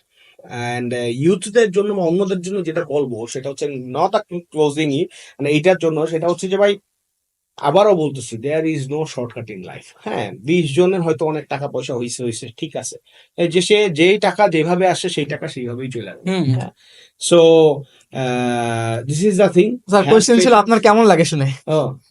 অ্যান্ড ইউথদের জন্য বা অন্যদের জন্য যেটা বলবো সেটা হচ্ছে নট আ ক্লোজিংই, মানে এইটার জন্য সেটা হচ্ছে যে ভাই, আবারও বলতেছি, there is no shortcut in life. হ্যাঁ, 20 জনের হয়তো অনেক টাকা পয়সা হয়েছে, ঠিক আছে, এই যে সে যেই টাকা যেভাবে আসে সেই টাকা সেইভাবেই চলে আসবে। So this is the thing. Sir question ছিল আপনার কেমন লাগে শুনে?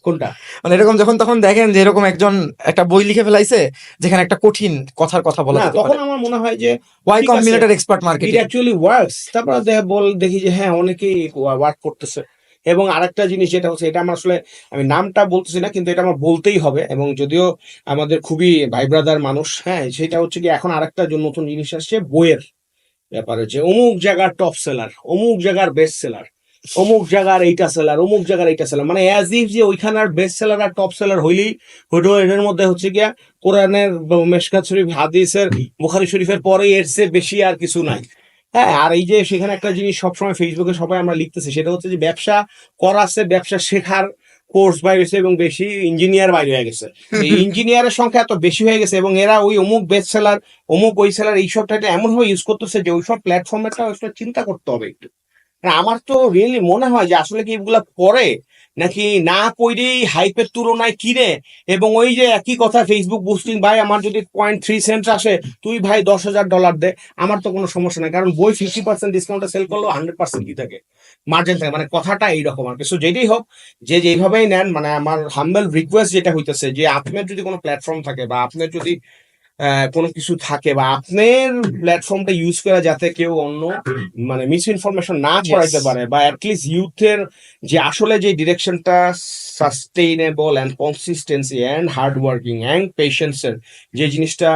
কোনটা? মানে এরকম যখন তখন দেখেন যে এরকম একজন একটা বই লিখে ফেলাইছে যেখানে একটা কঠিন কথার কথা বলা যেতে তখন পারে, আমার মনে হয় যে ওয়াই কম্বিনেটর এক্সপার্ট ইট মার্কেটিং অ্যাকচুয়ালি ওয়ার্কস। তারপর দেখি যে হ্যাঁ, অনেকেই ওয়ার্ক করতেছে। এবং আরেকটা জিনিস যেটা হচ্ছে, এটা আমার আসলে, আমি নামটা বলতেছি না, কিন্তু এটা আমার বলতেই হবে, এবং যদিও আমাদের খুবই ভাই ব্রাদার মানুষ, হ্যাঁ, সেটা হচ্ছে কি, এখন আরেকটা নতুন জিনিস আসছে বইয়ের ব্যাপারে, যে অমুক জায়গার টপ সেলার, অমুক জায়গার বেস্ট সেলার, অমুক জায়গার এইটা সেলার, অমুক জায়গার এইটা সেলার, মানে অ্যাজ ইফ যে ওইখানের বেস্ট সেলার আর টপ সেলার হইলেই হইতো এর মধ্যে হচ্ছে গিয়া কোরআনের, মেশকাত শরীফ, হাদিসের, বুখারী শরীফের পরে এর চেয়ে বেশি আর কিছু নাই। হ্যাঁ, আর এই যে সেখানে একটা জিনিস সবসময় ফেসবুকে সবাই আমরা লিখতেছি, সেটা হচ্ছে যে ব্যবসা করাছে, ব্যবসা শেখার কোর্স বাইরে হয়েছে এবং বেশি ইঞ্জিনিয়ার বাইরে হয়ে গেছে। এই ইঞ্জিনিয়ারের সংখ্যা এত বেশি হয়ে গেছে এবং এরা ওই অমুক বেস্ট সেলার, অমুক ওই সেলার, এইসব টাইটা এমন ভাবে ইউজ করতেছে যে ওইসব প্ল্যাটফর্মেরটা চিন্তা করতে হবে একটু। আমার তো রিয়েলি মনে হয় যে আসলে কি এগুলা পড়ে নাকি না পড়েই হাইপের তুলনায় কিনে, এবং ওই যে একই কথা ফেসবুক বুস্টিং, ভাই আমার যদি 0.3 সেন্ট আসে, তুই ভাই $10,000 দে, আমার তো কোনো সমস্যা নাই, কারণ বই 50% ডিসকাউন্টে সেল করলেও 100% কি থাকে, মার্জিন থাকে, মানে কথাটা এইরকম আর কি। সো যেটাই হোক, যে যেভাবেই নেন, মানে আমার হাম্বল রিকোয়েস্ট যেটা হইতেছে, যে আপনার যদি কোনো প্ল্যাটফর্ম থাকে বা আপনার যদি কোনো কিছু থাকে বা আপনার প্ল্যাটফর্মটা ইউজ করে যাতে কেউ অন্য মানে মিস ইনফরমেশন না করাইতে পারে, বা অ্যাটলিস্ট ইউথের যে আসলে যে ডিরেকশনটা sustainable and consistency and hard working and পেশেন্সের যে জিনিসটা,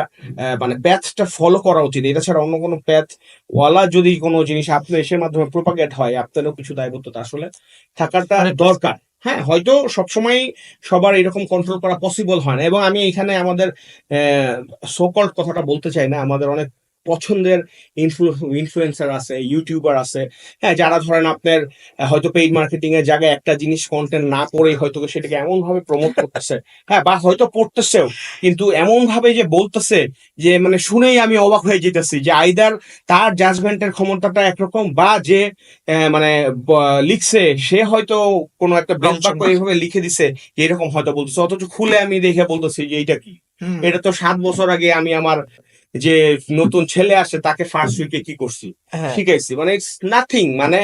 মানে প্যাথটা ফলো করা উচিত, এটা ছাড়া অন্য কোনো প্যাথ ওয়ালা যদি কোনো জিনিস আপনার এসের মাধ্যমে প্রোপাগেট হয়, আপনারও কিছু দায়বদ্ধতা আসলে থাকাটা দরকার। হ্যাঁ, হয়তো সবসময় সবার এরকম কন্ট্রোল করা পসিবল হয় না, এবং আমি এখানে আমাদের সোকল্ড কথাটা বলতে চাই না, আমাদের অনেক পছন্দের ইনফ্লুয়েন্সার আছে, ইউটিউবার আছে, হ্যাঁ, যারা ধরেন আপনার হয়তো পেইড মার্কেটিং এর জায়গায় একটা জিনিস কন্টেন্ট না করে হয়তো সেটাকে এমন ভাবে প্রমোট করতেছে, হ্যাঁ, বা হয়তো করতেছেও, কিন্তু এমন ভাবে যে বলতেছে যে মানে শুনেই আমি অবাক হয়ে যেতেছি যে আইদার তার জাজমেন্টের ক্ষমতাটা একরকম, বা যে মানে লিখছে সে হয়তো কোনো একটা ব্যাপার এইভাবে লিখে দিছে যে এরকম হয়তো বলতেছে, অথচ খুলে আমি দেখে বলতেছি যে এইটা কি, এটা তো 7 বছর আগে আমি আমার যে নতুন ছেলে আসে তাকে ফার্স্ট উইকে কি করছি, শিখাইছি, মানে ইটস নাথিং, মানে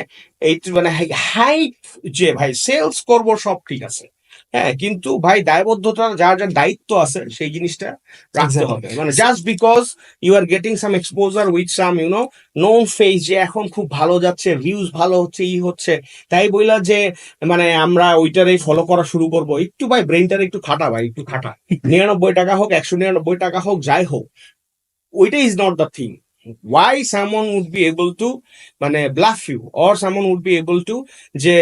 এই মানে হাইপ যে ভাই সেলস করব সব ঠিক আছে, হ্যাঁ, কিন্তু ভাই দায়বদ্ধতা, যার যার দায়িত্ব আছে সেই জিনিসটা রাখতে হবে, মানে just because you are getting some exposure with some known face, যে এখন খুব ভালো যাচ্ছে, ভিউজ ভালো হচ্ছে, হচ্ছে, তাই বইলা যে মানে আমরা ওইটারই ফলো করা শুরু করব, একটু ভাই ব্রেনটারে একটু খাটা, ভাই একটু খাটা, 99 টাকা হোক, 199 টাকা হোক, যাই হোক, ওইটা is not the thing. Why someone would be able to মানে bluff you, or someone would be able to যে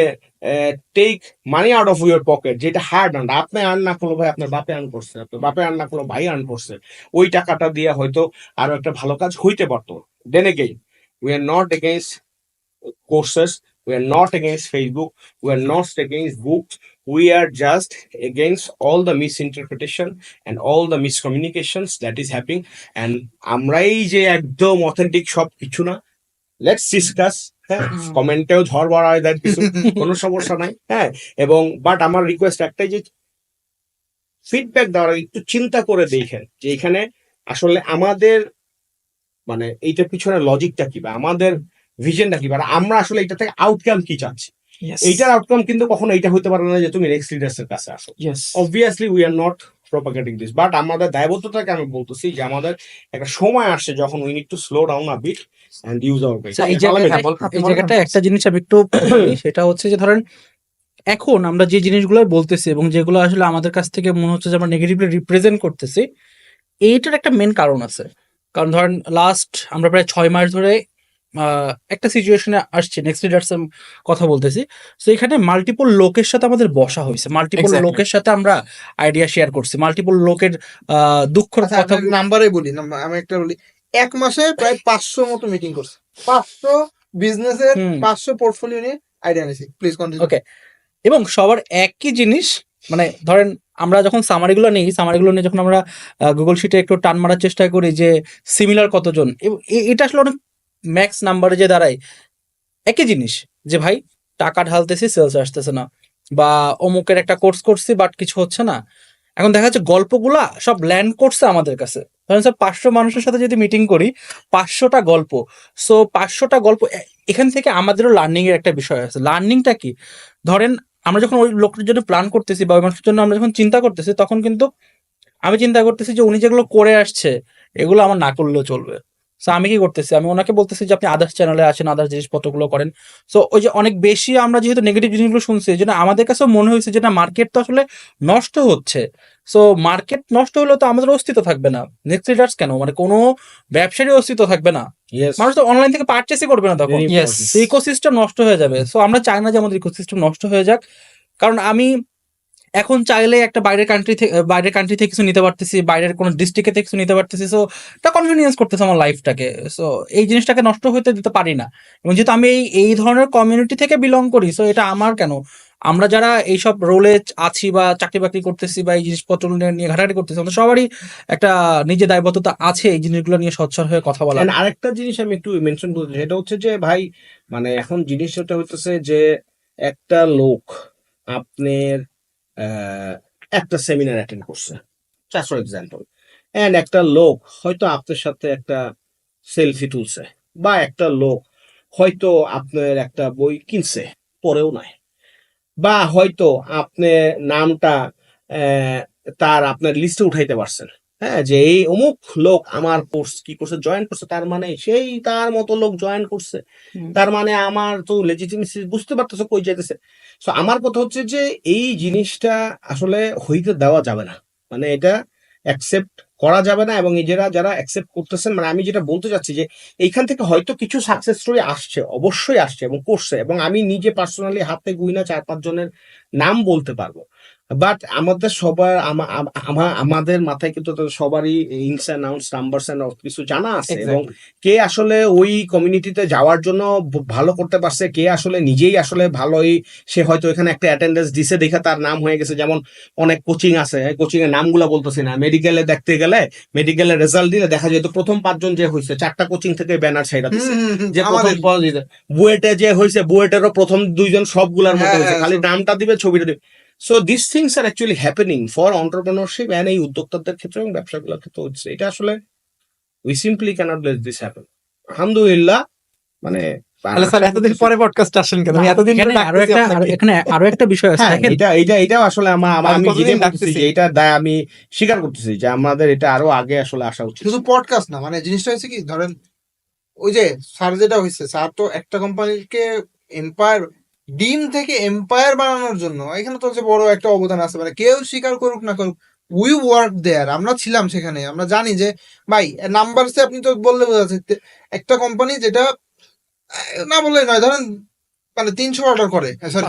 take money out of your pocket, যেটা হার্ড আর্ন, আপনি আর্ন না করলো ভাই, আপনার বাপে আর্ন করছে, আপনার বাপে আর্ন না করলো ভাই আর্ন করছে, ওই টাকাটা দিয়ে হয়তো আরো একটা ভালো কাজ হইতে পারতো. Then again, we are not against courses, we are not against Facebook, we are not against books, we are just against all the misinterpretation and all the miscommunications that is happening. And আমরাই যে একদম অথেন্টিক সব কিছু না, লেটস ডিসকাস, হ্যাঁ, কমেন্টেও ঝড় বাড়ায় দেন কিছু, কোনো সমস্যা নাই, হ্যাঁ, এবং বাট আমার রিকোয়েস্ট একটাই যে ফিডব্যাক দেওয়ার আগে একটু চিন্তা করে দেখেন যে এখানে আসলে আমাদের মানে এইটার পিছনে লজিকটা কি, বা আমাদের ভিশনটা কি, বা আমরা আসলে এটা থেকে আউটকাম কি চাচ্ছি. এইটার আউটকাম কিন্তু কখনো এইটা হতে পারে না যে তুমি নেক্সট লিডার্স এর কাছে আসো. Obviously we are not propagating this, but আমাদের দায়বদ্ধতাকে আমি বলতেছি যে আমাদের একটা সময় আসছে যখন we need to slow down a bit and use our brain. এই জায়গাটা একটা জিনিস আমি একটু বলি, সেটা হচ্ছে যে ধরেন এখন আমরা যে জিনিসগুলো বলতেছি এবং যেগুলো আসলে আমাদের কাছ থেকে মনে হচ্ছে যে আমরা নেগেটিভলি রিপ্রেজেন্ট করতেছি, এইটার একটা মেন কারণ আছে. কারণ ধরেন লাস্ট আমরা প্রায় 6 মাস ধরে একটা সিচুয়েশনে আসছে, নেক্সট লিডার্স কথা বলতেছি, তো এখানে মাল্টিপল লোকের সাথে আমাদের বসা হয়েছে, মাল্টিপল লোকের সাথে আমরা আইডিয়া শেয়ার করছি, মাল্টিপল লোকের দুঃখের কথা নাম্বারে বলি, আমি একটা বলি, 1 মাসে প্রায় 500 মতো মিটিং করছে, 500 বিজনেসের 500 পোর্টফোলিও নিয়ে আইডিয়া নিয়েছি. Please continue. ওকে, এবং সবার একই জিনিস, মানে ধরেন আমরা যখন সামারিগুলো নিয়ে যখন আমরা গুগল শিটে একটু টান মারার চেষ্টা করি যে সিমিলার কতজন, এটা আসলে অনেক ম্যাক্স নাম্বারে যে দাঁড়ায় একই জিনিস, যে ভাই টাকা ঢালতেছি, সেলস আসতেছে না, বা অমুকের একটা কোর্স করছি বাট কিছু হচ্ছে না. এখন দেখা যাচ্ছে গল্পগুলা সব ল্যান্ড করছে আমাদের কাছে. ধরেন স্যার 500 মানুষের সাথে যদি মিটিং করি, 500টা গল্প, সো 500টা গল্প, এখান থেকে আমাদেরও লার্নিং এর একটা বিষয় আছে. লার্নিংটা কি, ধরেন আমরা যখন ওই লোকটার জন্য প্ল্যান করতেছি বা ওই মানুষের জন্য আমরা যখন চিন্তা করতেছি, তখন কিন্তু আমি চিন্তা করতেছি যে উনি যেগুলো করে আসছে এগুলো আমার না করলেও চলবে. সো আমি কি করতেছি, আমি ওনাকে বলতেছি যে আপনি আদার্স চ্যানেলে আসেন, আদার্স জিনিসপত্রগুলো করেন. সো ওই যে অনেক বেশি আমরা যেহেতু নেগেটিভ জিনিসগুলো শুনছি, যে না আমাদের কাছেও মনে হয়েছে যে না মার্কেট তো আসলে নষ্ট হচ্ছে. সো মার্কেট নষ্ট হলে তো আমাদের অস্তিত্ব থাকবে না, নেক্সট লিডার্স কেন, মানে কোনো ব্যবসারই অস্তিত্ব থাকবে না, মানুষ তো অনলাইন থেকে পারচেসই করবে না, তখন ইকোসিস্টেম নষ্ট হয়ে যাবে. সো আমরা চাই না যে আমাদের ইকোসিস্টেম নষ্ট হয়ে যাক. কারণ আমি এখন চাইলে একটা বাইরের কান্ট্রি থেকে কিছু নিতে পারতেছি, বাইরের কোনো ডিস্ট্রিক্টে থেকে কিছু নিতে পারতেছি, সো এটা কনভিনিয়েন্স করতেছে আমার লাইফটাকে. সো এই জিনিসটাকে নষ্ট হতে দিতে পারি না. এবং যেহেতু আমি এই ধরনের কমিউনিটি থেকে বিলং করি, সো এটা আমার কেন, আমরা যারা এইসব রোলে আছি বা চাকরি বাকরি করতেছি বা এই জিনিসপত্র নিয়ে ঘাটাঘাটি করতেছি, আমাদের সবারই একটা নিজের দায়বদ্ধতা আছে এই জিনিসগুলো নিয়ে সচ্ছল হয়ে কথা বলা. আরেকটা জিনিস আমি একটু মেনশন করতে, সেটা হচ্ছে যে ভাই মানে এখন জিনিসটা হইতেছে যে একটা লোক আপনার একটা সেমিনার অ্যাটেন্ড করছে, জাস্ট ফর এক্সাম্পল, এন্ড একটা লোক হয়তো আপনার সাথে একটা সেলফি তুলছে, বা একটা লোক হয়তো আপনার একটা বই কিনছে, পড়েও নাই, বা হয়তো আপনার নামটা তার আপনার লিস্টে উঠাইতে পারছেন, হ্যাঁ, যে এই অমুক লোক আমার কোর্স কি করছে, জয়েন করছে, তার মানে সেই তার মতো লোক জয়েন করছে, তার মানে আমার তো লেজিটিমেসি বুঝতে পারতেছে কই যাইতেছে. সো আমার কথা হচ্ছে যে এই জিনিসটা আসলে হইতে দেওয়া যাবে না, মানে এটা অ্যাকসেপ্ট করা যাবে না, এবং নিজেরা যারা অ্যাকসেপ্ট করতেছেন, মানে আমি যেটা বলতে চাচ্ছি যে এইখান থেকে হয়তো কিছু সাকসেস স্টোরি আসছে, অবশ্যই আসছে এবং করছে, এবং আমি নিজে পার্সোনালি হাতে গুইনা 4-5 জনের নাম বলতে পারবো। বাট আমাদের সবার আমাদের মাথায় কিন্তু তো সবারই ইনস অ্যান্ড আউটস, নাম্বারস অ্যান্ড কিছু জানা আছে, এবং কে আসলে ওই কমিউনিটিতে যাওয়ার জন্য ভালো করতে পারছে, কে আসলে নিজেই আসলে ভালোই, সে হয়তো এখানে একটা অ্যাটেন্ডেন্স দিছে দেখে তার নাম হয়ে গেছে। যেমন অনেক কোচিং আছে, কোচিং এর নামগুলো বলতেছি না, মেডিকেলে দেখতে গেলে মেডিকেলের রেজাল্ট দিলে দেখা যায় তো প্রথম 5 জন যে হয়েছে 4টা কোচিং থেকে ব্যানার ছাইড়া দিছে, যে প্রথম বুয়েটে যে হয়েছে বুয়েটেরও প্রথম 2 জন সবগুলার মধ্যে হয়েছে, খালি নামটা দিবে ছবিটা দিবে। So this things are actually happening for entrepreneurship and এই উদ্যোক্তাদের ক্ষেত্রে এবং ব্যবসাগুলোর ক্ষেত্রে হচ্ছে। এটা আসলে we simply cannot let this happen. আলহামদুলিল্লাহ। মানে স্যার এতদিন পরে পডকাস্ট আসেন কেন? আমি এতদিন এখানে আরো একটা বিষয় আছে, হ্যাঁ, দেখেন এটাও আসলে আমি কতদিন যেটা ডাকতেছি। বলতেছি যে এটা আমি স্বীকার করতেছি যে আমাদের এটা আরো আগে আসলে আসা উচিত। শুধু পডকাস্ট না, মানে জিনিসটা হচ্ছে কি, ধরেন ওই যে স্যার যেটা হয়েছে, স্যার তো একটা কোম্পানিকে এম্পায়ার, ডিম থেকে এম্পায়ার বানানোর জন্য এখানে তো হচ্ছে বড় একটা অবদান আছে, মানে কেউ স্বীকার করুক না করুক, উই ওয়ার্ক দেয়ার, আমরা ছিলাম সেখানে, আমরা জানি যে ভাই নাম্বারসে আপনি তো বললে বোঝা যাচ্ছে একটা কোম্পানি যেটা না বললে নয়, ধরেন মানে 300 অর্ডার করে, সরি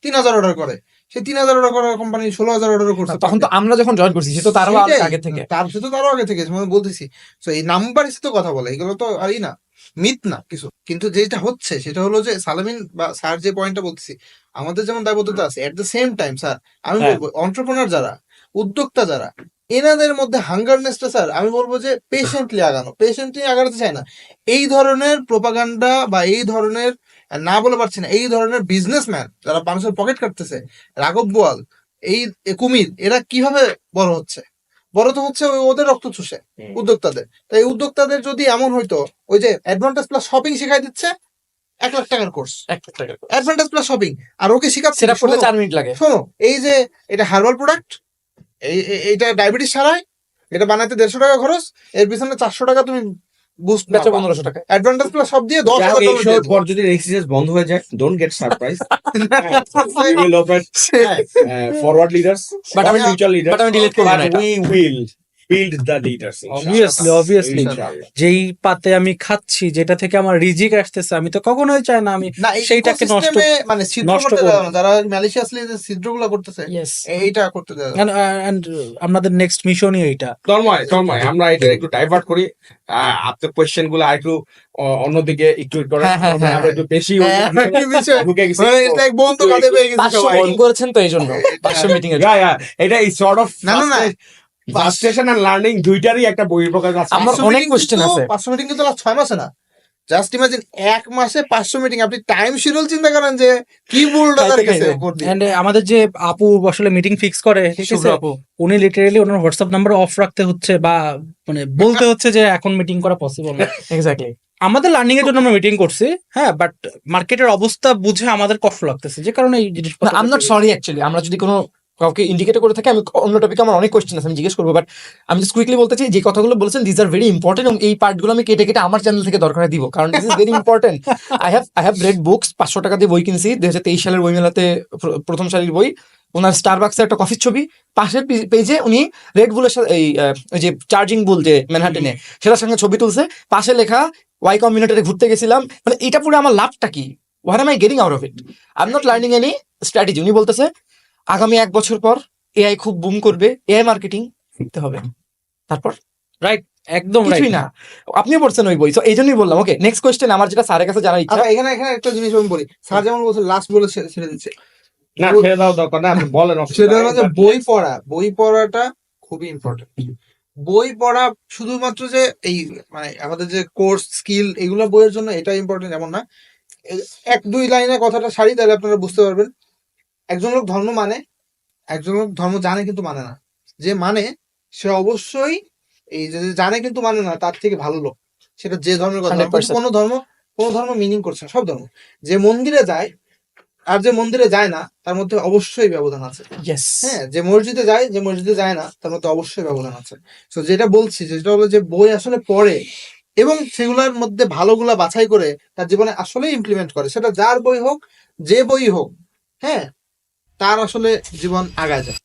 3000 অর্ডার করে, সেই 3000 অর্ডার করার কোম্পানি 16,000 অর্ডার করছে। তখন তো আমরা যখন জয়েন করছি সে তো তারও সেটাই, আগে থেকে। তার সে তো তারও আগে থেকে, মানে বলতেছি। তো এই নাম্বার তো কথা বলে, এগুলো তো আরই না, মিথ না কিছু। কিন্তু যেটা হচ্ছে সেটা হলো যে সালামিন বা স্যার যে পয়েন্টটা বলতেছি, আমাদের যেমন দায়বদ্ধতা আছে, এট দ্য সেম টাইম স্যার আমি বলবো অন্টারপ্রেনার যারা, উদ্যোক্তা যারা, এনাদের মধ্যে হাঙ্গারনেসটা স্যার আমি বলবো যে পেশেন্টলি আগাতে চায় না। এই ধরনের প্রোপাগান্ডা বা এই ধরনের, না বলে পারছি না, এই ধরনের বিজনেসম্যান যারা মানুষের পকেট কাটতেছে, রাঘব বোয়াল, এই কুমির, এরা কিভাবে বড় হচ্ছে? বড় তো হচ্ছে ওদের রক্ত চুষে, উদ্যোক্তাদের। তাই উদ্যোক্তাদের যদি এমন হইতো, ওই যে অ্যাডভান্টেজ প্লাস শপিং শিখাই দিচ্ছে, 1 লাখ টাকার কোর্স, অ্যাডভান্টেজ প্লাস শপিং, আর ওকে শিখাচ্ছে সেটা করতে 4 মিনিট লাগে। শোনো, এই যে এটা হার্বাল প্রোডাক্ট, এইটা ডায়াবেটিস সারায়, এটা বানাতে 150 টাকা খরচ, এর পিছনে 400 টাকা তুমি বুস্ট বেচো 1500 টাকা। অ্যাডভান্টেজ প্লাস সব দিয়ে 10,000 এই শোর পর যদি এক্সারসাইজ বন্ধ হয়ে যায়, don't get surprise. We will operate forward leaders, But আমি- future leaders, but আমি delete করবো না but এটা। we will build the leaders. Obviously. Inshallah. যেই পাতে আমি খাচ্ছি, যেটা থেকে আমার রিজিক আসতেছে, আমি তো কখনোই চাই না আমি না, এই সেইটাকে নষ্ট ecosystem-এ মানে ছিদ্র নষ্ট করতে করবো। দেওয়া না, যারা ম্যালিশিয়াসলি যে ছিদ্রগুলো করতেছে, Yes. এইটা করতে দেওয়া না। and আমাদের নেক্সট মিশনই এইটা। তন্ময় আমরা এটা একটু ডাইভার্ট করি, আপনার কোয়েশ্চেন গুলো আরেকটু অন্যদিকে একটু করে হ্যাঁ, আমরা একটু বেশি কি বিষয়? ঢুকে গেছি। মানে it's like বন্ধু কাঁধে পেয়ে গেছে 500 সবাই। ফোন করেছেন তো এই জন্য 500 মিটিং এর। এটা এই সর্ট অফ না, না, না। ফ্রাস্ট্রেশন এন্ড লার্নিং দুইটারই একটা বহিঃপ্রকাশ আছে। আমার 500 অনেক meeting question কিন্তু- আছে। 500 মিটিং কিন্তু লাস্ট 6 মাসে না, জাস্ট ইমাজিন 1 মাসে 500 মিটিং। আপনি টাইম শিডিউল চিন্তা করেন যে কি বুলডোজার তাই তো, গেছে তাই তো। উপর দিয়ে। এন্ড আমাদের যে আপু আসলে মিটিং ফিক্স করে, ঠিক শুভ্র আছে, আপু। উনি literally owner WhatsApp number of রাখতে হচ্ছে, বা মানে বলতে হচ্ছে যে এখন মিটিং করা পসিবল না। এক্স্যাক্টলি। আমাদের লার্নিং এর জন্য আমরা মিটিং করছি, হ্যাঁ, বাট মার্কেটের অবস্থা বুঝে আমাদের কষ্ট লাগতেছে, যে কারণে এই জিনিসটা। I am not sorry actually, আমরা যদি কোনো কাউকে ইন্ডিকেট করে থাকি, আমি অন্য টপিকে আমার অনেক কোয়েশ্চেন আছে, আমি জিজ্ঞেস করবো, বাট আমি জাস্ট কুইকলি বলতে চাই যে কথাগুলো বলেছেন দিস আর ভেরি ইম্পর্টেন্ট, এবং এই পার্টগুলো আমি কেটে কেটে আমার চ্যানেল থেকে দরকার দিব, কারণ this is very important. I have read books, 500 টাকা দিয়ে বই কিনছি, 2023 সালের বইমেলাতে প্রথম সারির বই, ওনার স্টারবাক্সের একটা কফির ছবি, পাশের পেজে উনি রেড বুলের সাথে এই যে চার্জিং বুল যে ম্যানহাটনে, সেটার সঙ্গে ছবি তুলছে, পাশে লেখা ওয়াই কমিউনিটিতে ঘুরতে গেছিলাম। মানে এটা পুরো আমার লাভটা কি? What M I getting out of it? I am not learning any strategy. উনি বলতেছে আগামী 1 বছর পর এআই খুব বুম করবে, এআই মার্কেটিং শিখতে হবে, তারপর রাইট, একদম কিছুই রাইট। না। আপনিও পড়ছেন ওই বই, তো এই জন্যই বললাম। ওকে, নেক্সট কোয়েশ্চেন আমার যেটা স্যারের কাছে জানার ইচ্ছা। আচ্ছা, এখানে একটা জিনিস আমি বলি, স্যার যেমন বলছে লাস্ট বলে ছেড়ে দিচ্ছে, না, ছেড়ে দাও দরকার না, আপনি বলেন। সেটা হলো যে বই পড়াটা খুবই ইম্পর্টেন্ট। বই পড়া শুধুমাত্র যে এই মানে আমাদের যে কোর্স স্কিল এগুলো বইয়ের জন্য এটা ইম্পর্টেন্ট এমন না। 1-2 লাইনে কথাটা সারি, তাহলে আপনারা বুঝতে পারবেন। একজন লোক ধর্ম মানে, একজন লোক ধর্ম জানে কিন্তু মানে না। যে মানে সে অবশ্যই, এই যে জানে কিন্তু মানে না, তার থেকে ভালো লোক, সেটা যে ধর্মের কথা। 100%। কোনো ধর্ম মিনিং করছে না, সব ধর্ম। যে মন্দিরে যায় আর যে মন্দিরে যায় না, তার মধ্যে অবশ্যই ব্যবধান আছে। ইয়েস। হ্যাঁ, যে মসজিদে যায়, যে মসজিদে যায় না, তার মধ্যে অবশ্যই ব্যবধান আছে। তো যেটা বলছি, যেটা হলো যে বই আসলে পড়ে এবং সেগুলোর মধ্যে ভালোগুলা বাছাই করে তার জীবনে আসলে ইমপ্লিমেন্ট করে, সেটা যার বই হোক, যে বই হোক, হ্যাঁ, তার আসলে জীবন আগায় যায়।